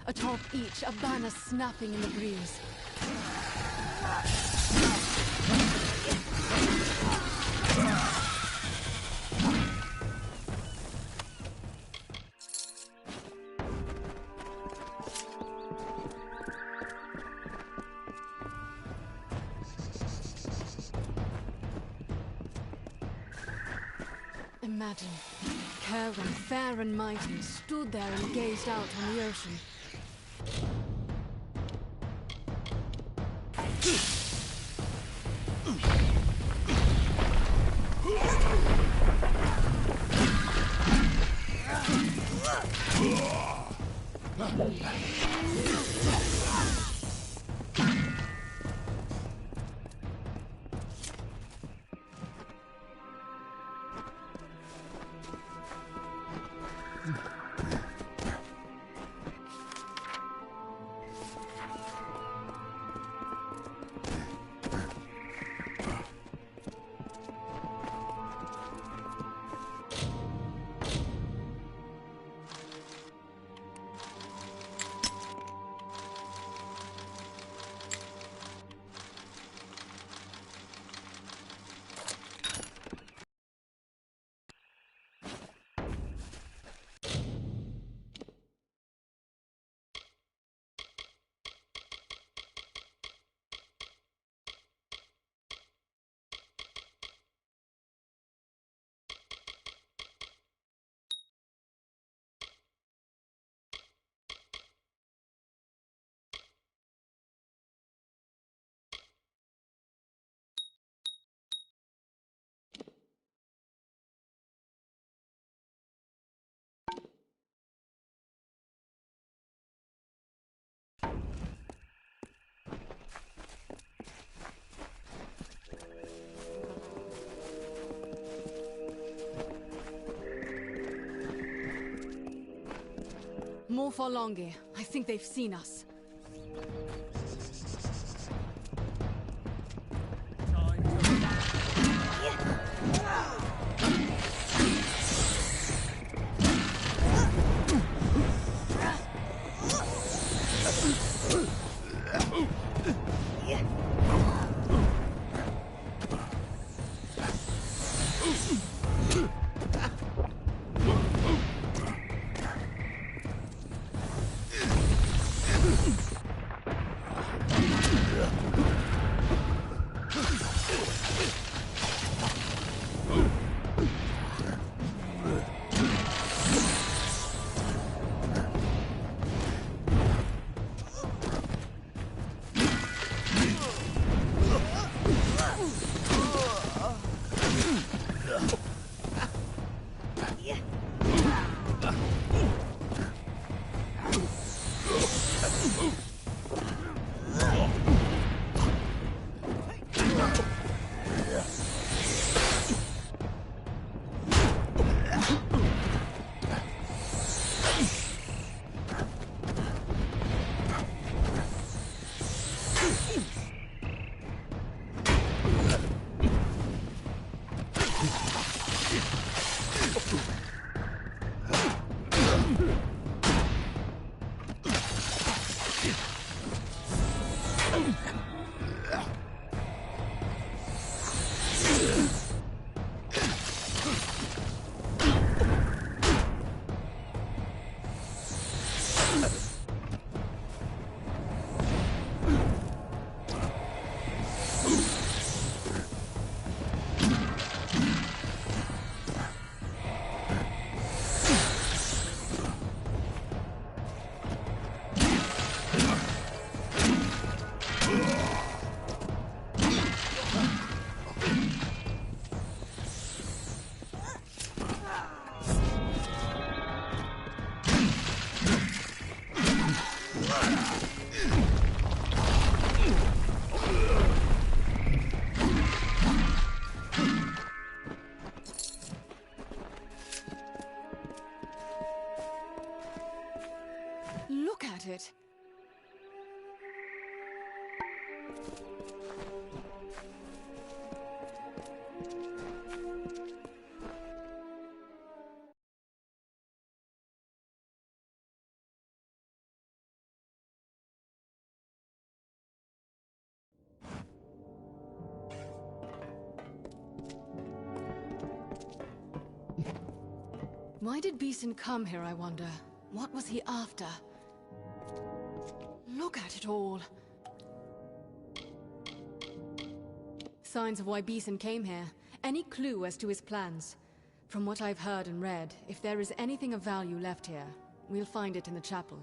S5: Atop each, a banner snapping in the breeze. Imagine, Kerwin, fair and mighty, stood there and gazed out on the ocean. More Forlongi. I think they've seen us. Look at it. Why did Beeson come here, I wonder? What was he after? Look at it all. Signs of why Beeson came here. Any clue as to his plans? From what I've heard and read, if there is anything of value left here, we'll find it in the chapel.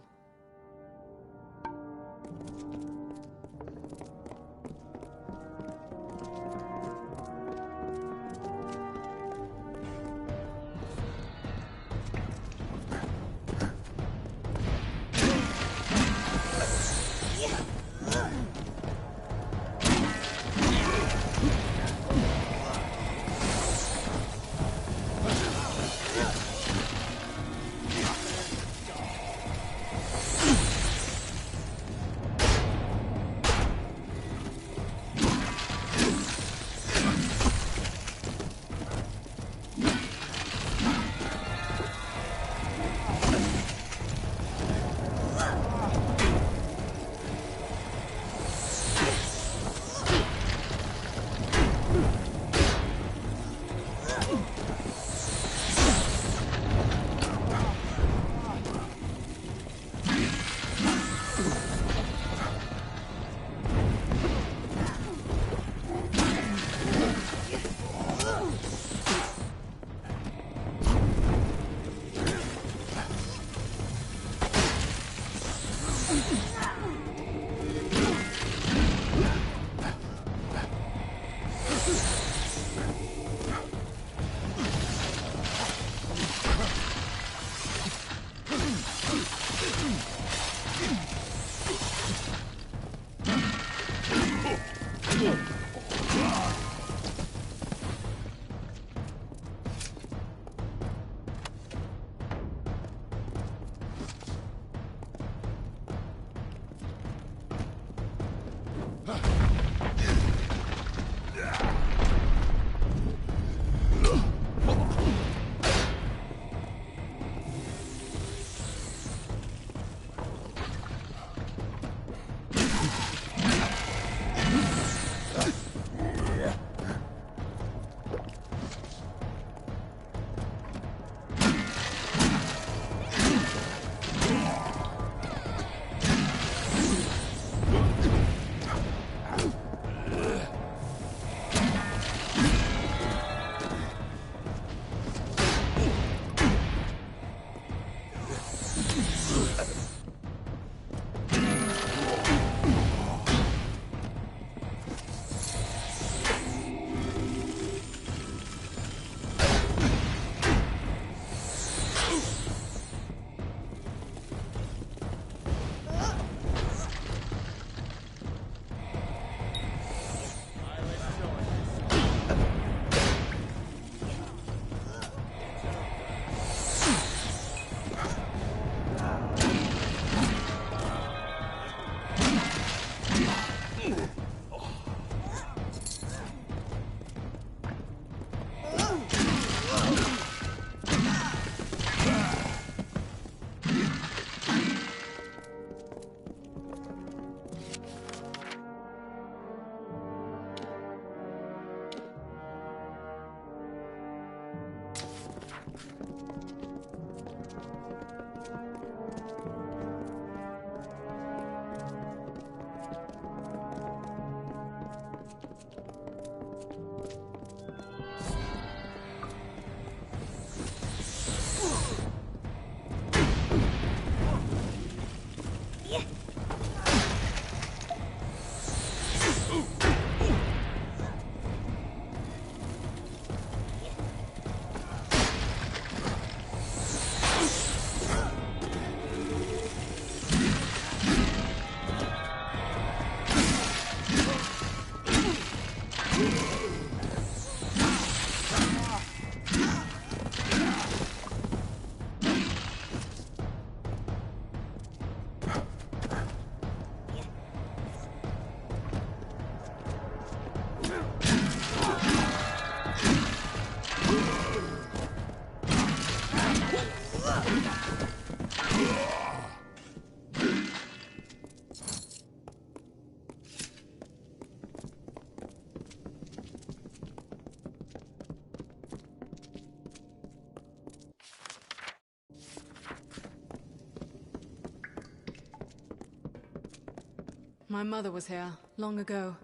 S5: My mother was here, long ago.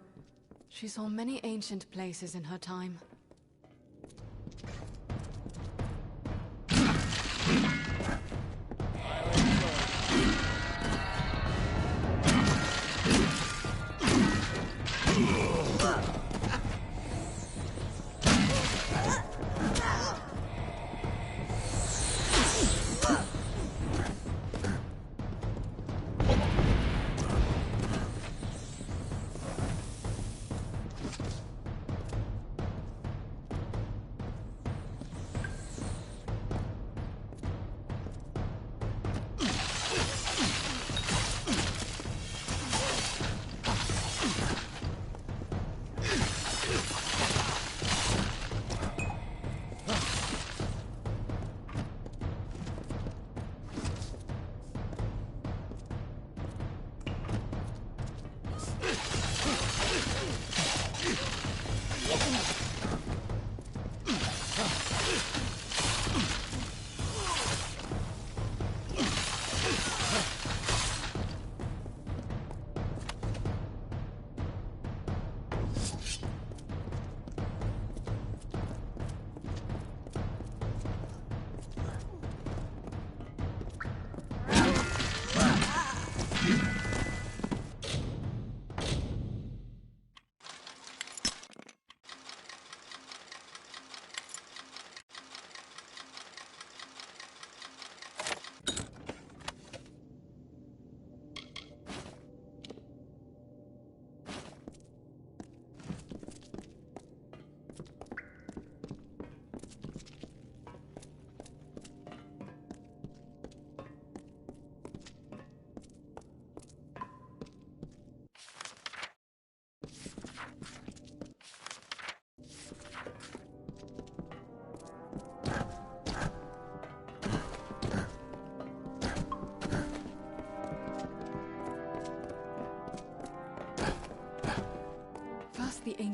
S5: She saw many ancient places in her time.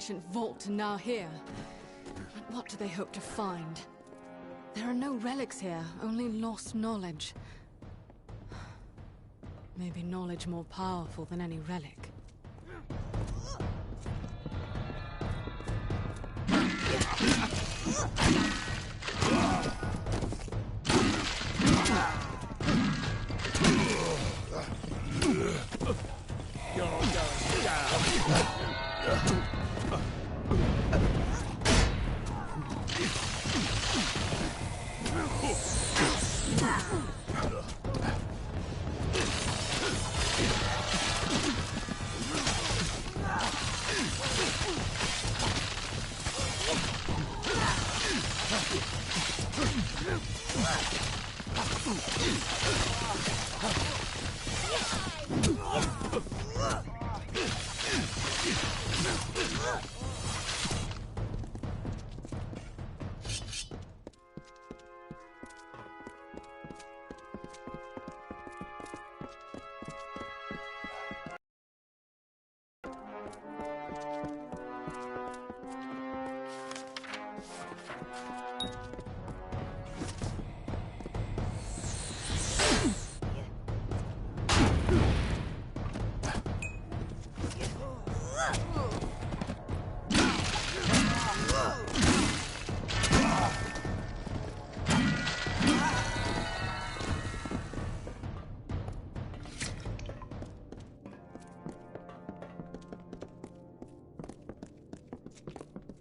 S5: ancient vault to now here. But what do they hope to find? There are no relics here, only lost knowledge. Maybe knowledge more powerful than any relic.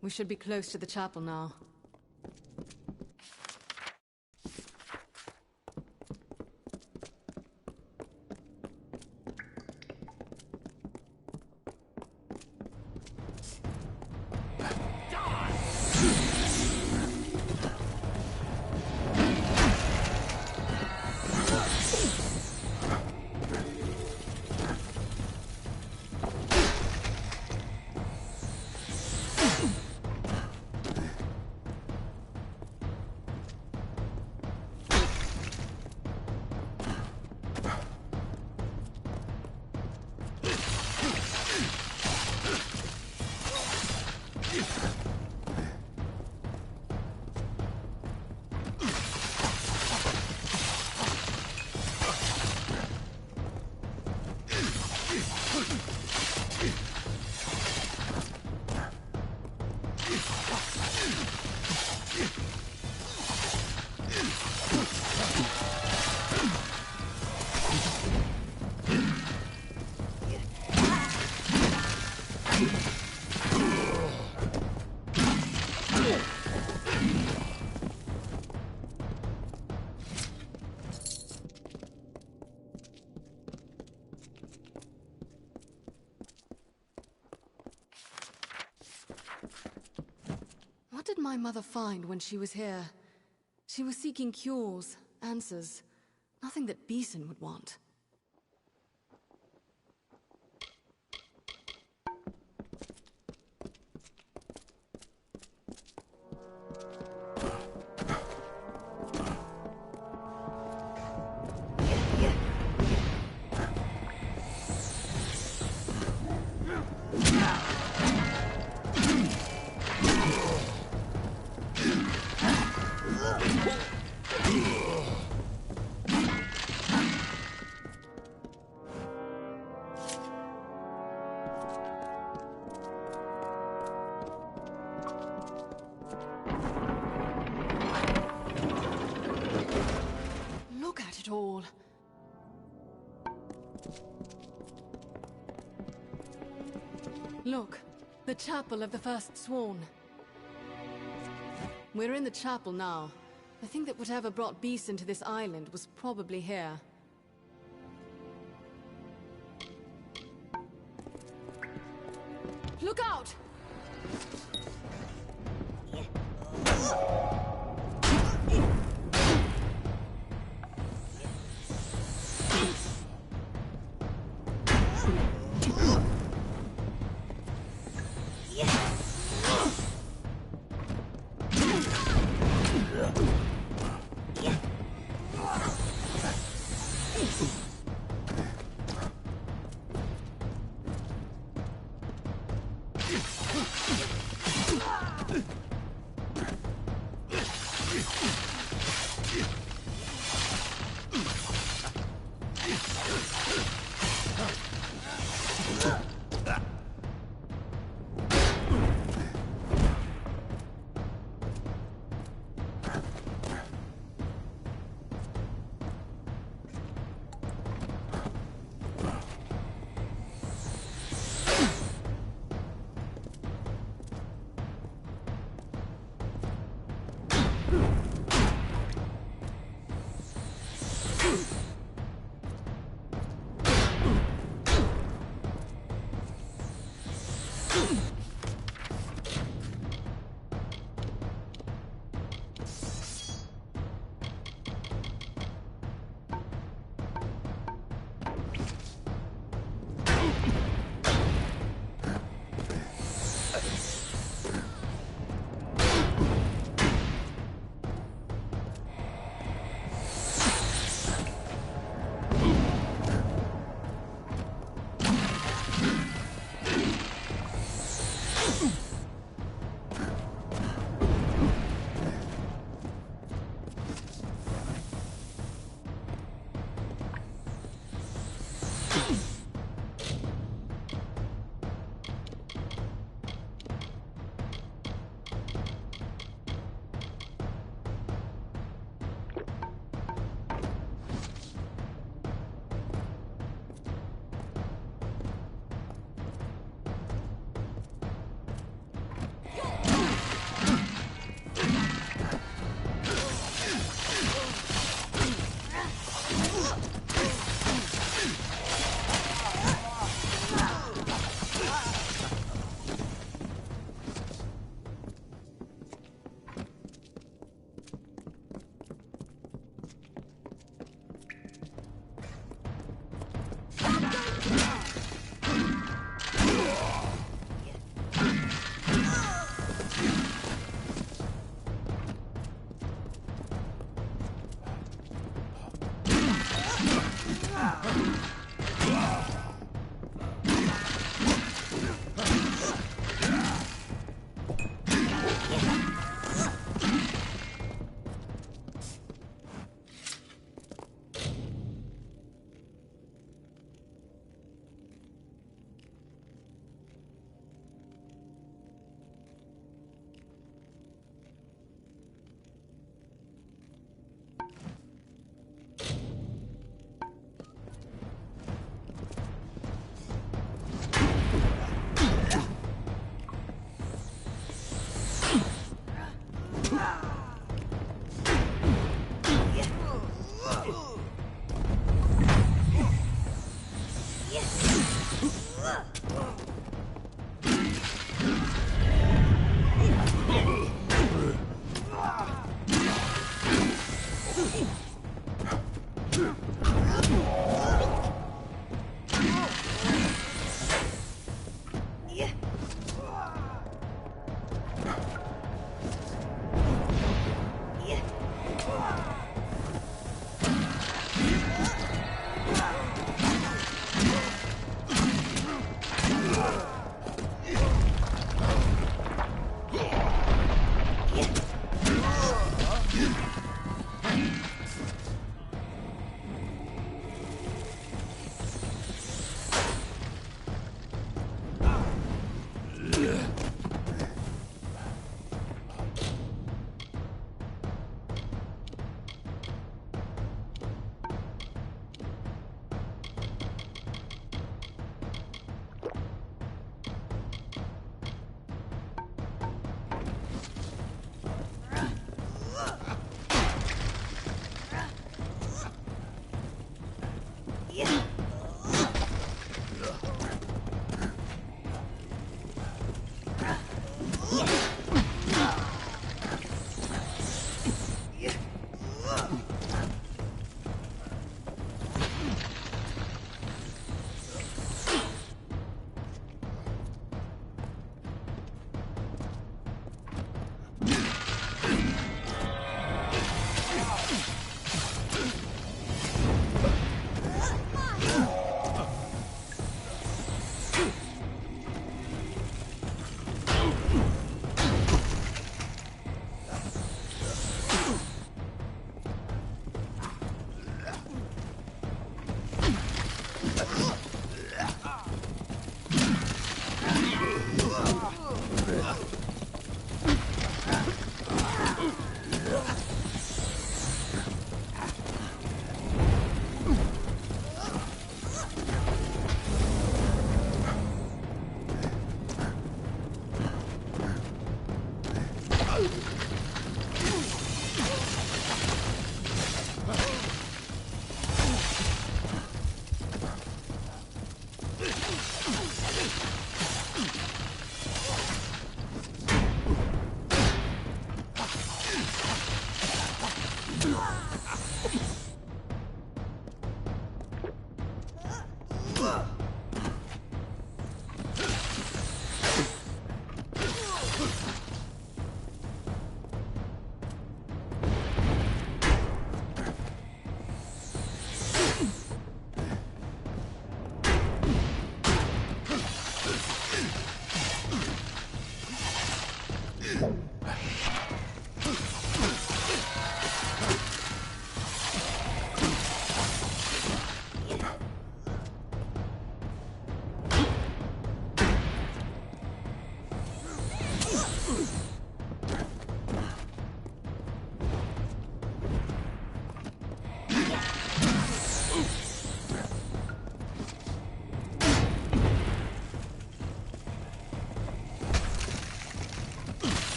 S5: We should be close to the chapel now. What did my mother find when she was here? She was seeking cures, answers. Nothing that Beeson would want. All. Look, the chapel of the First Sworn. We're in the chapel now. I think that whatever brought Beeson to this island was probably here. Look out!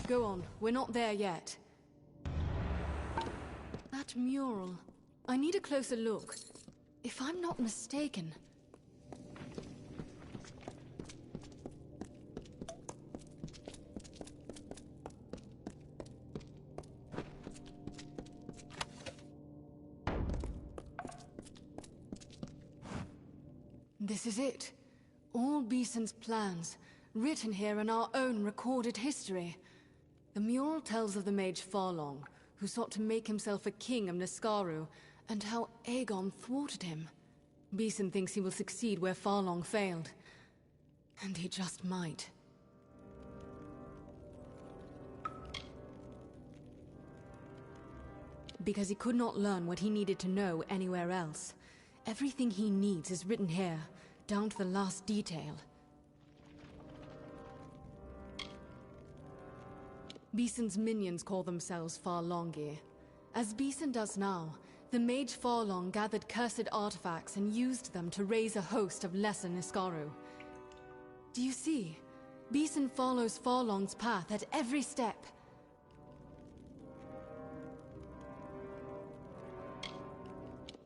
S5: Go on, we're not there yet. That mural. I need a closer look. If I'm not mistaken... This is it. All Beeson's plans, written here in our own recorded history. The mural tells of the mage Farlong, who sought to make himself a king of Niskaru, and how Aegon thwarted him. Beeson thinks he will succeed where Farlong failed. And he just might. Because he could not learn what he needed to know anywhere else. Everything he needs is written here, down to the last detail. Beeson's minions call themselves Farlongir. As Beeson does now, the mage Farlong gathered cursed artifacts and used them to raise a host of lesser Niskaru. Do you see? Beeson follows Farlong's path at every step.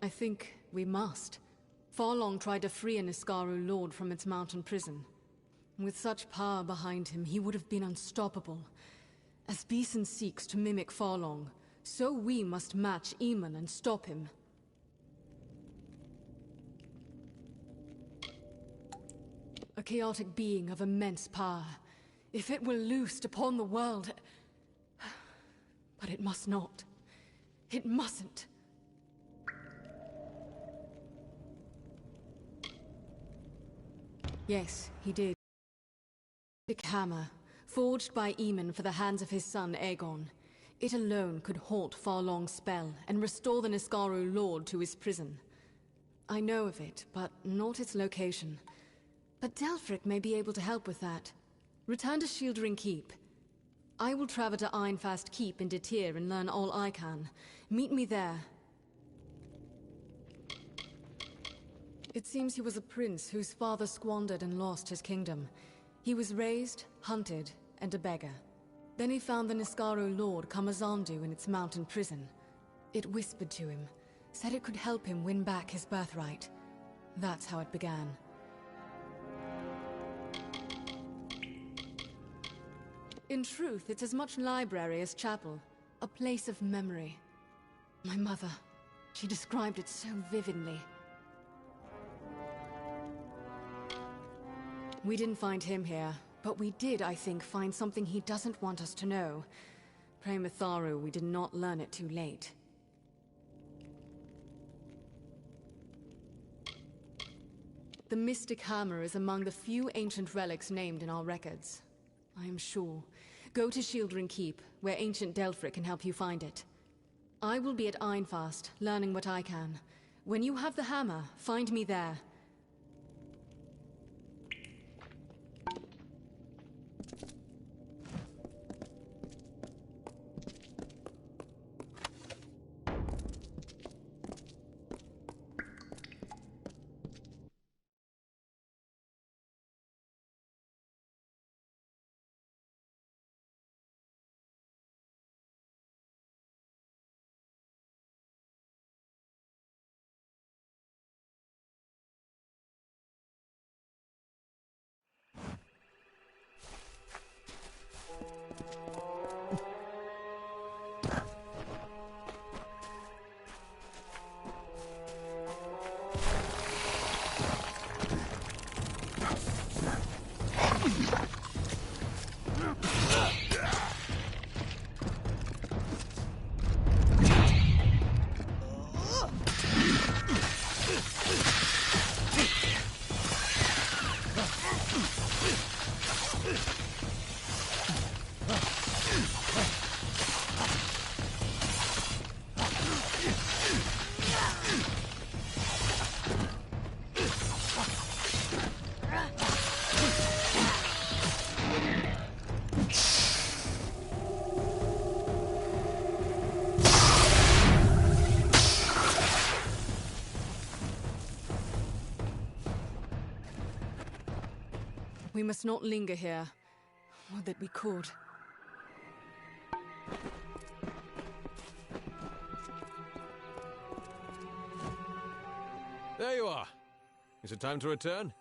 S5: I think we must. Farlong tried to free a Niskaru lord from its mountain prison. With such power behind him, he would have been unstoppable. As Beeson seeks to mimic Farlong, so we must match Eamon and stop him. A chaotic being of immense power. If it were loosed upon the world... But it must not. It mustn't. Yes, he did. The hammer, forged by Eamon for the hands of his son Aegon. It alone could halt Farlong's spell and restore the Niskaru lord to his prison. I know of it, but not its location. But Delphric may be able to help with that. Return to Shieldring Keep. I will travel to Ironfast Keep in Detir and learn all I can. Meet me there. It seems he was a prince whose father squandered and lost his kingdom. He was raised, hunted, and a beggar. Then he found the Niskaru lord Kamazandu in its mountain prison. It whispered to him, said it could help him win back his birthright. That's how it began. In truth, it's as much library as chapel. A place of memory. My mother, she described it so vividly. We didn't find him here, but we did, I think, find something he doesn't want us to know. Pray Mitharu we did not learn it too late. The Mystic Hammer is among the few ancient relics named in our records. I am sure. Go to Shieldring Keep, where ancient Delphric can help you find it. I will be at Ironfast, learning what I can. When you have the hammer, find me there. We must not linger here. Would that we could.
S13: There you are. Is it time to return?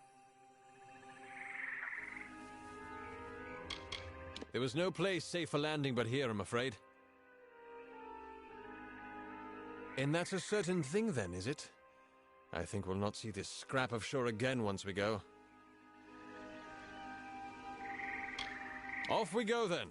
S13: There was no place safe for landing but here, I'm afraid. And that's a certain thing then, is it? I think we'll not see this scrap of shore again once we go. Off we go then.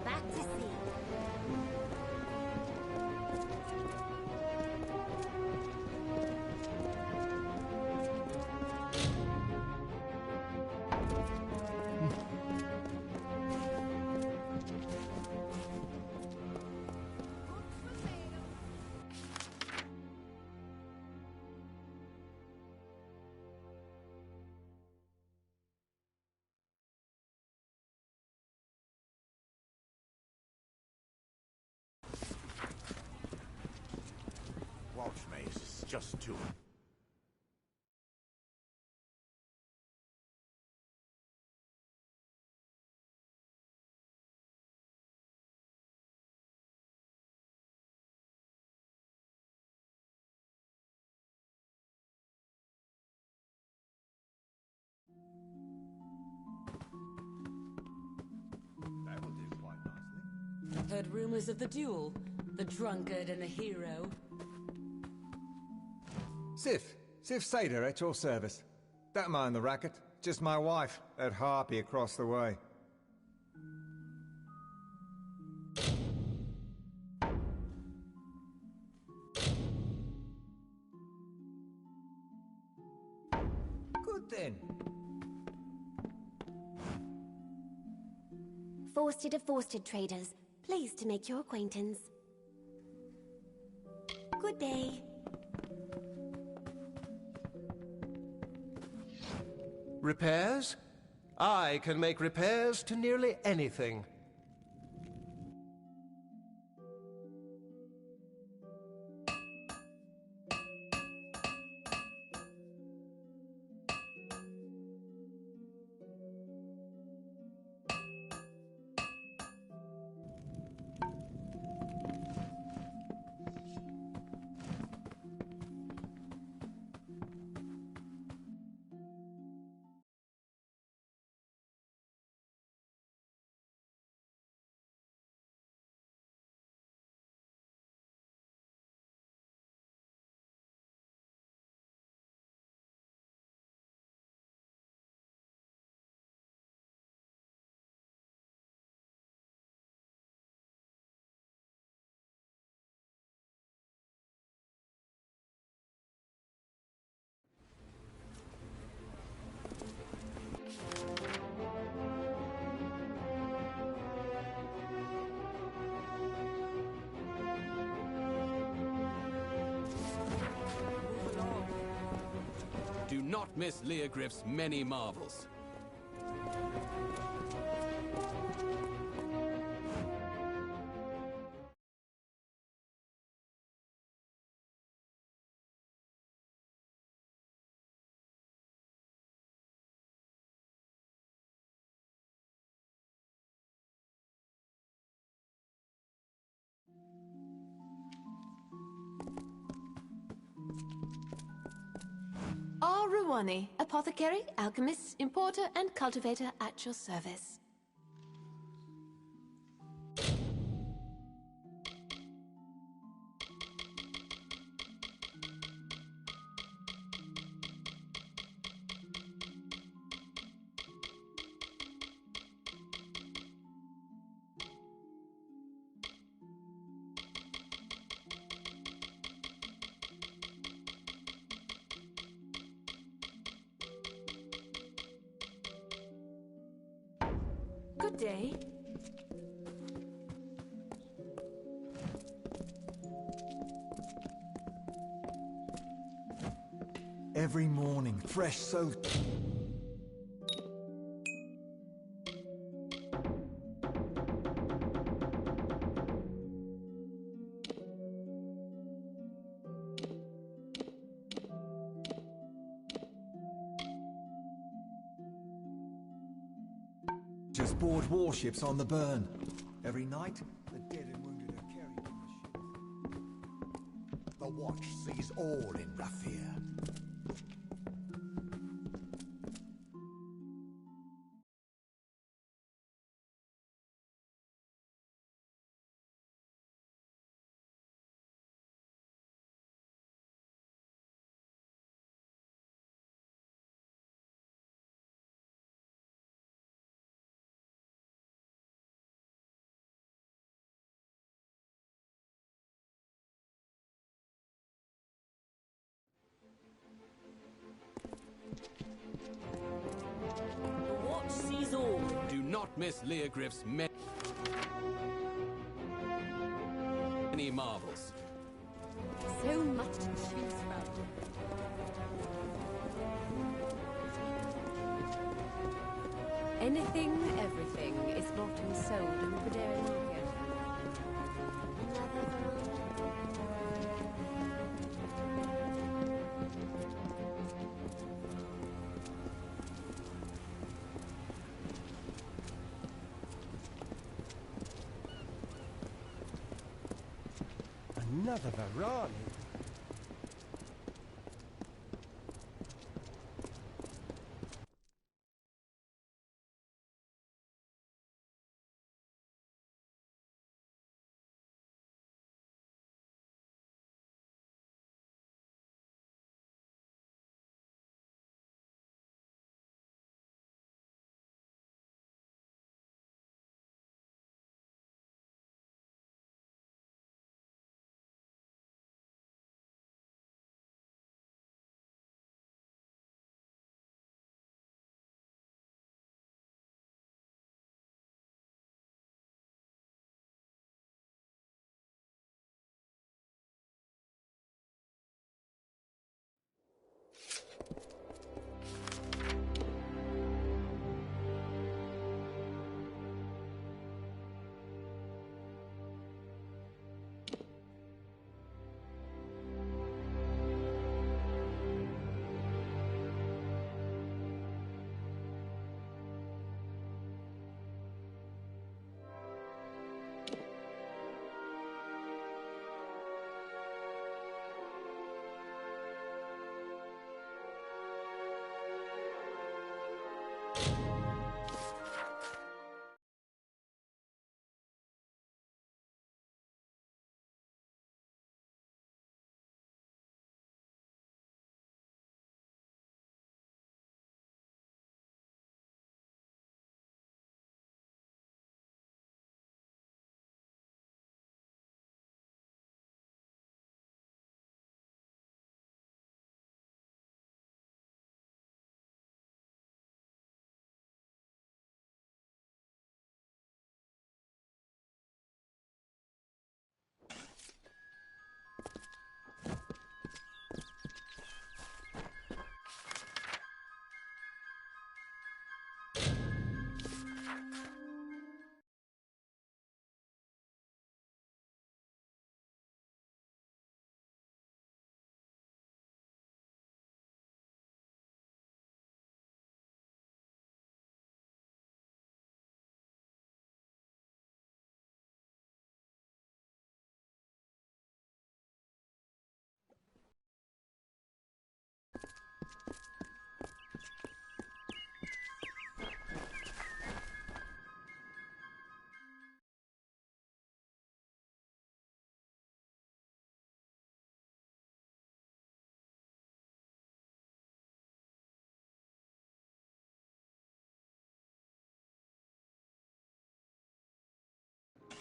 S16: Back to sea.
S6: Watch, mate. It's just too...
S17: That will do quite nicely.
S4: Heard rumors of the duel? The drunkard and the hero?
S18: Sif Sader at your service. Don't mind the racket. Just my wife, at Harpy across the way. Good then.
S16: Forsted of Forsted Traders. Pleased to make your acquaintance. Good day.
S8: Repairs? I can make repairs to nearly anything.
S12: Do not miss Leogriff's many marvels.
S2: Aruwani, apothecary, alchemist, importer, and cultivator at your service.
S15: Good day.
S18: Every morning, fresh so... Just board warships on the burn. Every night, the dead and wounded are carried on the ship.
S17: The Watch sees all in Raphir.
S4: The Watch sees all.
S12: Do not miss Leogriff's many marvels.
S15: So much to choose from. Anything, everything is bought and sold in the Bedarian market.
S23: Another Varani.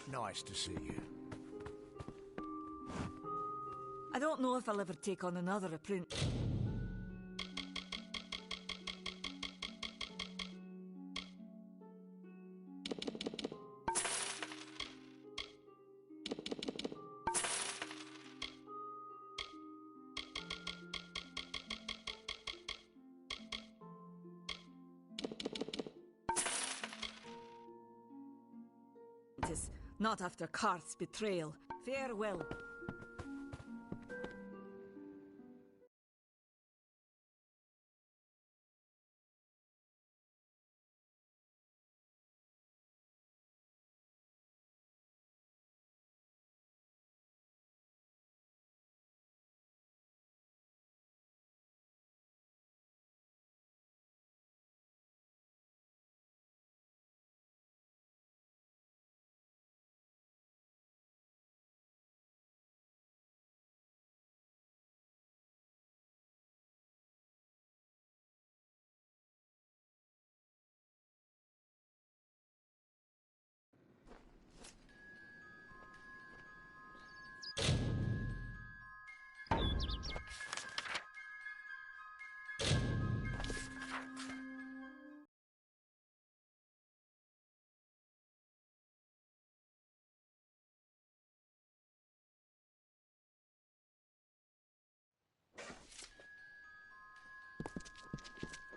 S17: Nice to see you.
S4: I don't know if I'll ever take on another apprentice. Not after Karth's betrayal. Farewell.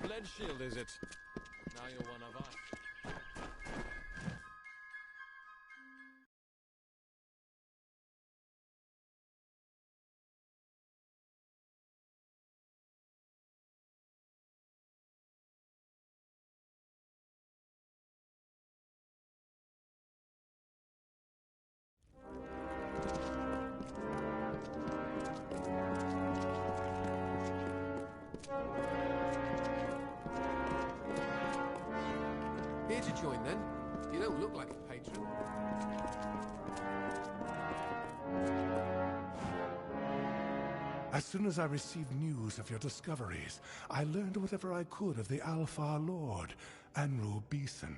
S13: Lead shield, is it? Now you're one of us.
S3: Here to join, then? You don't look like a patron.
S7: As soon as I received news of your discoveries, I learned whatever I could of the Alfar Lord, Anru Beeson.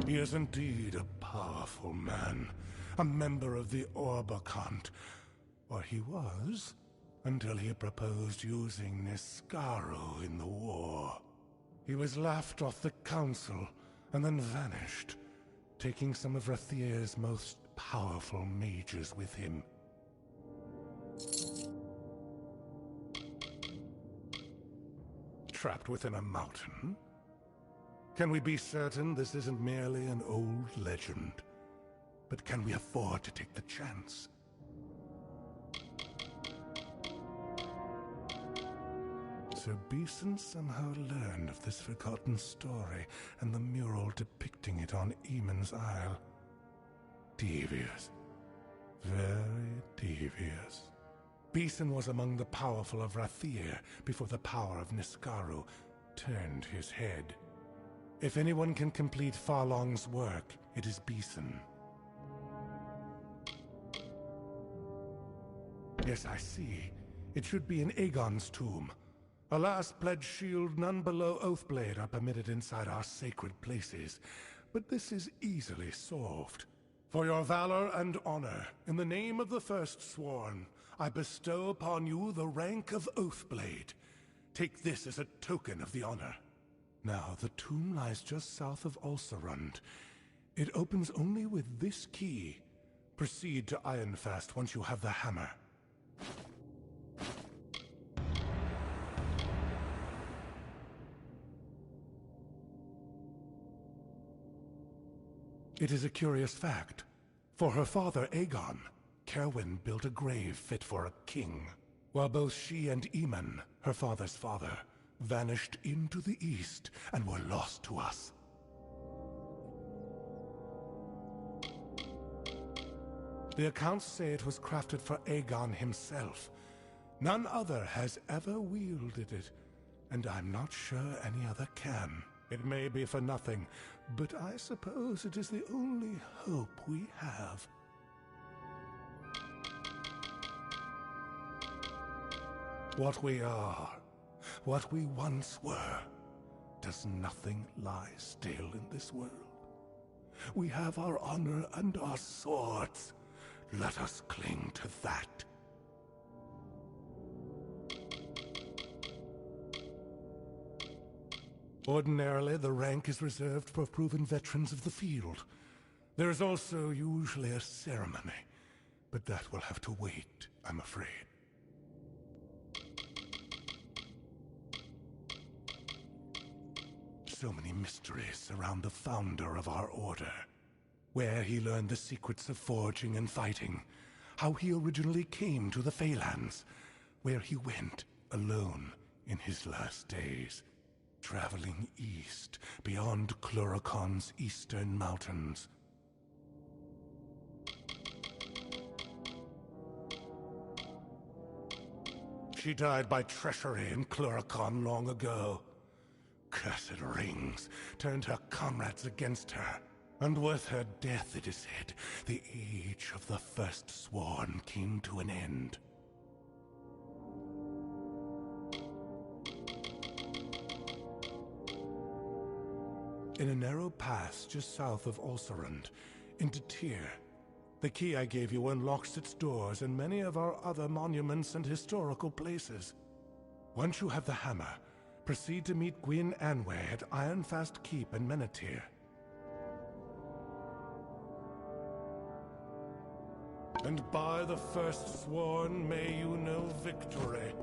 S7: He is indeed a powerful man, a member of the Orbakant, or he was, until he proposed using Niskaru in the war. He was laughed off the council, and then vanished, taking some of Rathier's most powerful mages with him. Trapped within a mountain? Can we be certain this isn't merely an old legend? But can we afford to take the chance? So Beeson somehow learned of this forgotten story and the mural depicting it on Eamon's Isle. Devious. Very devious. Beeson was among the powerful of Rathier before the power of Niskaru turned his head. If anyone can complete Farlong's work, it is Beeson. Yes, I see. It should be in Aegon's tomb. A last pledge shield, none below Oathblade are permitted inside our sacred places. But this is easily solved. For your valor and honor, in the name of the First Sworn, I bestow upon you the rank of Oathblade. Take this as a token of the honor. Now, the tomb lies just south of Ulcerund. It opens only with this key. Proceed to Ironfast once you have the hammer. It is a curious fact. For her father, Aegon, Cerwyn built a grave fit for a king, while both she and Aemon, her father's father, vanished into the east and were lost to us. The accounts say it was crafted for Aegon himself. None other has ever wielded it, and I'm not sure any other can. It may be for nothing, but I suppose it is the only hope we have. What we are, what we once were, does nothing lie still in this world? We have our honor and our swords. Let us cling to that. Ordinarily, the rank is reserved for proven veterans of the field. There is also usually a ceremony, but that will have to wait, I'm afraid. so many mysteries around the founder of our order. Where he learned the secrets of forging and fighting, how he originally came to the Phalanx, where he went alone in his last days, traveling east beyond Cluracon's eastern mountains. She died by treachery in Cluracon long ago. Cursed rings turned her comrades against her, and with her death, it is said, the age of the First Sworn came to an end. In a narrow pass just south of Ulcerand, into Tyr, the key I gave you unlocks its doors and many of our other monuments and historical places. Once you have the hammer, proceed to meet Gwyn Anway at Ironfast Keep in Menethir. And by the First Sworn, may you know victory.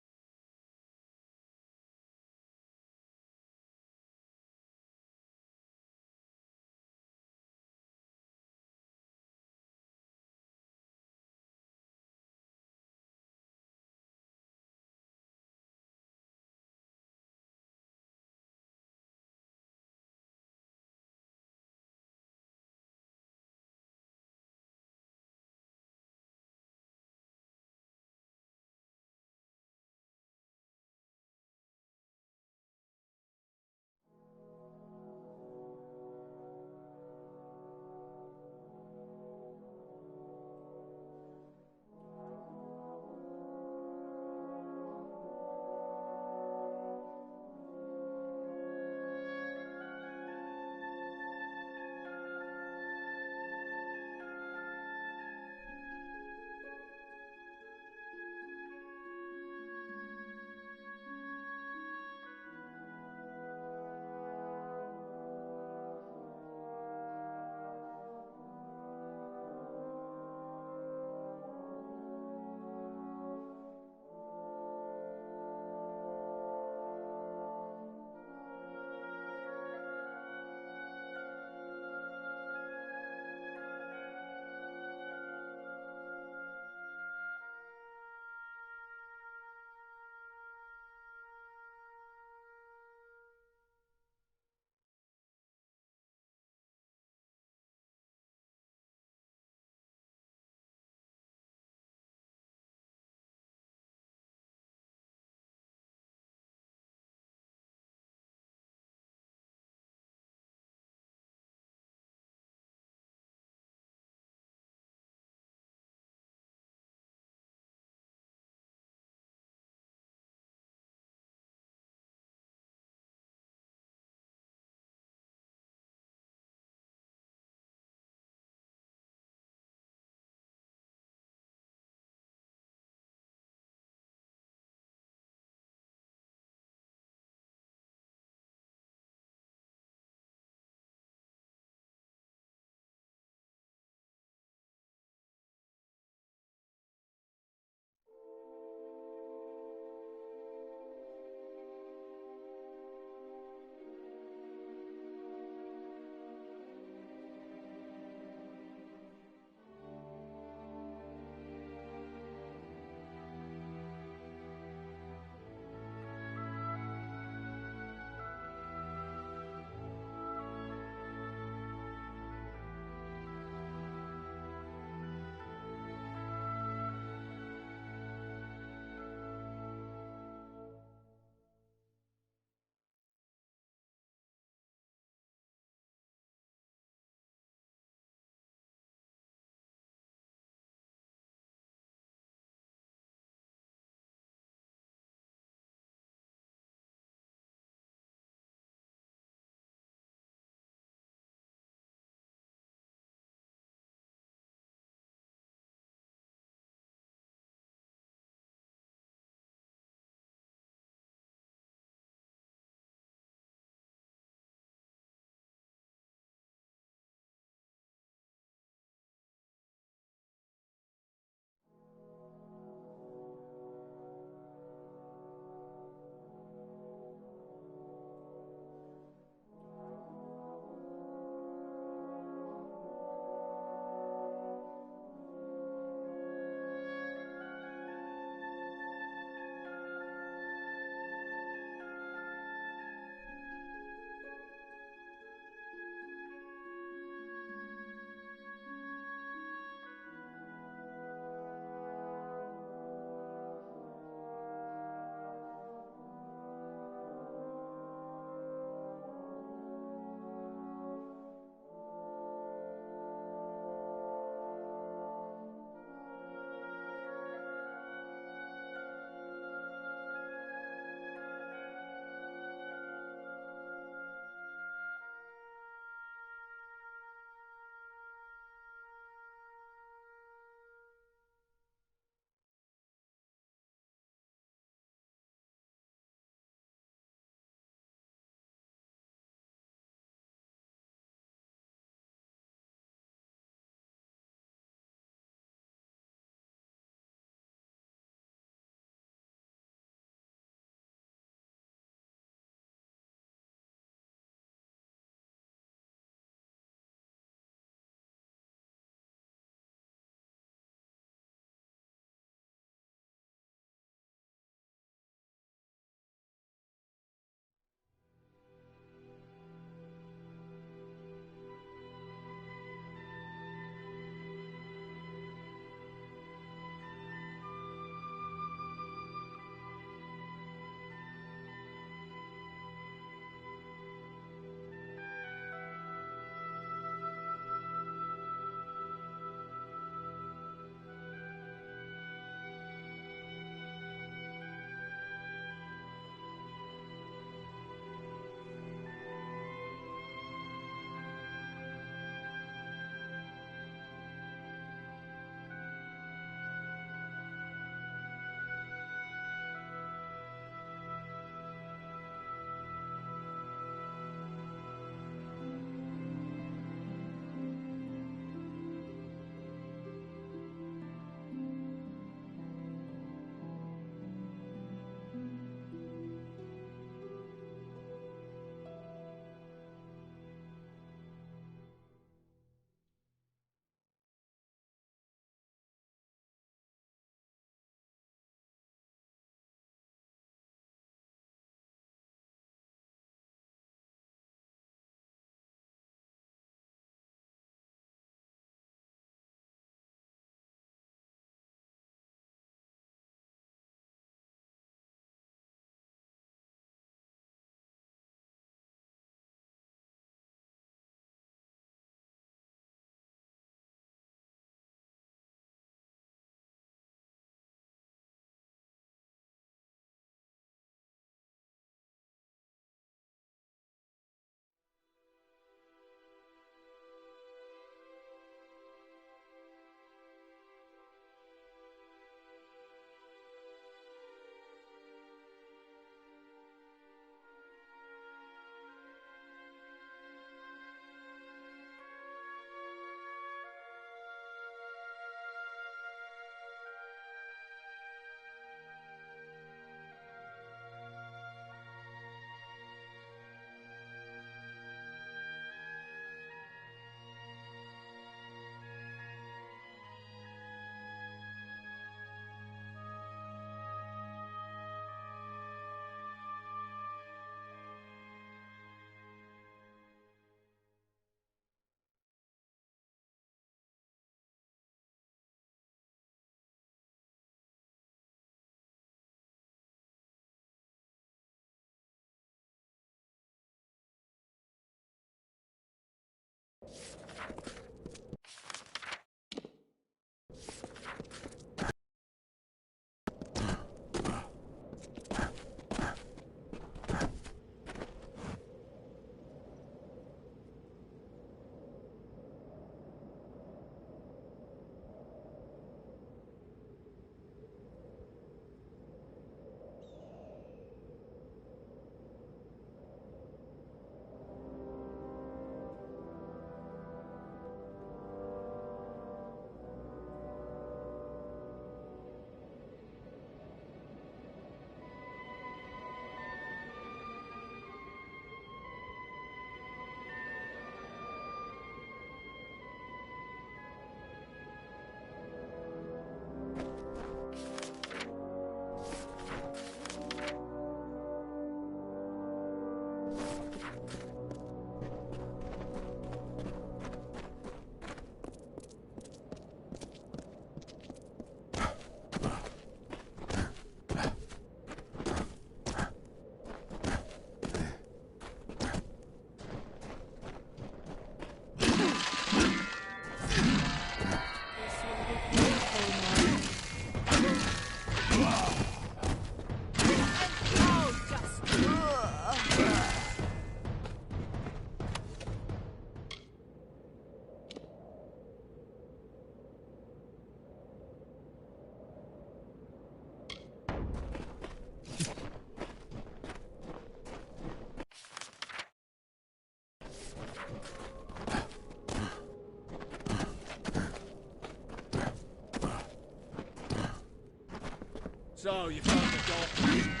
S9: So, you found the door.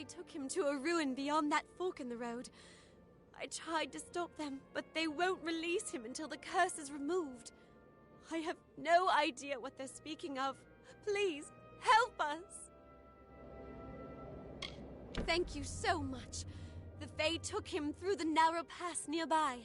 S15: They took him to a ruin beyond that fork in the road. I tried to stop them, but they won't release him until the curse is removed. I have no idea what they're speaking of. Please, help us! Thank you so much. The Fae took him through the narrow pass nearby.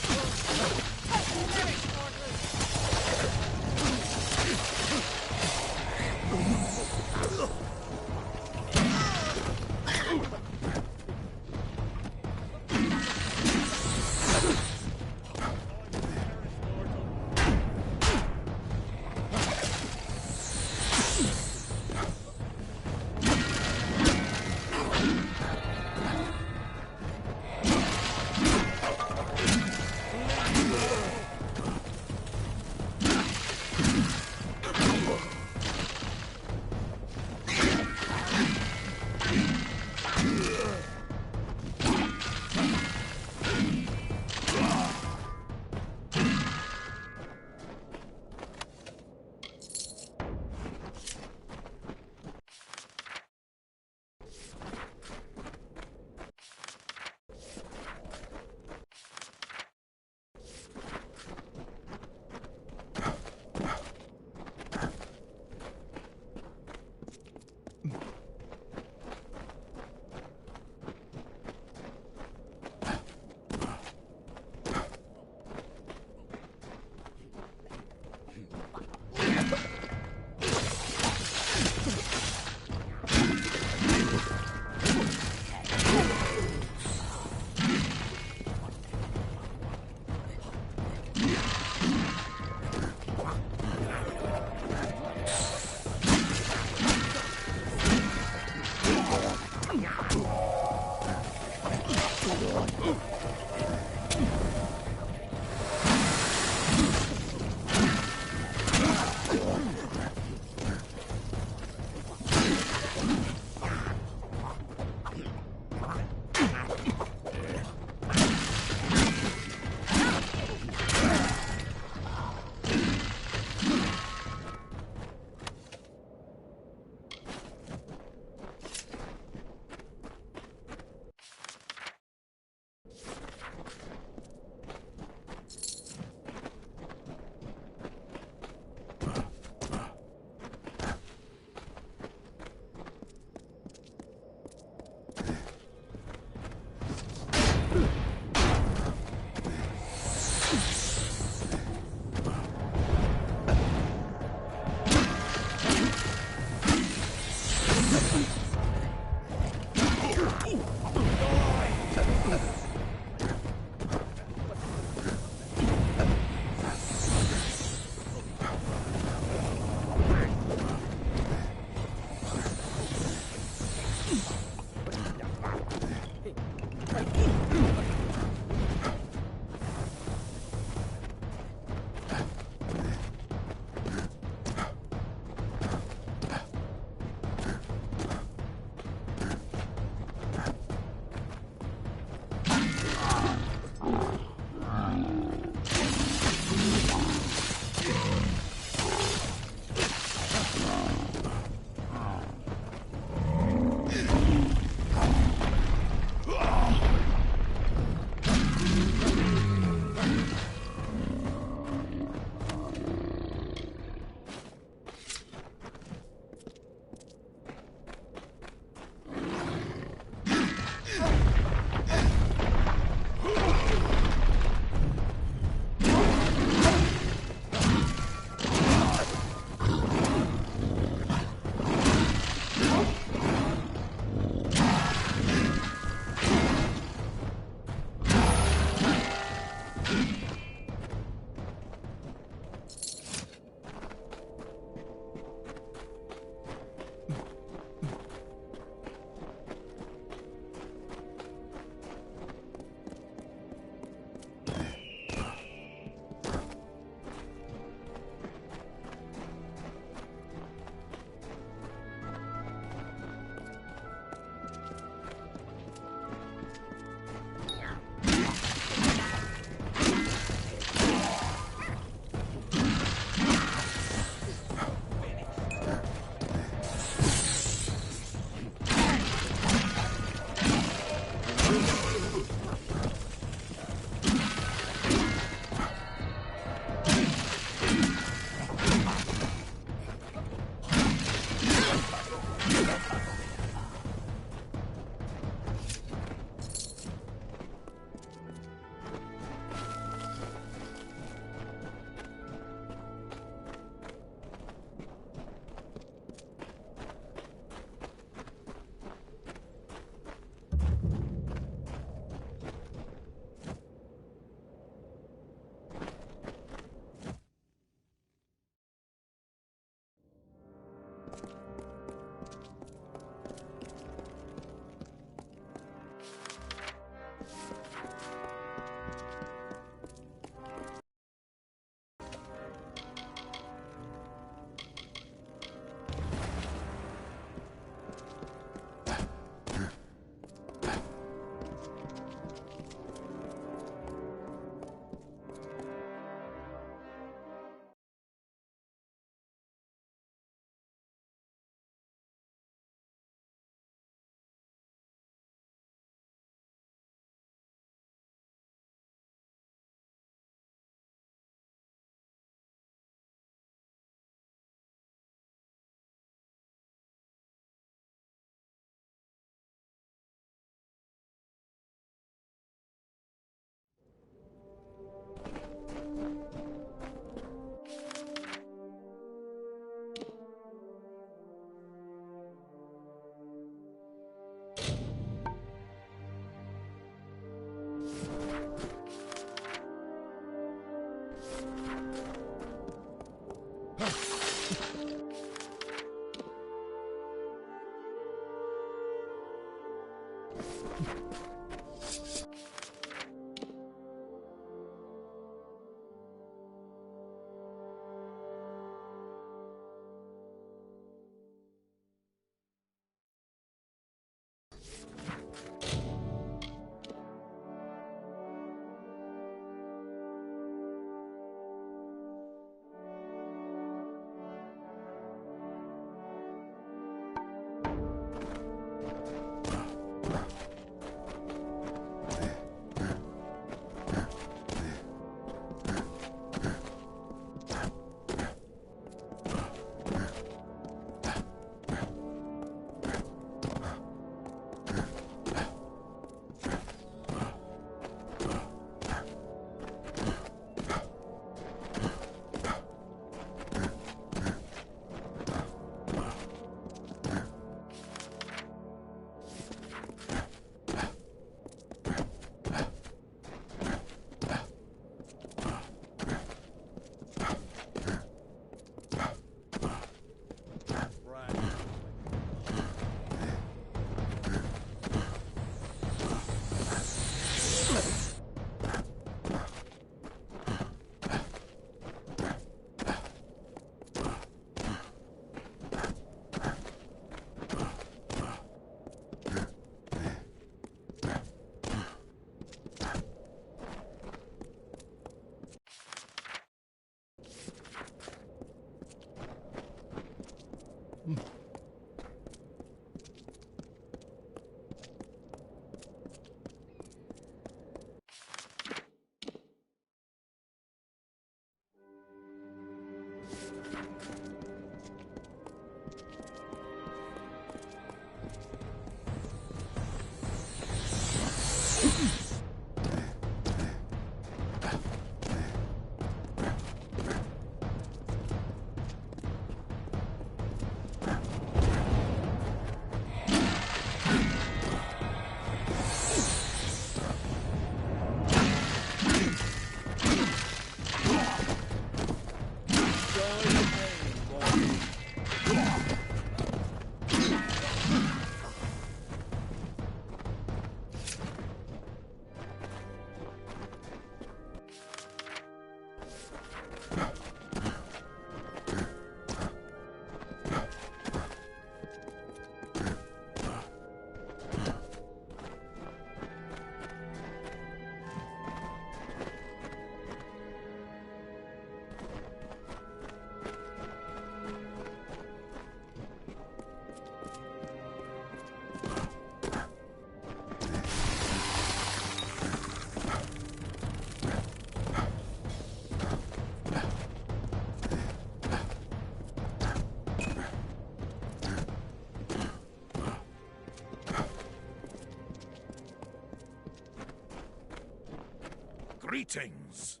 S11: Greetings!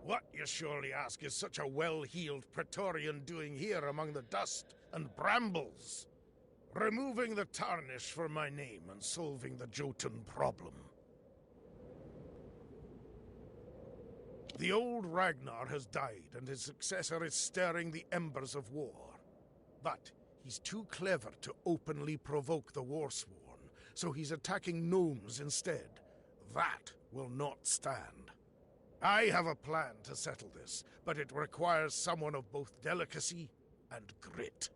S11: What, you surely ask, is such a well-heeled Praetorian doing here among the dust and brambles? Removing the tarnish from my name and solving the Jotun problem. The old Ragnar has died, and his successor is stirring the embers of war. But he's too clever to openly provoke the Warsworn, so he's attacking gnomes instead. That will not stand. I have a plan to settle this, but it requires someone of both delicacy and grit.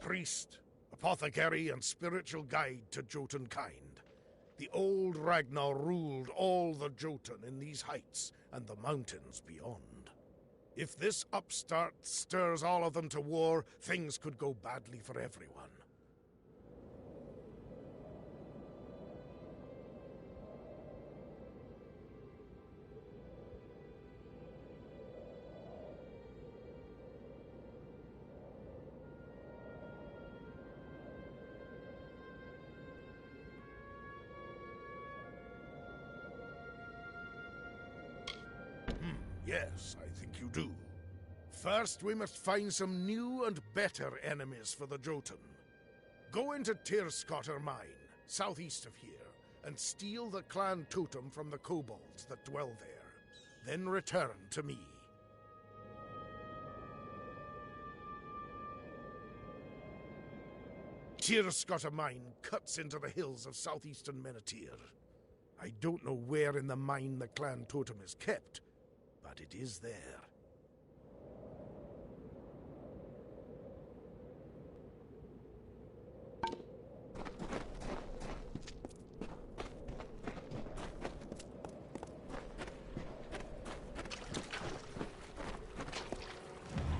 S11: Priest, apothecary, and spiritual guide to Jotun kind. The old Ragnar ruled all the Jotun in these heights and the mountains beyond. If this upstart stirs all of them to war, things could go badly for everyone. Yes, I think you do. First, we must find some new and better enemies for the Jotun. Go into Tirskotter Mine, southeast of here, and steal the clan totem from the kobolds that dwell there. Then return to me. Tirskotter Mine cuts into the hills of southeastern Menethir. I don't know where in the mine the clan totem is kept, but it is there.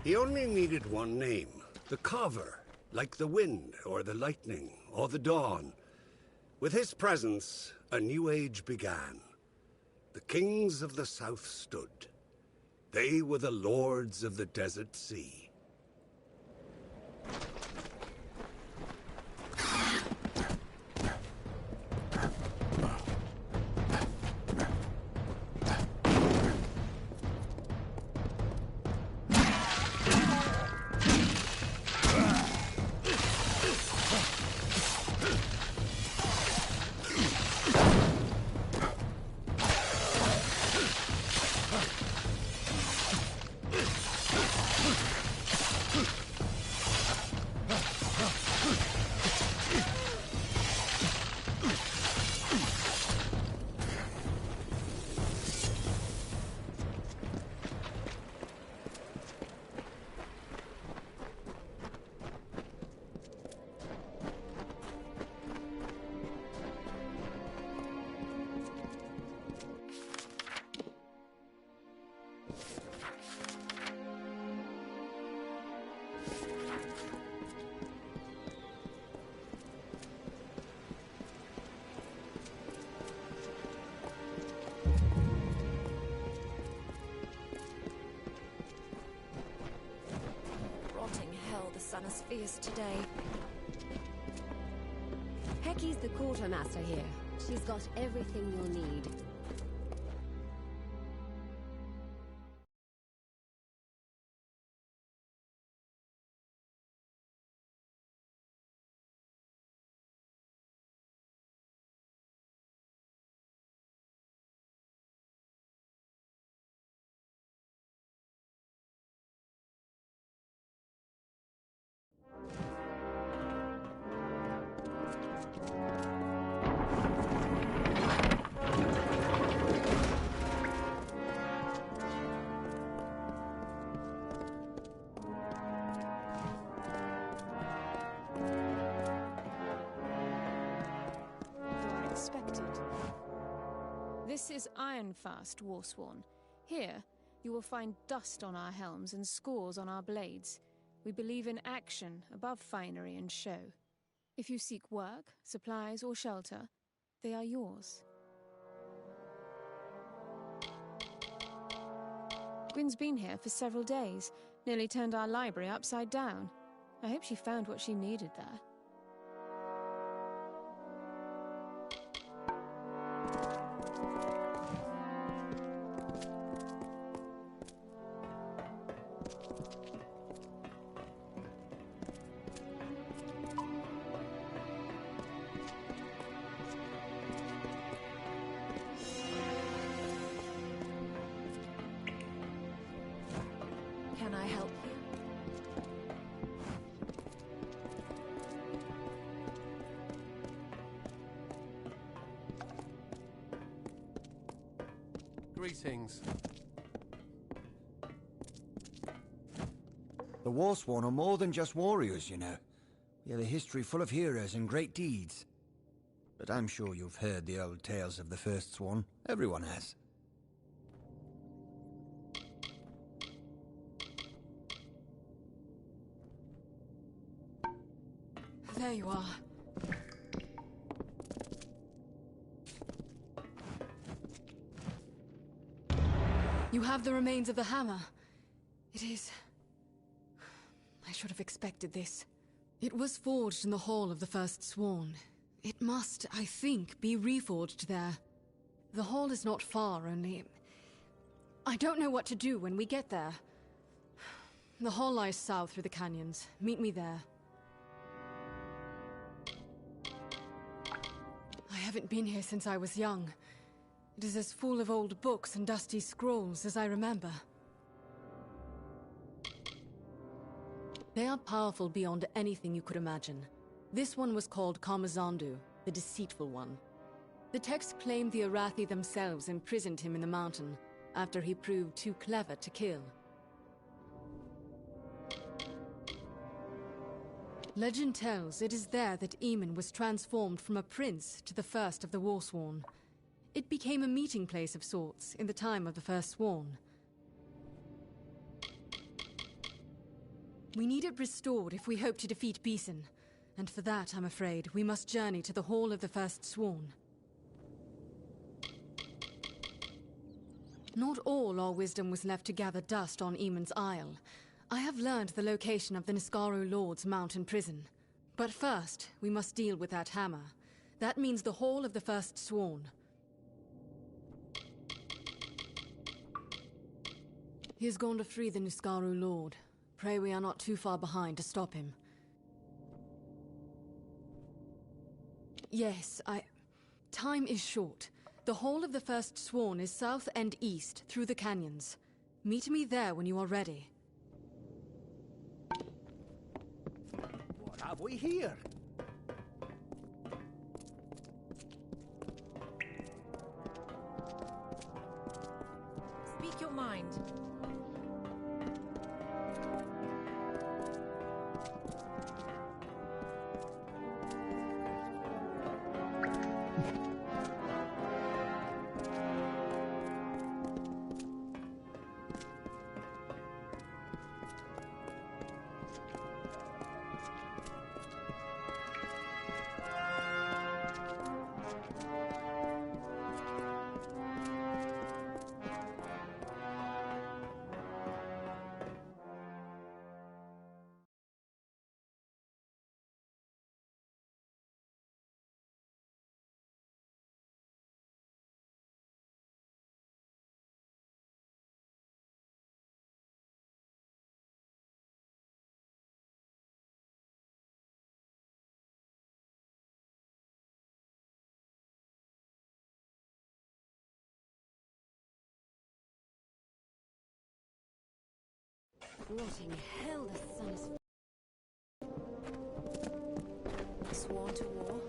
S20: He only needed one name, the Carver, like the wind, or the lightning, or the dawn. With his presence, a new age began. The kings of the south stood. They were the lords of the desert sea.
S15: on us fierce today.
S14: Hecky's the quartermaster here. She's got everything you'll need.
S2: This is Ironfast, Warsworn. Here, you will find dust on our helms and scores on our blades. We believe in action above finery and show. If you seek work, supplies, or shelter, they are yours. Gwyn's been here for several days, nearly turned our library upside down. I hope she found what she needed there.
S15: Can I help you?
S8: Greetings.
S21: The Warsworn are more than just warriors, you know. We have a history full of heroes and great deeds. But I'm sure you've heard the old tales of the First Sworn. Everyone has.
S5: There you are. You have the remains of the hammer. It is... I should have expected this. It was forged in the Hall of the First Sworn. It must, I think, be reforged there. The hall is not far, only... I don't know what to do when we get there. The hall lies south through the canyons. Meet me there. I haven't been here since I was young. It is as full of old books and dusty scrolls as I remember. They are powerful beyond anything you could imagine. This one was called Kamazandu, the Deceitful One. The text claimed the Arathi themselves imprisoned him in the mountain after he proved too clever to kill. Legend tells it is there that Eamon was transformed from a prince to the first of the Warsworn. It became a meeting place of sorts in the time of the First Sworn. We need it restored if we hope to defeat Beeson, and for that, I'm afraid, we must journey to the Hall of the First Sworn. Not all our wisdom was left to gather dust on Eamon's Isle. I have learned the location of the Niskaru Lord's mountain prison. But first, we must deal with that hammer. That means the Hall of the First Sworn. He has gone to free the Niskaru Lord. Pray we are not too far behind to stop him. Yes, time is short. The Hall of the First Sworn is south and east, through the canyons. Meet me there when you are ready.
S23: What have we here?
S4: Speak your mind.
S14: Rotting hell, the sun is sworn to war.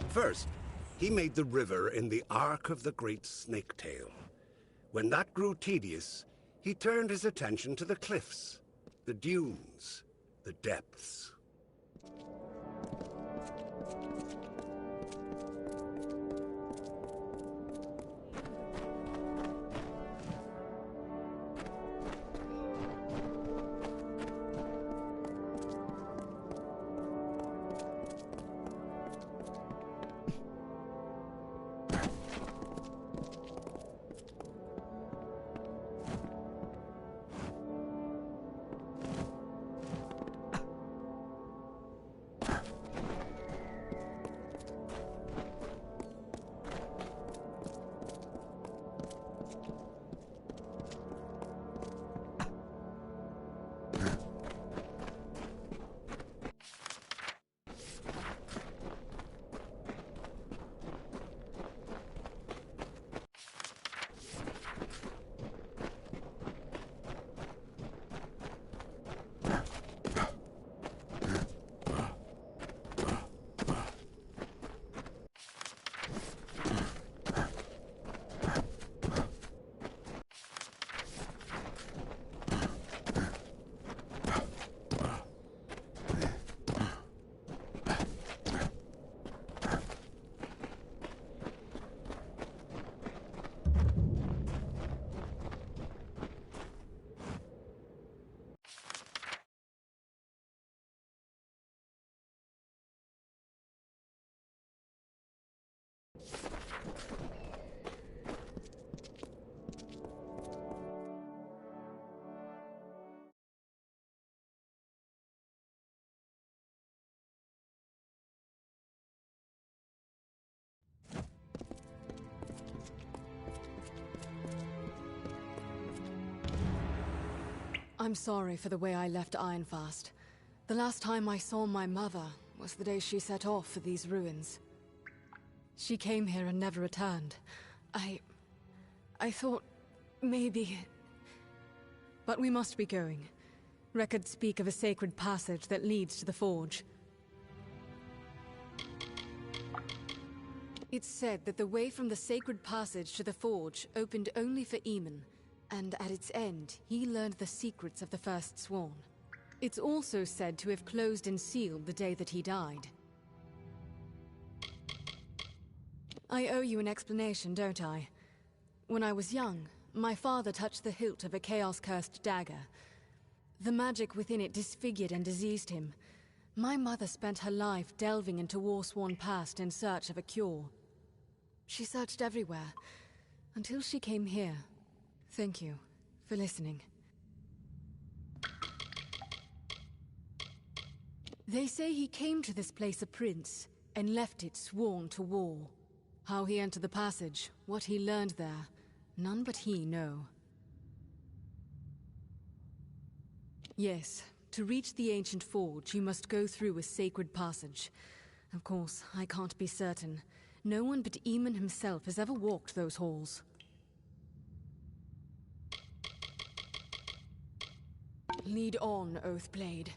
S20: First, he made the river in the arc of the great snaketail. When that grew tedious, he turned his attention to the cliffs, the dunes, the depths.
S5: I'm sorry for the way I left Ironfast. The last time I saw my mother was the day she set off for these ruins. She came here and never returned. I thought maybe... But we must be going. Records speak of a sacred passage that leads to the Forge. It's said that the way from the sacred passage to the Forge opened only for Eamon, and at its end, he learned the secrets of the First Sworn. It's also said to have closed and sealed the day that he died. I owe you an explanation, don't I? When I was young, my father touched the hilt of a chaos-cursed dagger. The magic within it disfigured and diseased him. My mother spent her life delving into Warsworn past in search of a cure. She searched everywhere, until she came here. Thank you for listening. They say he came to this place a prince, and left it sworn to war. How he entered the passage, what he learned there, none but he know. Yes, to reach the ancient forge, you must go through a sacred passage. Of course, I can't be certain. No one but Eamon himself has ever walked those halls. Lead on, Oathblade.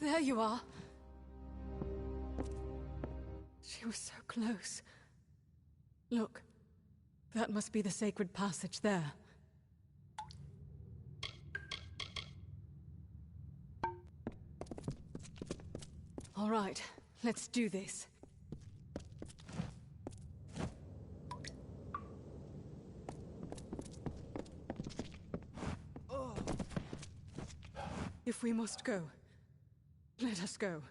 S5: There you are. She was so close. Look, that must be the sacred passage there. All right, let's do this. If we must go, let us go.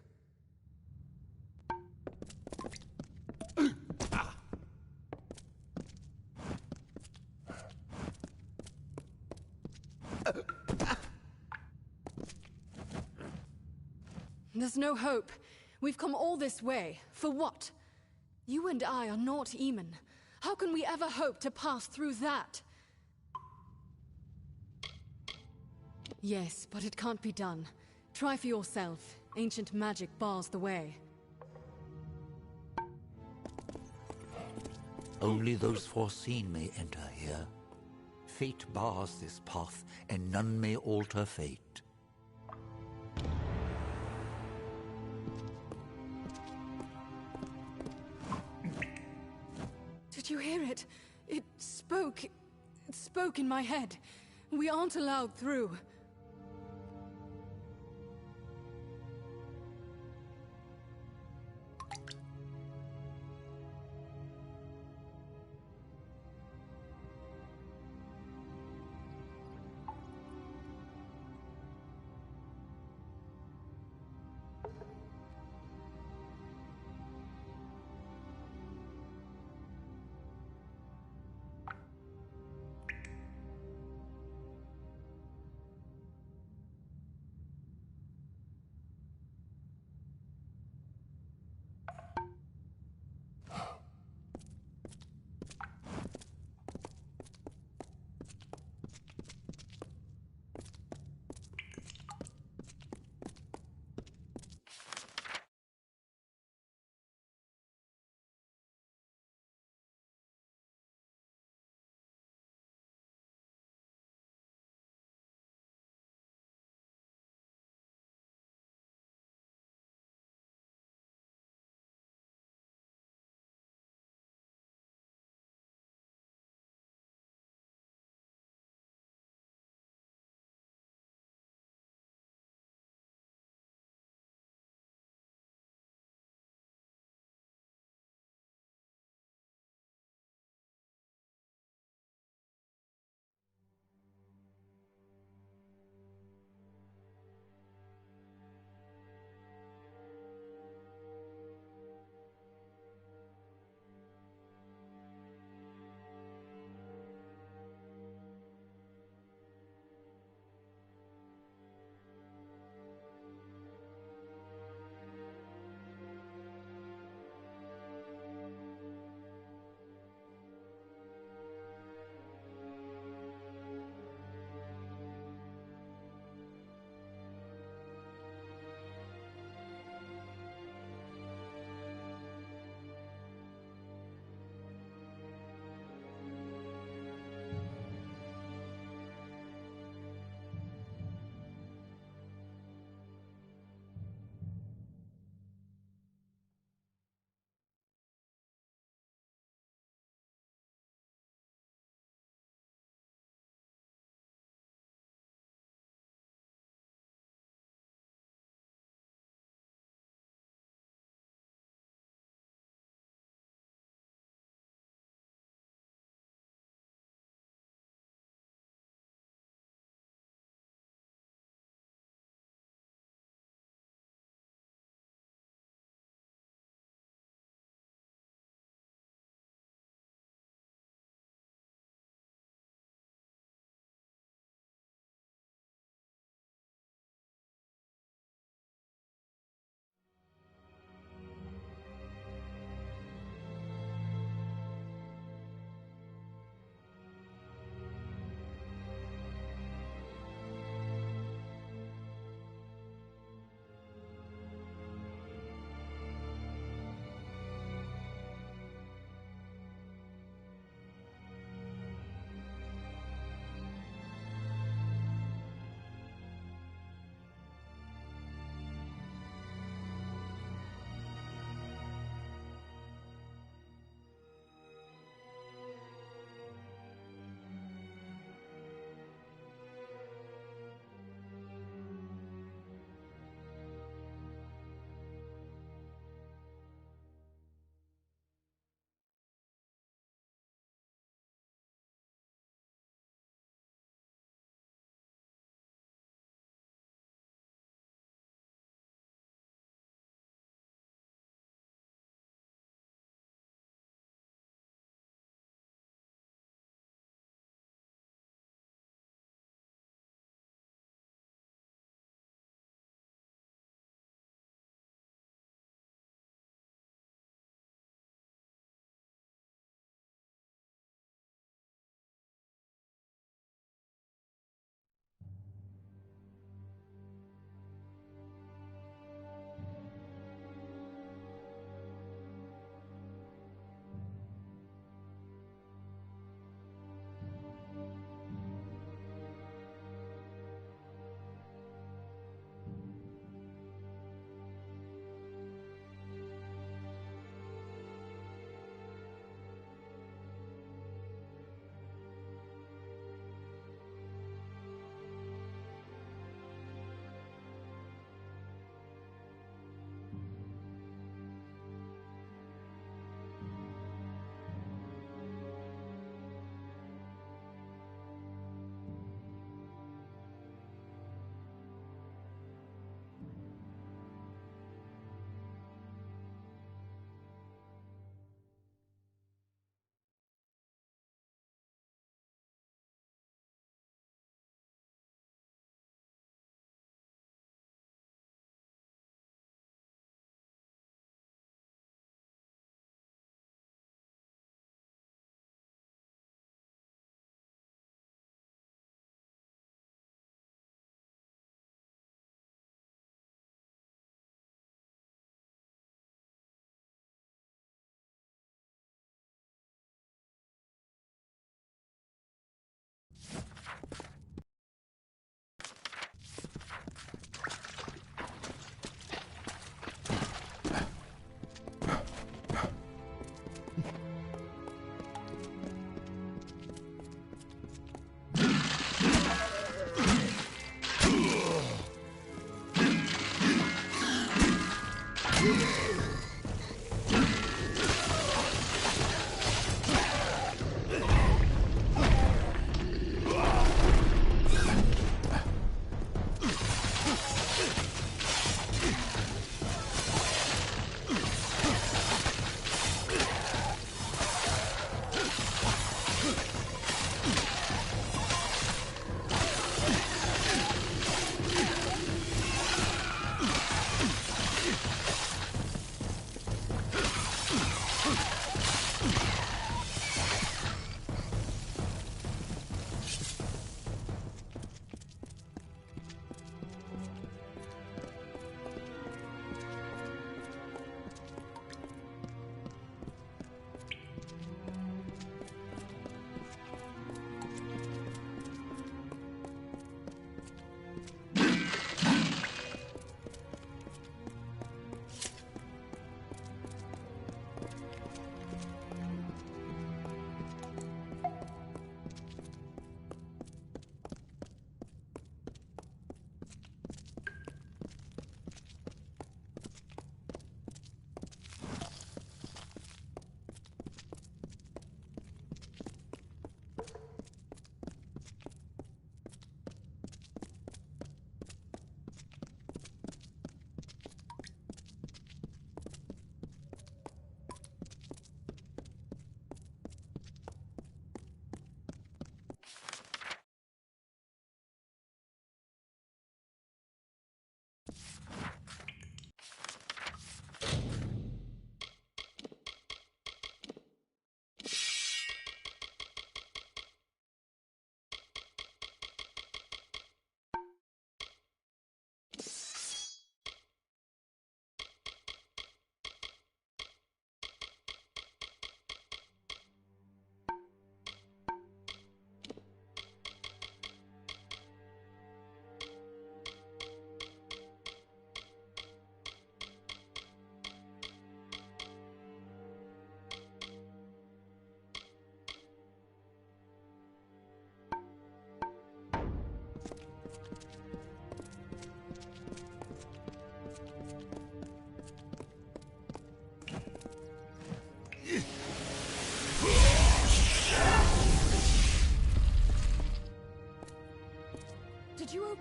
S5: There's no hope. We've come all this way. For what? You and I are not Eamon. How can we ever hope to pass through that? Yes, but it can't be done. Try for yourself. Ancient magic bars the way.
S1: Only those foreseen may enter here. Fate bars this path, and none may alter fate.
S5: Did you hear it? It spoke. It spoke in my head. We aren't allowed through.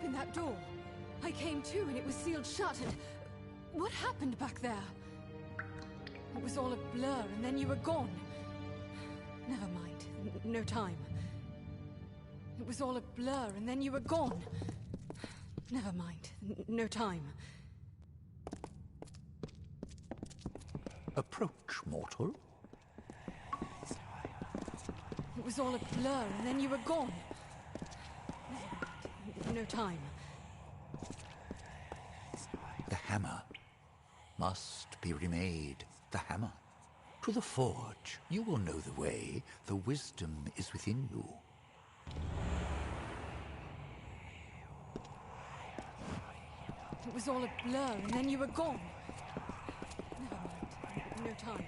S5: open that door. I came to and it was sealed shut and... What happened back there? It was all a blur and then you were gone. Never mind. No time. It was all a blur and then you were gone. Never mind. No time.
S1: Approach, mortal.
S5: It was all a blur and then you were gone. Never mind. No time.
S1: The hammer must be remade. The hammer. To the forge. You will know the way. The wisdom is within you.
S5: It was all a blur and then you were gone. Never mind. No time.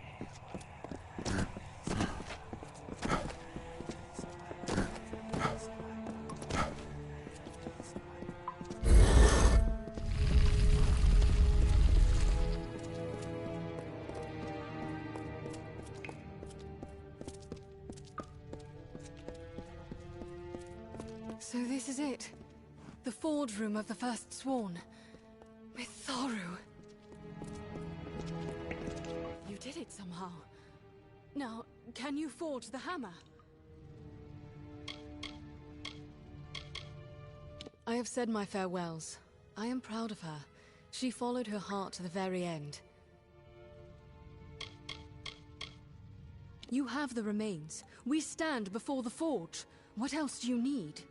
S5: So this is it. The forge room of the First Sworn. With Tharu. You did it somehow. Now, can you forge the hammer? I have said my farewells. I am proud of her. She followed her heart to the very end. You have the remains. We stand before the forge. What else do you need?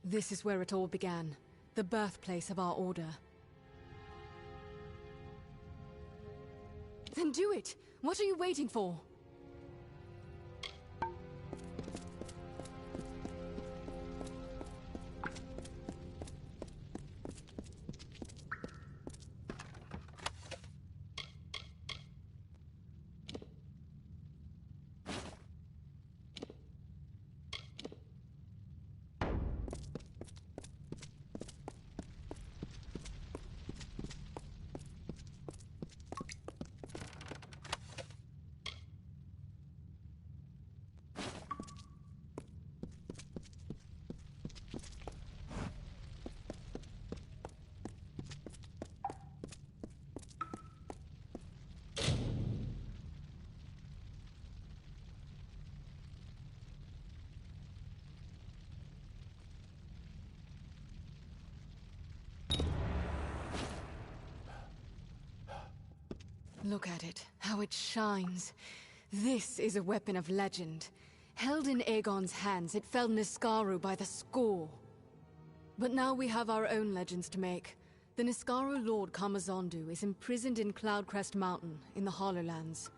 S5: This is where it all began. The birthplace of our order. Then do it! What are you waiting for? Look at it, how it shines. This is a weapon of legend. Held in Aegon's hands, it felled Niskaru by the score. But now we have our own legends to make. The Niskaru Lord Kamazondu is imprisoned in Cloudcrest Mountain, in the Hollowlands.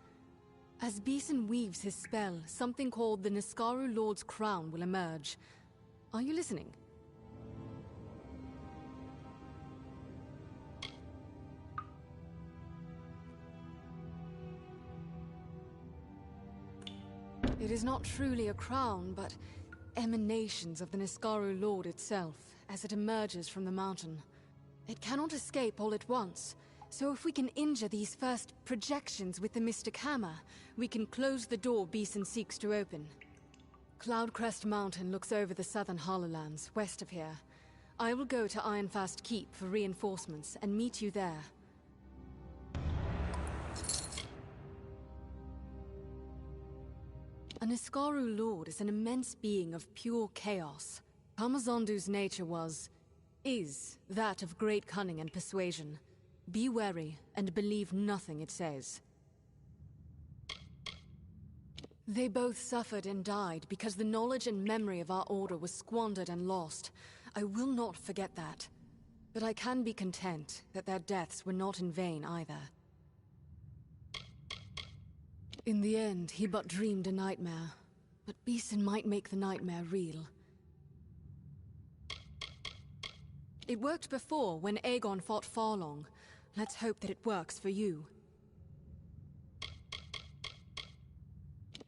S5: As Beeson weaves his spell, something called the Niskaru Lord's Crown will emerge. Are you listening? It is not truly a crown, but emanations of the Niskaru Lord itself, as it emerges from the mountain. It cannot escape all at once, so if we can injure these first projections with the Mystic Hammer, we can close the door Beeson seeks to open. Cloudcrest Mountain looks over the southern Hollowlands, west of here. I will go to Ironfast Keep for reinforcements and meet you there. A Niskaru Lord is an immense being of pure chaos. Kamazondu's nature is that of great cunning and persuasion. Be wary and believe nothing it says. They both suffered and died because the knowledge and memory of our order was squandered and lost. I will not forget that. But I can be content that their deaths were not in vain either. In the end, he but dreamed a nightmare. But Beeson might make the nightmare real. It worked before, when Aegon fought Farlong. Let's hope that it works for you.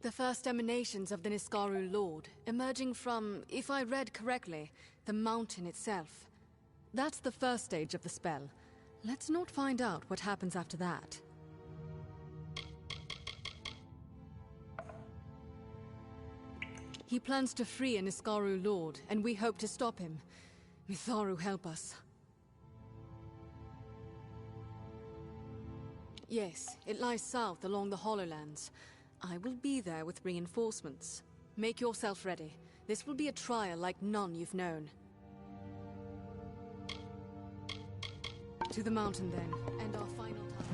S5: The first emanations of the Niskaru Lord, emerging from, if I read correctly, the mountain itself. That's the first stage of the spell. Let's not find out what happens after that. He plans to free an Iskaru lord, and we hope to stop him. Mitharu help us. Yes, it lies south along the Hollowlands. I will be there with reinforcements. Make yourself ready. This will be a trial like none you've known. To the mountain then, and our final task.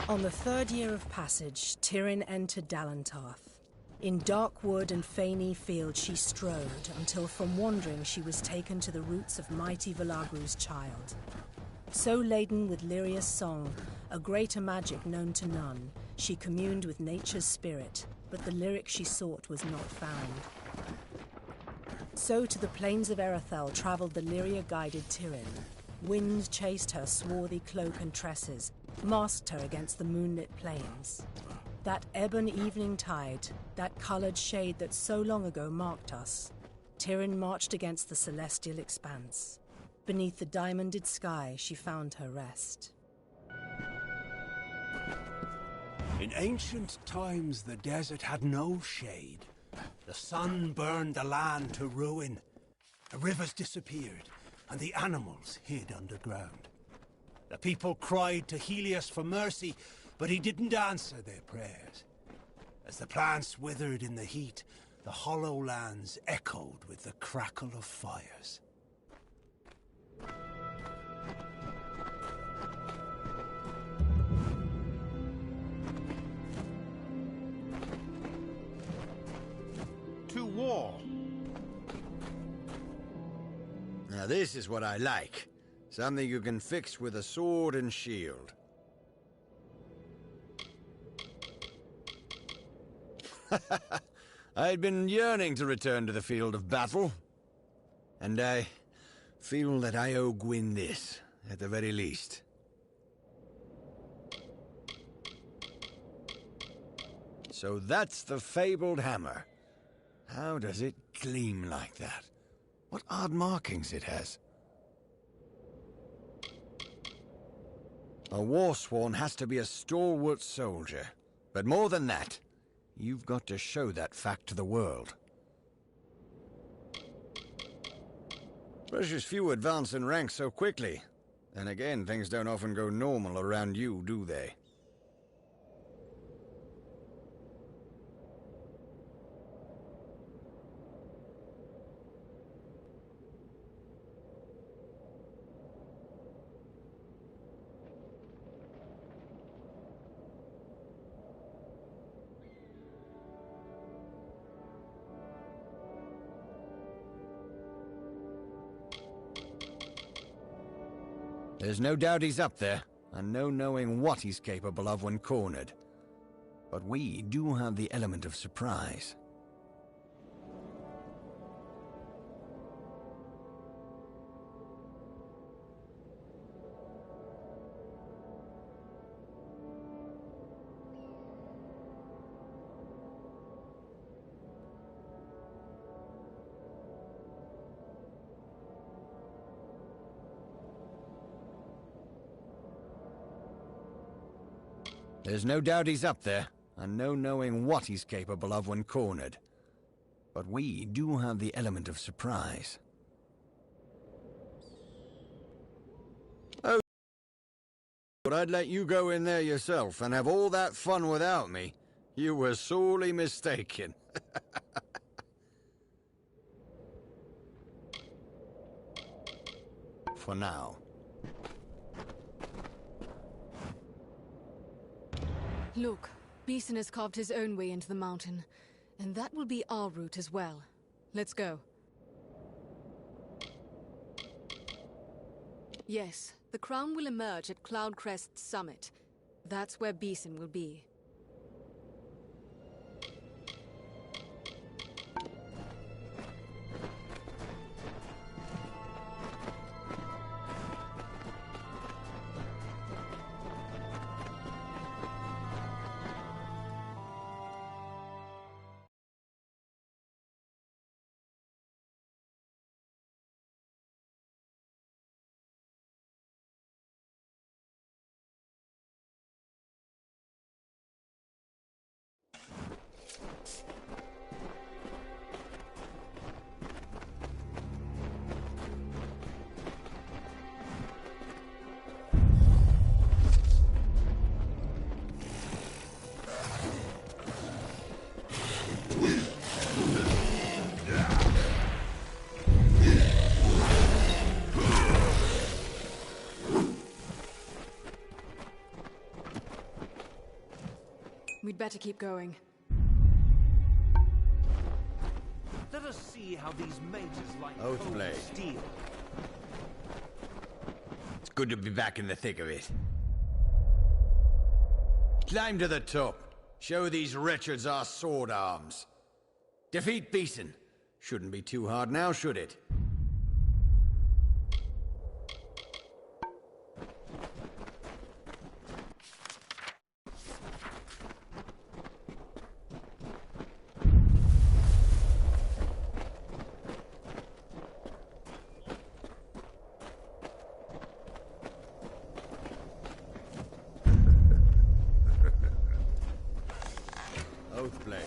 S10: On the third year of passage, Tyrion entered Dalantarth. In dark wood and fany field she strode, until from wandering she was taken to the roots of mighty Velagru's child. So laden with Lyria's song, a greater magic known to none, she communed with nature's spirit, but the lyric she sought was not found. So to the plains of Erethel travelled the Lyria-guided Tyrion. Wind chased her swarthy cloak and tresses, masked her against the moonlit plains. That ebon evening tide, that coloured shade that so long ago marked us, Tyrion marched against the celestial expanse. Beneath the diamonded sky she found her rest.
S19: In ancient times the desert had no shade. The sun burned the land to ruin. The rivers disappeared, and the animals hid underground. The people cried to Helios for mercy, but he didn't answer their prayers. As the plants withered in the heat, the hollow lands echoed with the crackle of fires.
S22: To war!
S21: Now this is what I like. Something you can fix with a sword and shield. I'd been yearning to return to the field of battle. And I feel that I owe Gwyn this, at the very least. So that's the fabled hammer. How does it gleam like that? What odd markings it has. A warsworn has to be a stalwart soldier. But more than that, you've got to show that fact to the world. Precious few advance in rank so quickly. And again, things don't often go normal around you, do they? There's no doubt he's up there, and no knowing what he's capable of when cornered. But we do have the element of surprise. There's no doubt he's up there, and no knowing what he's capable of when cornered. But we do have the element of surprise. Oh, but I'd let you go in there yourself and have all that fun without me. You were sorely mistaken. For now.
S5: Look, Beeson has carved his own way into the mountain, and that will be our route as well. Let's go. Yes, the crown will emerge at Cloudcrest's summit. That's where Beeson will be. We'd better keep going.
S13: Let us see how these mages like
S21: Oathblade.
S13: steel.
S21: It's good to be back in the thick of it. Climb to the top. Show these wretches our sword arms. Defeat Beeson. Shouldn't be too hard now, should it? Oathblade.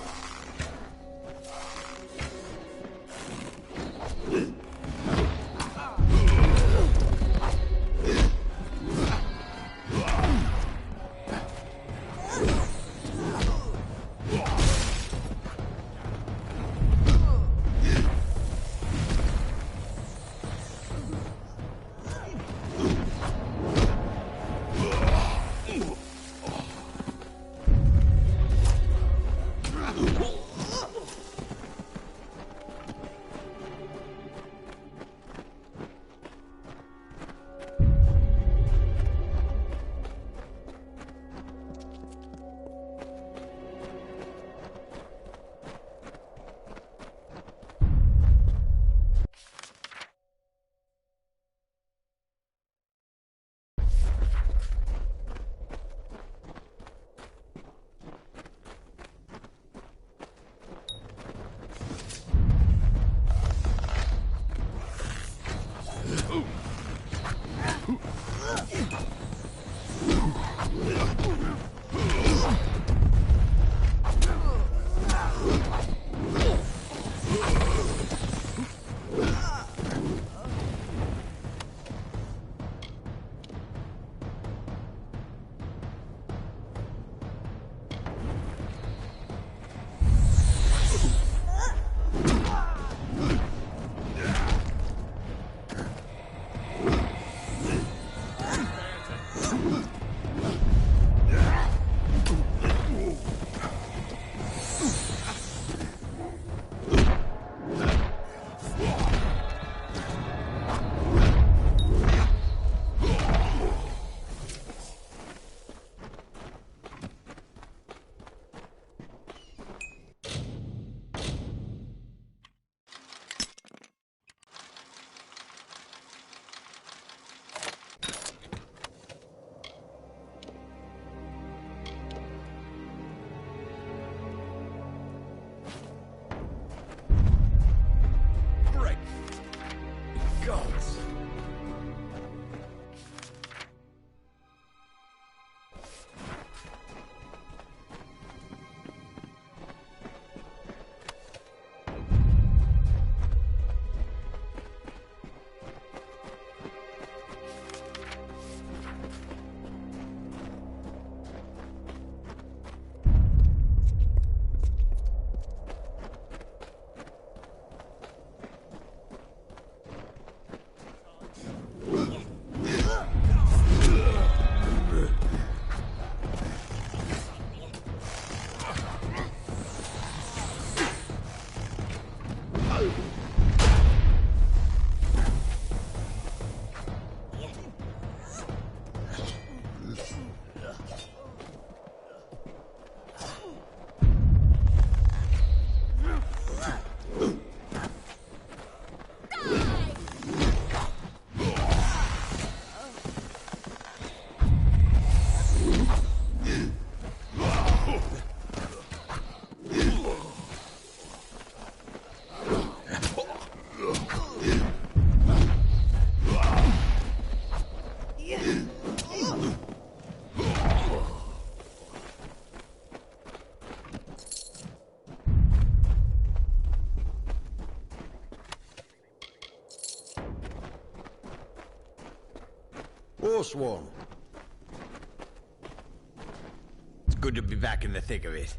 S21: Forsworn. It's good to be back in the thick of it.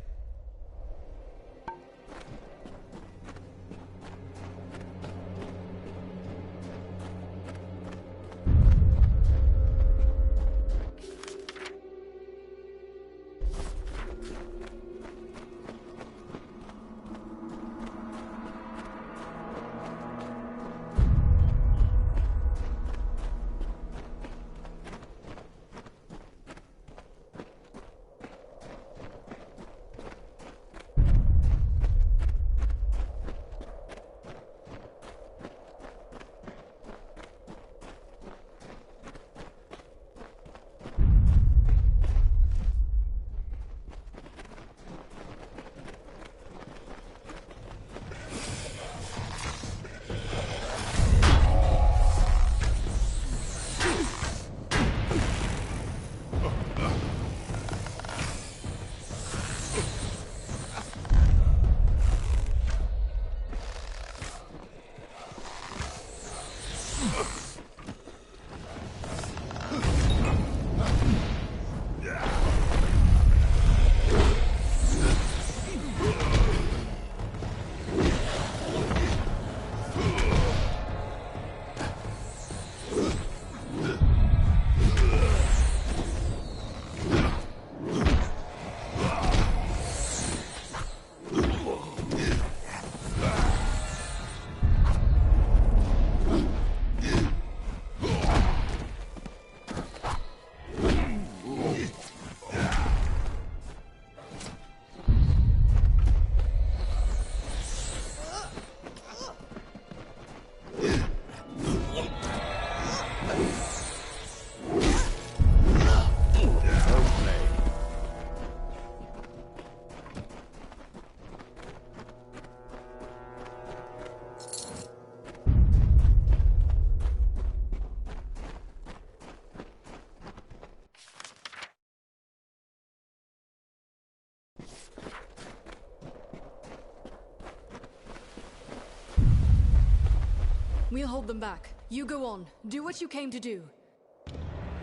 S5: We'll hold them back. You go on. Do what you came to do.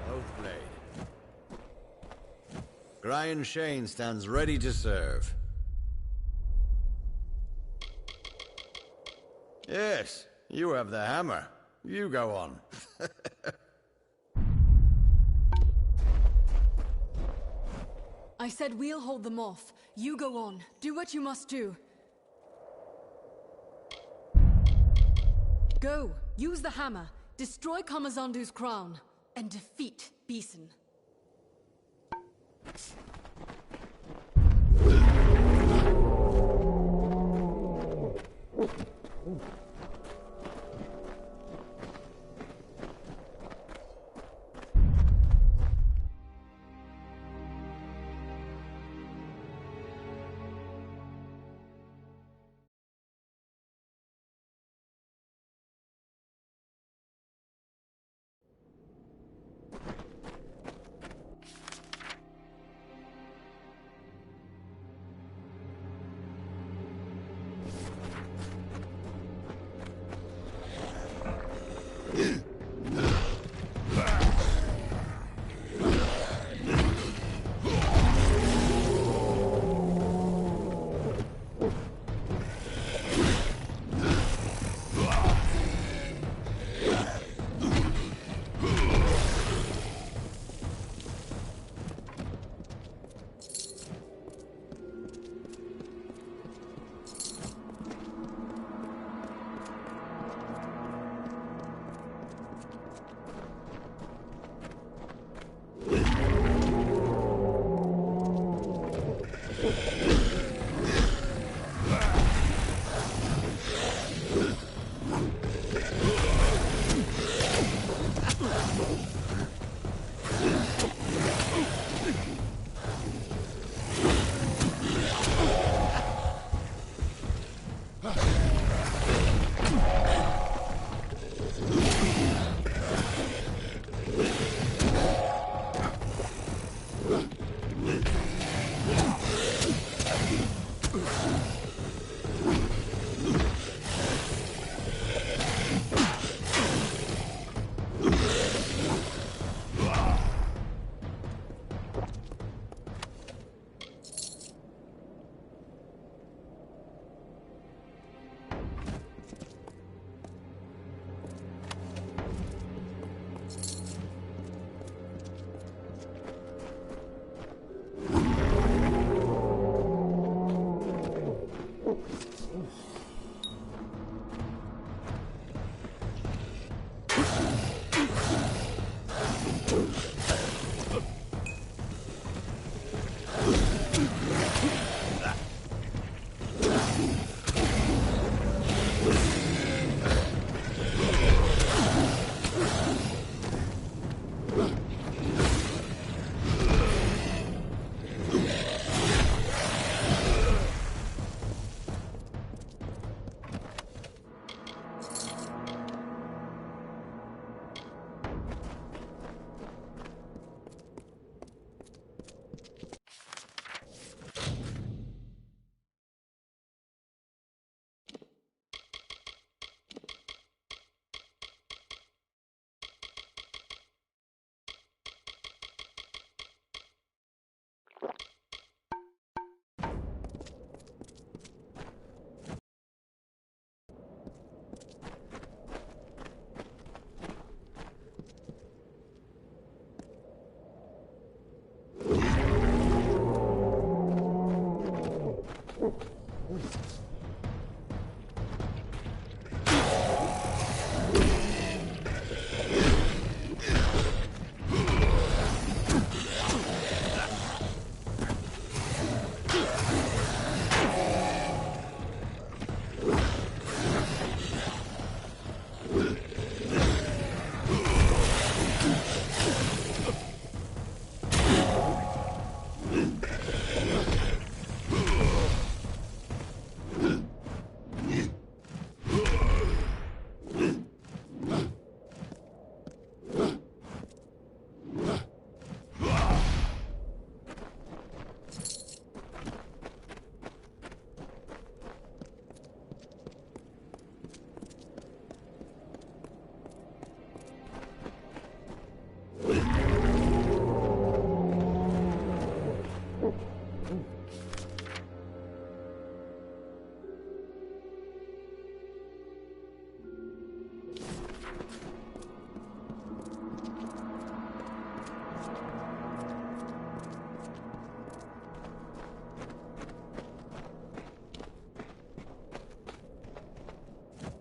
S21: Oathblade. Brian Shane stands ready to serve. Yes, you have the hammer. You go on.
S5: I said we'll hold them off. You go on. Do what you must do. Go. Use the hammer. Destroy Kamazandu's crown. And defeat Beeson.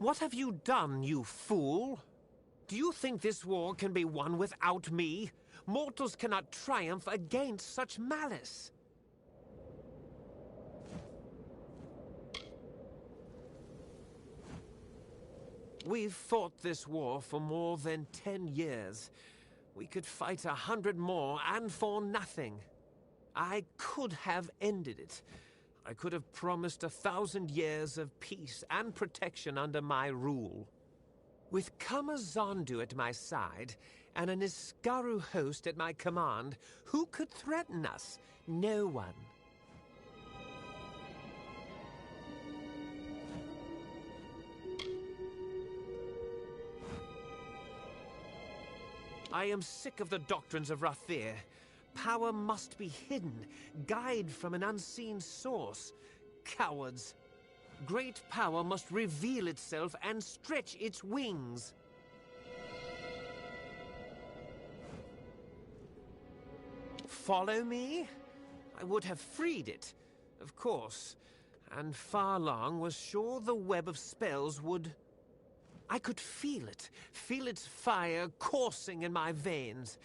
S3: What have you done, you fool? Do you think this war can be won without me? Mortals cannot triumph against such malice. We've fought this war for more than 10 years. We could fight 100 more, and for nothing. I could have ended it. I could have promised 1,000 years of peace and protection under my rule. With Kamazandu at my side, and an Iskaru host at my command, who could threaten us? No one. I am sick of the doctrines of Rathir. Power must be hidden, guide from an unseen source. Cowards. Great power must reveal itself and stretch its wings. Follow me? I would have freed it, of course. And Farlong was sure the web of spells would... I could feel its fire coursing in my veins.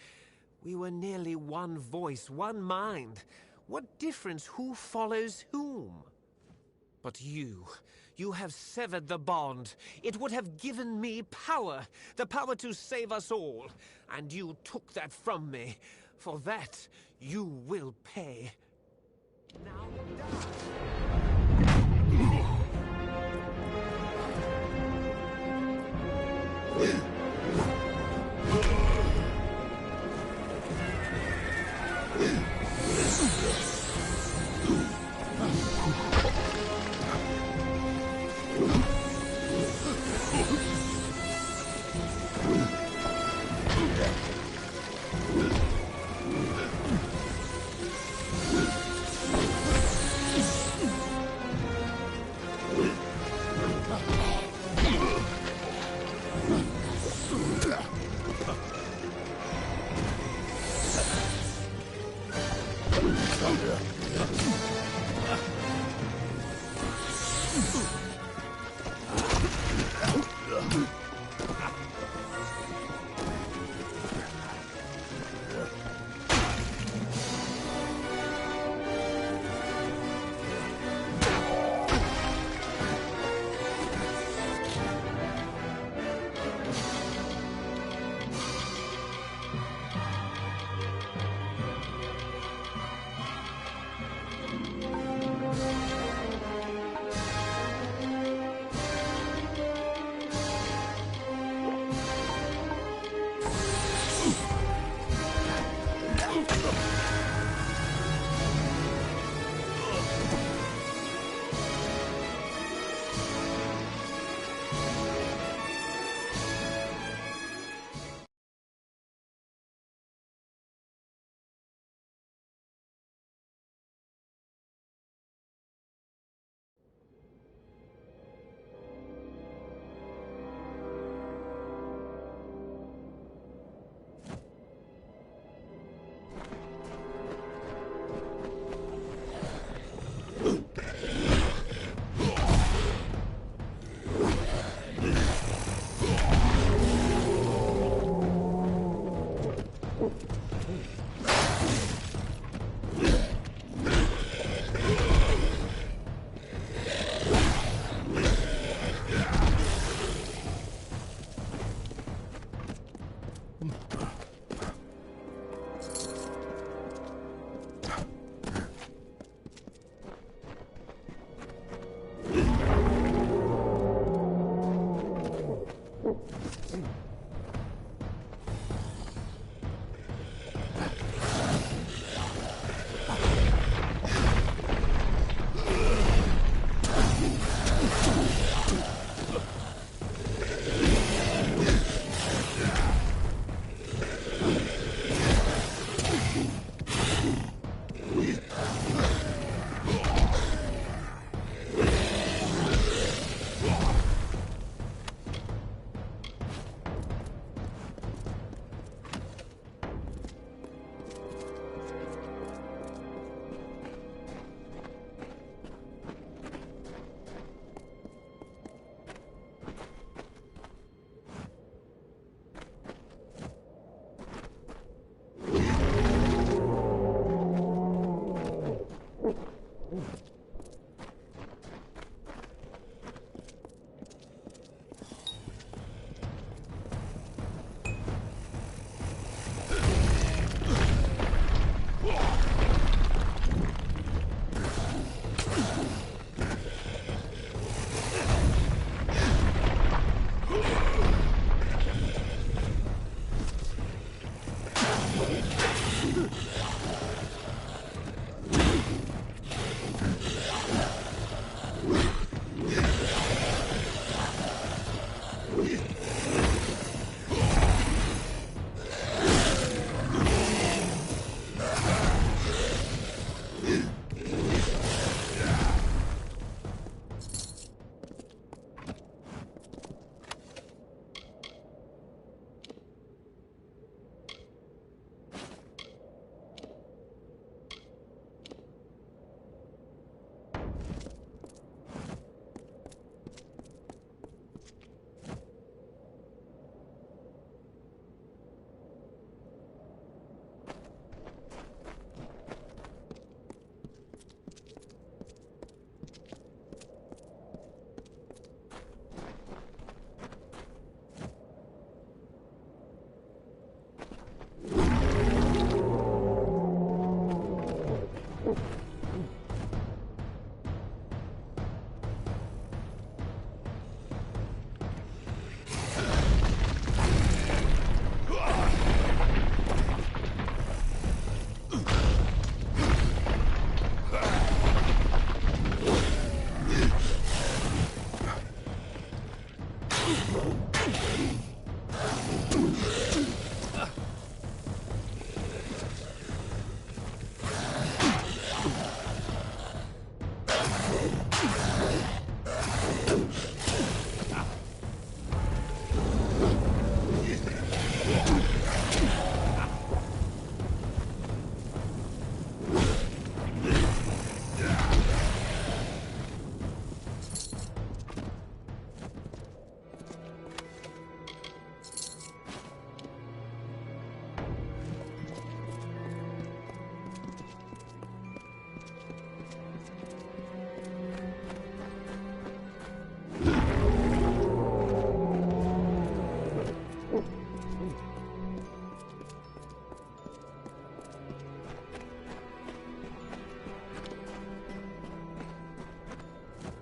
S3: We were nearly one voice, one mind. What difference who follows whom? But you have severed the bond. It would have given me power, the power to save us all. And you took that from me. For that, you will pay. Now die!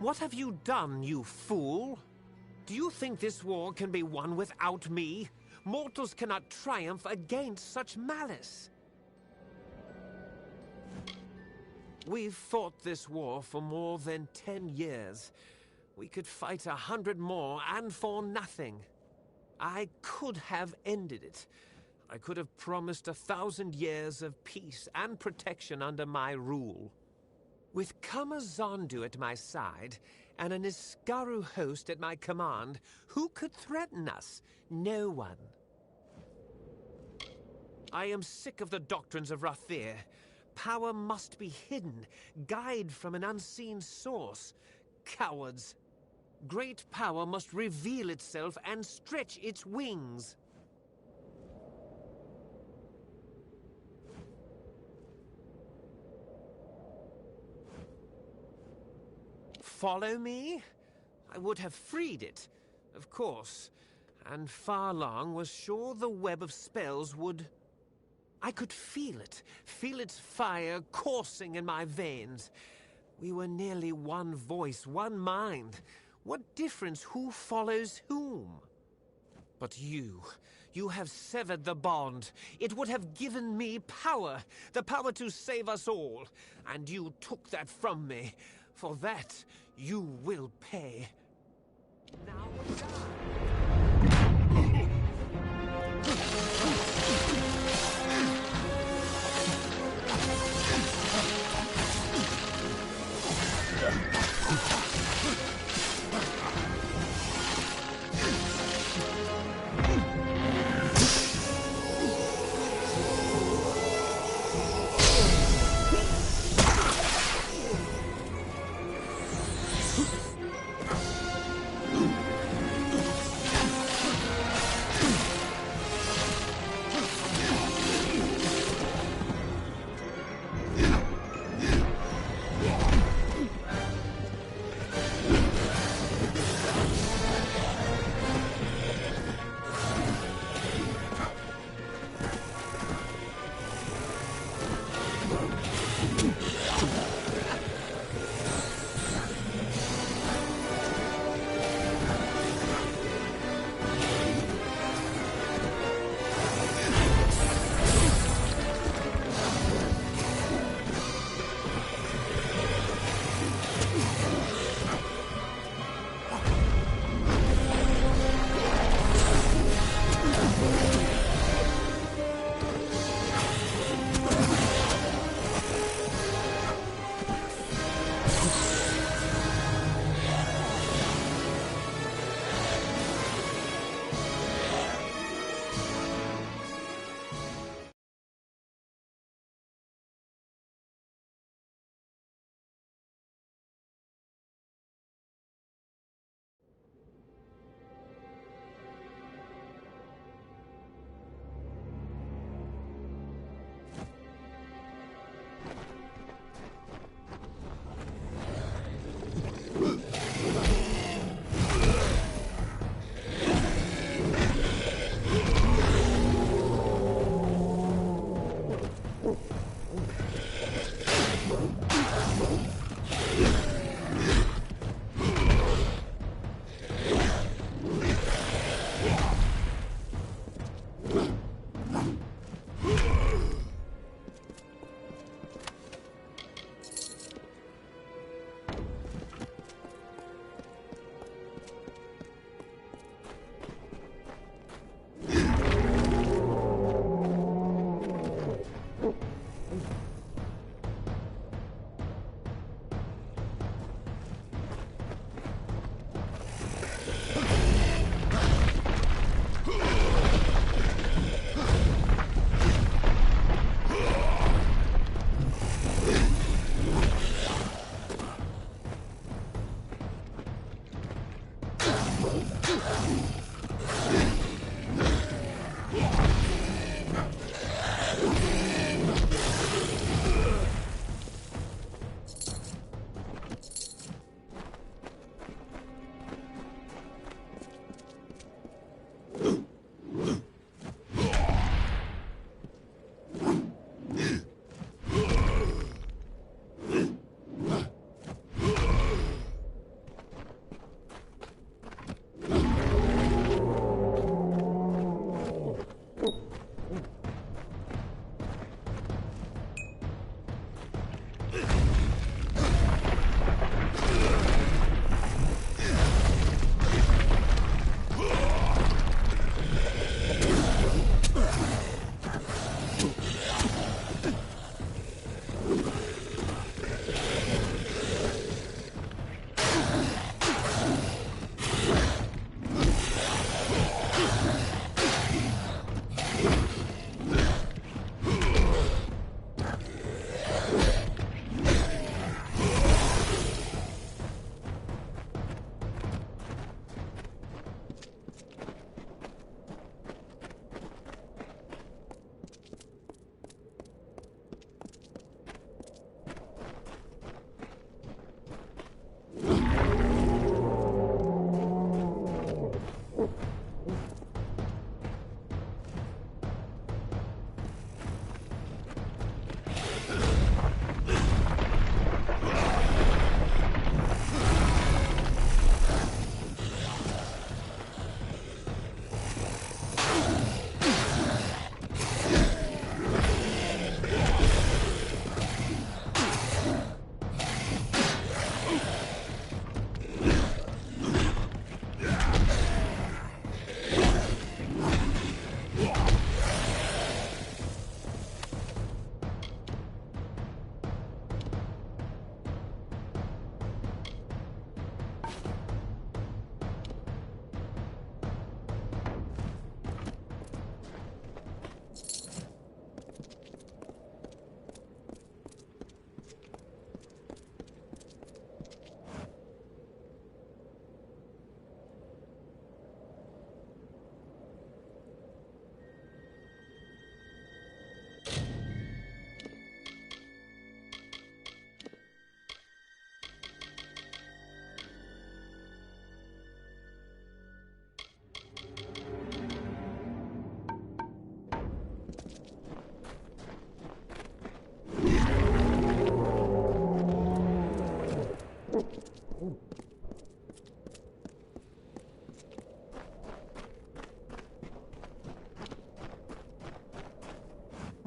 S3: What have you done, you fool? Do you think this war can be won without me? Mortals cannot triumph against such malice. We've fought this war for more than 10 years. We could fight 100 more, and for nothing. I could have ended it. I could have promised 1,000 years of peace and protection under my rule. With Kamazandu at my side, and an Iskaru host at my command, who could threaten us? No one. I am sick of the doctrines of Rathir. Power must be hidden, guide from an unseen source. Cowards. Great power must reveal itself and stretch its wings. Follow me? I would have freed it, of course, and Farlong was sure the web of spells would... I could feel its fire coursing in my veins. We were nearly one voice, one mind. What difference who follows whom? But you have severed the bond. It would have given me power, the power to save us all. And you took that from me. For that, you will pay. Now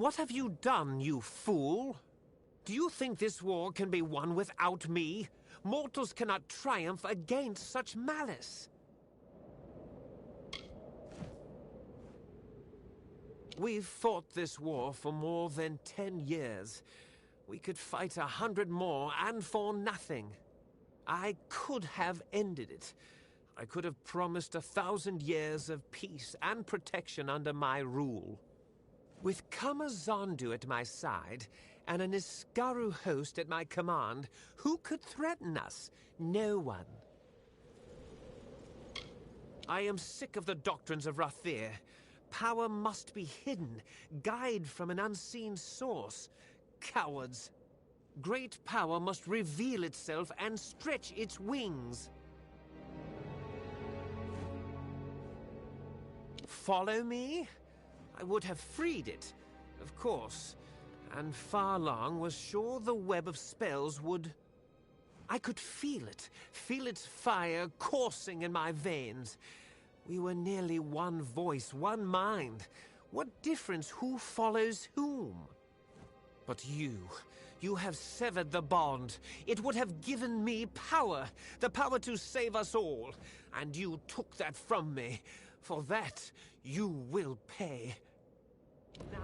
S6: What have you done, you fool? Do you think this war can be won without me? Mortals cannot triumph against such malice. We've fought this war for more than 10 years. We could fight 100 more, and for nothing. I could have ended it. I could have promised 1,000 years of peace and protection under my rule. With Kamazandu at my side, and an Iskaru host at my command, who could threaten us? No one. I am sick of the doctrines of Rathir. Power must be hidden, guide from an unseen source. Cowards. Great power must reveal itself and stretch its wings. Follow me? I would have freed it, of course. And Farlong was sure the web of spells would... I could feel its fire coursing in my veins. We were nearly one voice, one mind. What difference who follows whom? But you have severed the bond. It would have given me power, the power to save us all. And you took that from me. For that, you will pay. Now...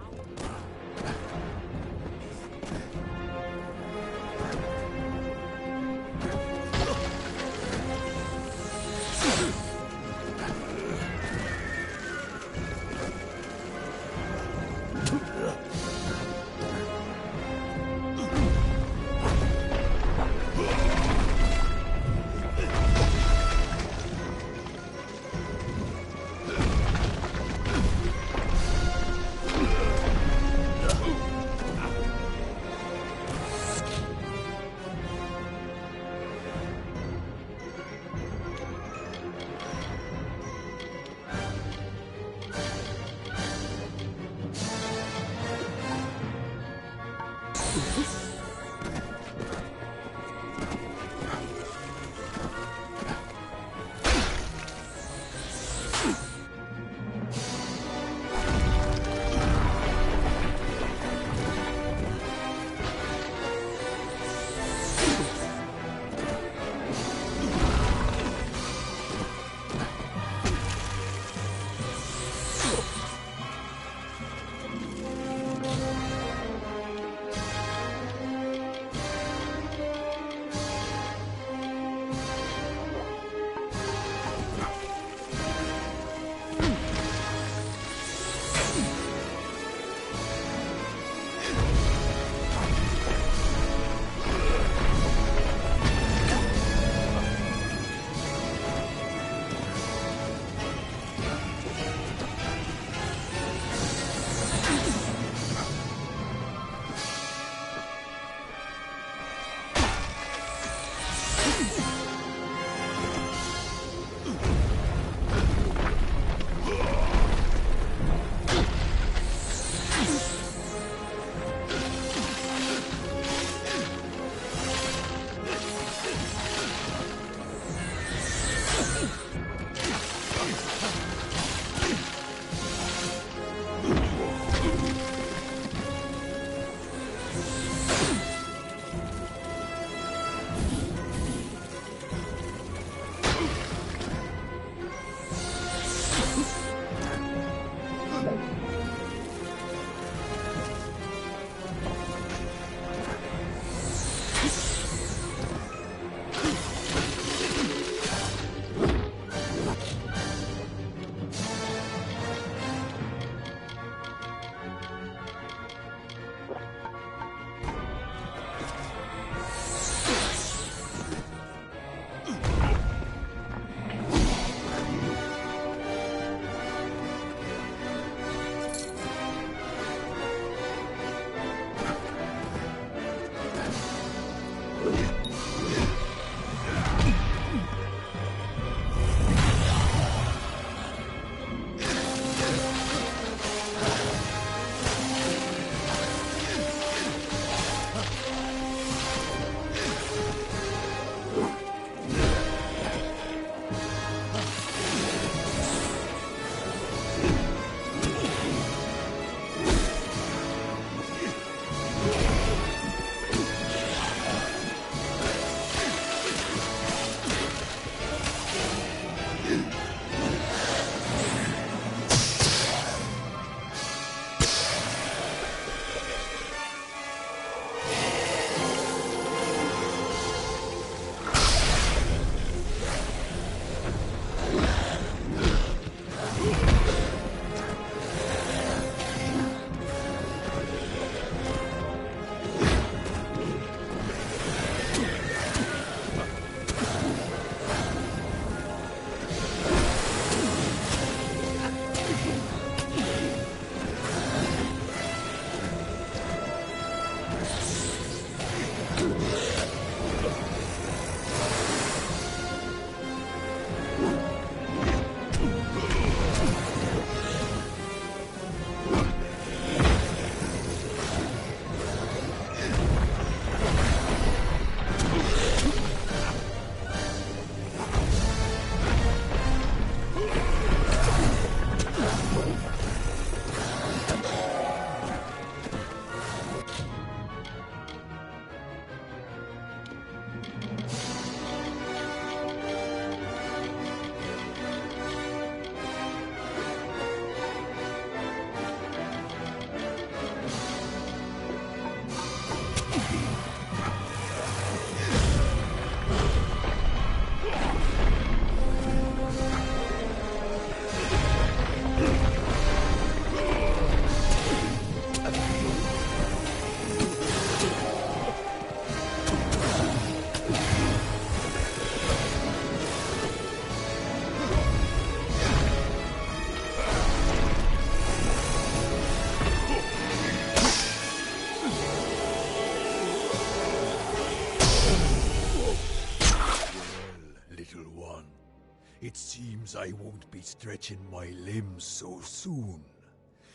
S16: I won't be stretching my limbs so soon.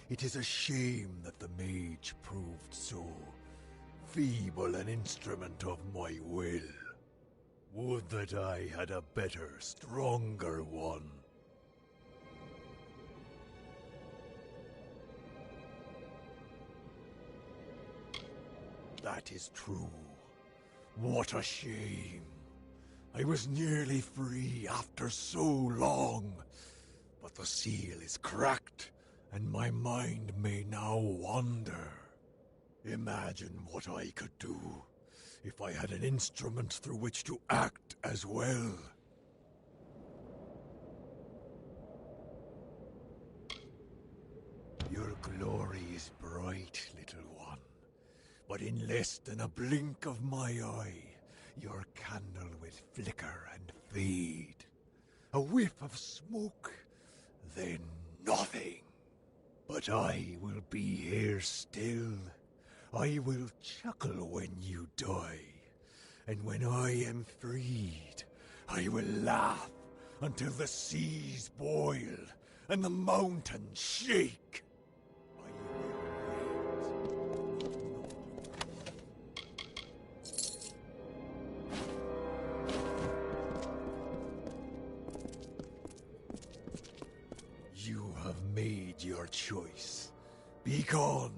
S16: It is a shame that the mage proved so feeble an instrument of my will. Would that I had a better, stronger one. That is true. What a shame. I was nearly free after so long. But the seal is cracked, and my mind may now wander. Imagine what I could do if I had an instrument through which to act as well. Your glory is bright, little one, but in less than a blink of my eye, your candle will flicker and fade. A whiff of smoke, then nothing. But I will be here still. I will chuckle when you die. And when I am freed, I will laugh until the seas boil and the mountains shake. You have made your choice. Be gone.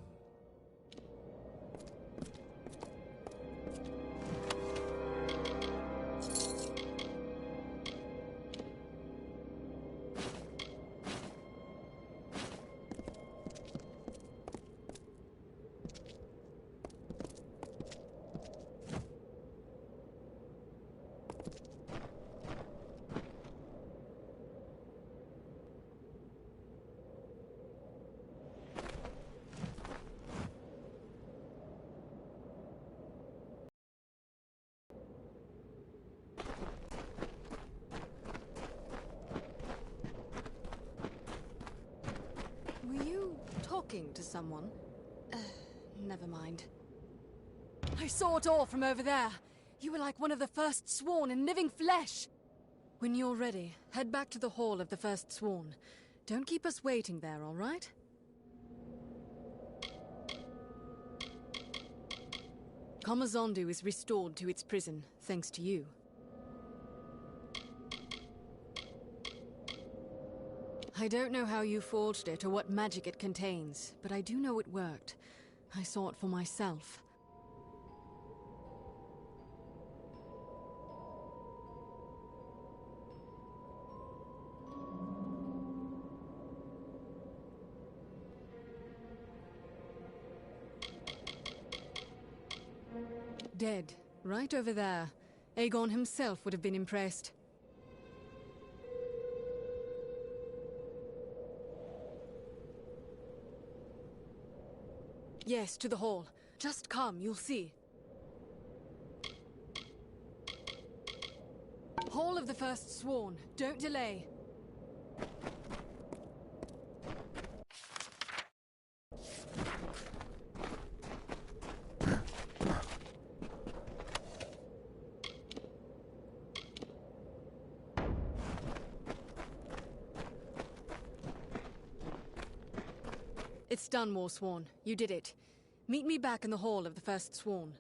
S5: Were you talking to someone? Never mind. I saw it all from over there. You were like one of the First Sworn in living flesh. When you're ready, head back to the Hall of the First Sworn. Don't keep us waiting there, all right? Kamazondu is restored to its prison, thanks to you. I don't know how you forged it or what magic it contains, but I do know it worked. I saw it for myself. Dead, right over there. Aegon himself would have been impressed. Yes, to the hall. Just come, you'll see. Hall of the First Sworn. Don't delay. It's done, Warsworn. You did it. Meet me back in the Hall of the First Sworn.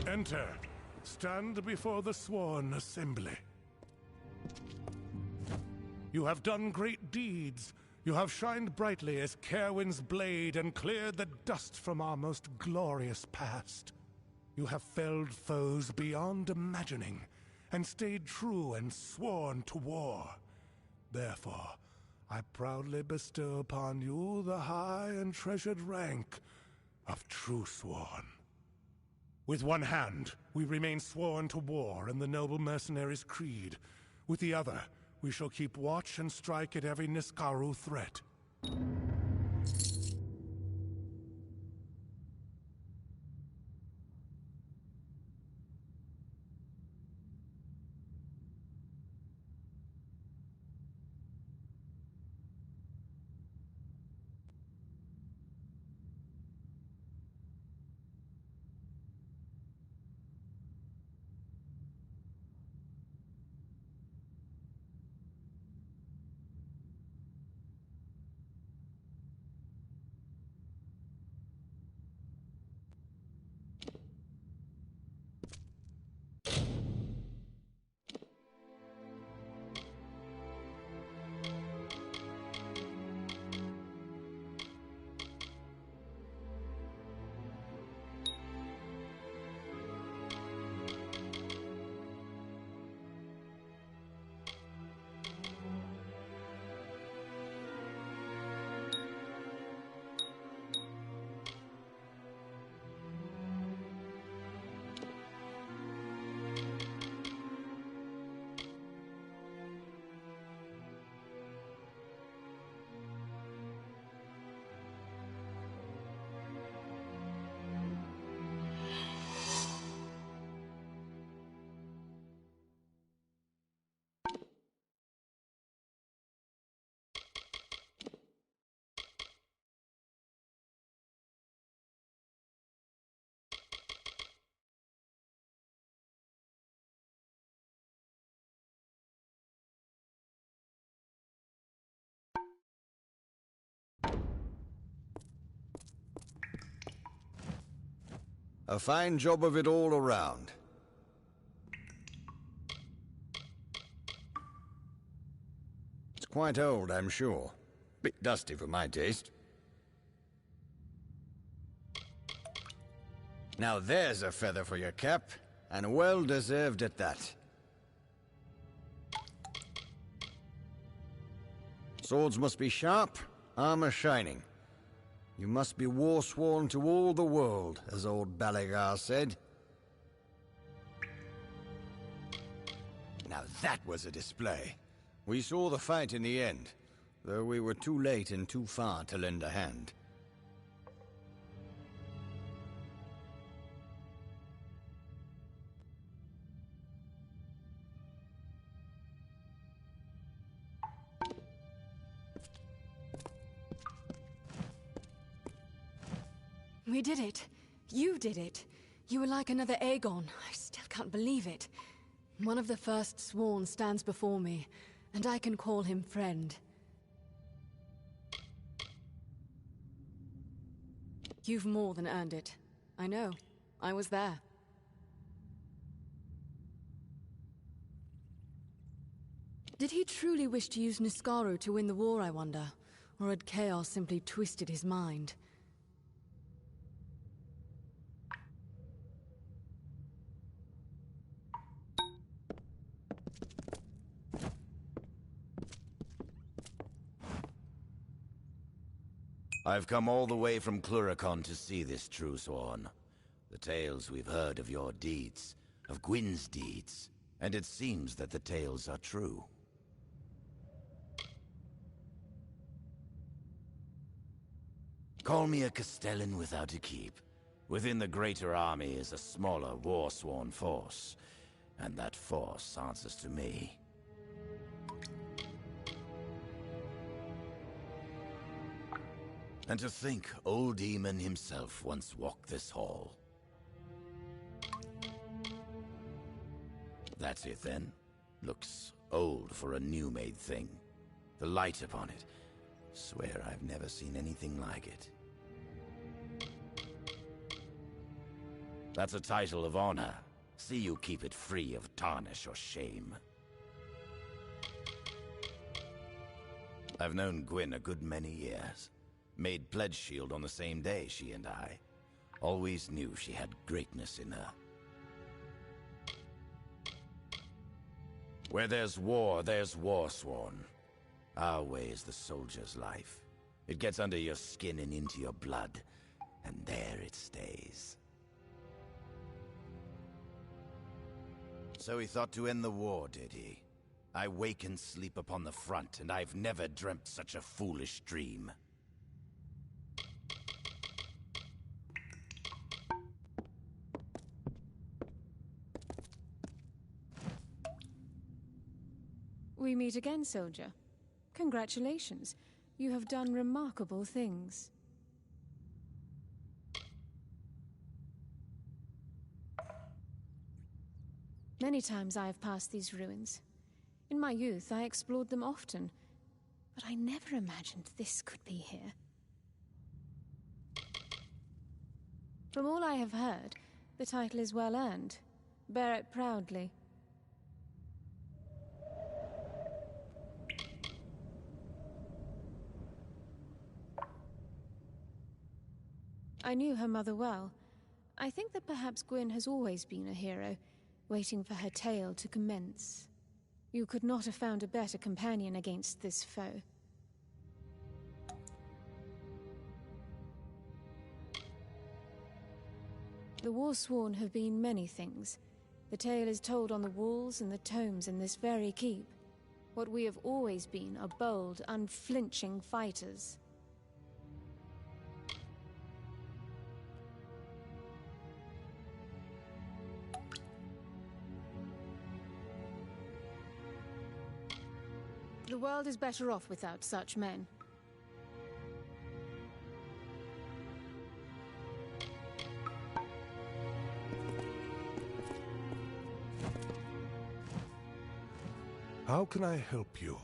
S7: Enter. Stand before the sworn assembly. You have done great deeds. You have shined brightly as Caerwyn's blade and cleared the dust from our most glorious past. You have felled foes beyond imagining, and stayed true and sworn to war. Therefore, I proudly bestow upon you the high and treasured rank of True Sworn. With one hand, we remain sworn to war in the noble mercenary's creed. With the other, we shall keep watch and strike at every Niskaru threat.
S21: A fine job of it all around. It's quite old, I'm sure. Bit dusty for my taste. Now there's a feather for your cap, and well deserved at that. Swords must be sharp, armor shining. You must be war-sworn to all the world, as old Balagar said. Now that was a display. We saw the fight in the end, though we were too late and too far to lend a hand.
S5: We did it. You did it. You were like another Aegon. I still can't believe it. One of the first sworn stands before me, and I can call him friend. You've more than earned it. I know. I was there. Did he truly wish to use Niskaru to win the war, I wonder? Or had Chaos simply twisted his mind?
S12: I've come all the way from Cluricon to see this True Sworn. The tales we've heard of your deeds, of Gwyn's deeds, and it seems that the tales are true. Call me a Castellan without a keep. Within the greater army is a smaller, war-sworn force, and that force answers to me. And to think old Demon himself once walked this hall. That's it then. Looks old for a new-made thing. The light upon it. Swear I've never seen anything like it. That's a title of honor. See you keep it free of tarnish or shame. I've known Gwyn a good many years. Made pledge shield on the same day, she and I. Always knew she had greatness in her. Where there's war sworn. Our way is the soldier's life. It gets under your skin and into your blood, and there it stays. So he thought to end the war, did he? I wake and sleep upon the front, and I've never dreamt such a foolish dream.
S5: We meet again, soldier. Congratulations. You have done remarkable things. Many times I have passed these ruins. In my youth, I explored them often, but I never imagined this could be here. From all I have heard, the title is well earned. Bear it proudly. I knew her mother well. I think that perhaps Gwyn has always been a hero, waiting for her tale to commence. You could not have found a better companion against this foe. The Warsworn have been many things. The tale is told on the walls and the tomes in this very keep. What we have always been are bold, unflinching fighters. The world is better off without such men.
S7: How can I help you?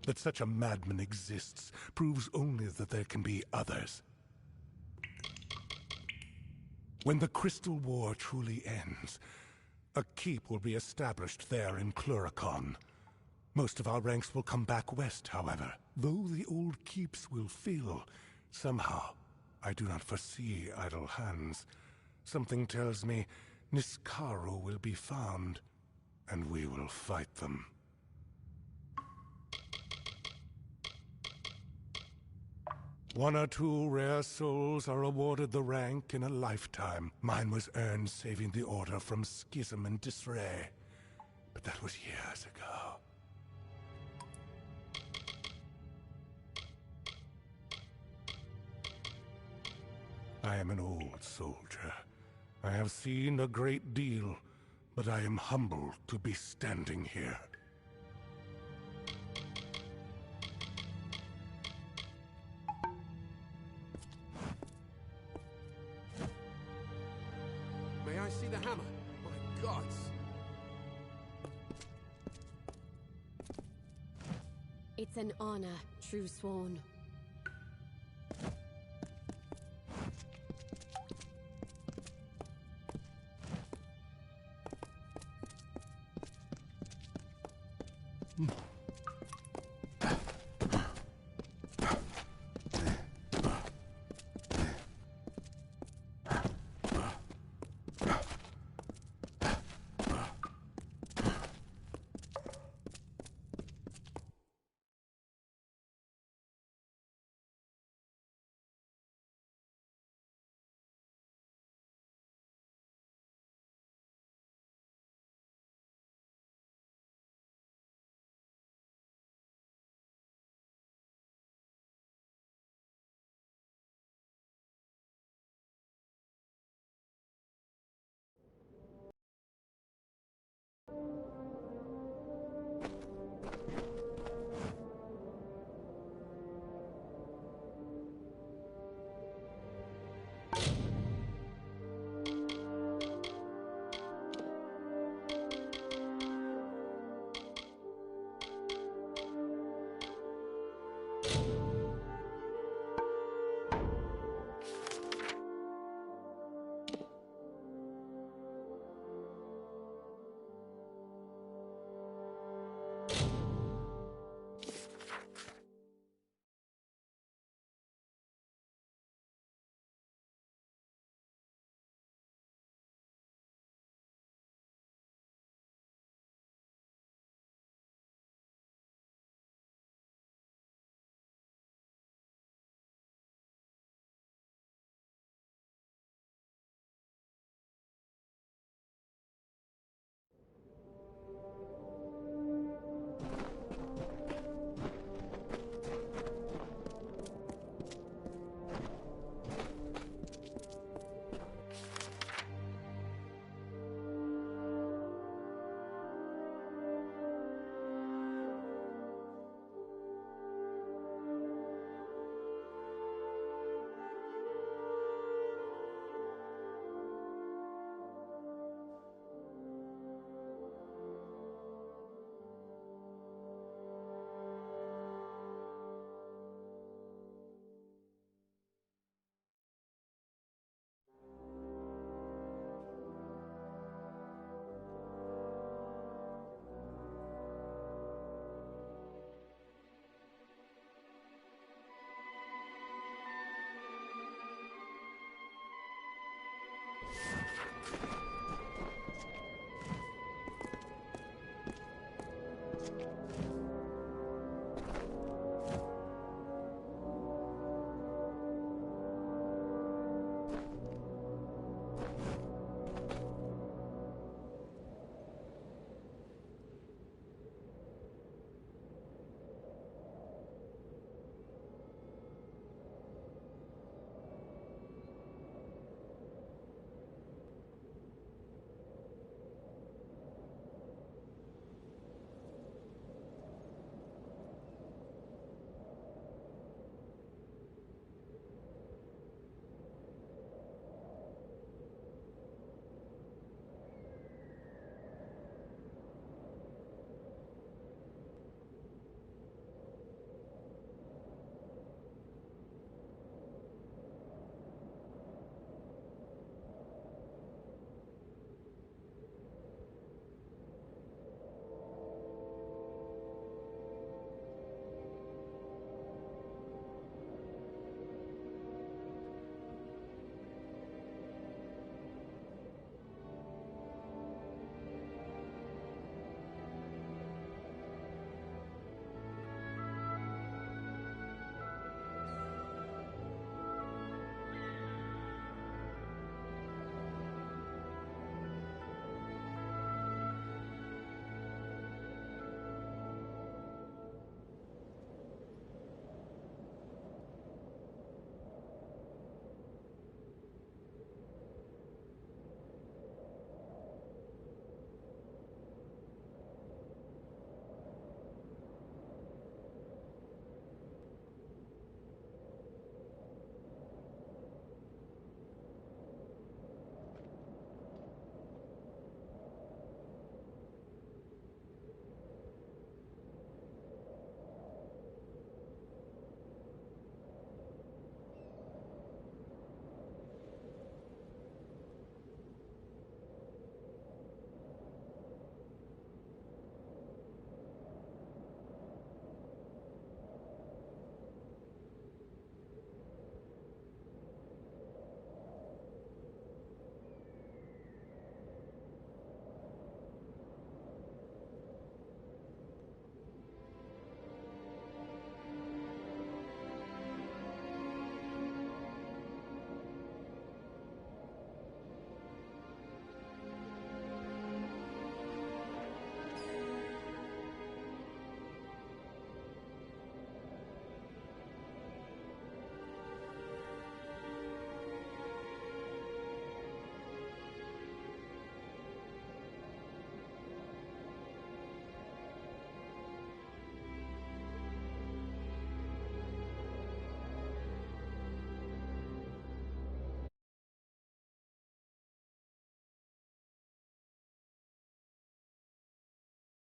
S7: That such a madman exists proves only that there can be others. When the Crystal War truly ends, a keep will be established there in Cluricon. Most of our ranks will come back west, however. Though the old keeps will fill, somehow, I do not foresee idle hands. Something tells me Niskaru will be found, and we will fight them. One or two rare souls are awarded the rank in a lifetime. Mine was earned saving the Order from schism and disarray. But that was years ago. I am an old soldier. I have seen a great deal, but I am humbled to be standing here.
S3: May I see the hammer? My gods!
S14: It's an honor, true sworn.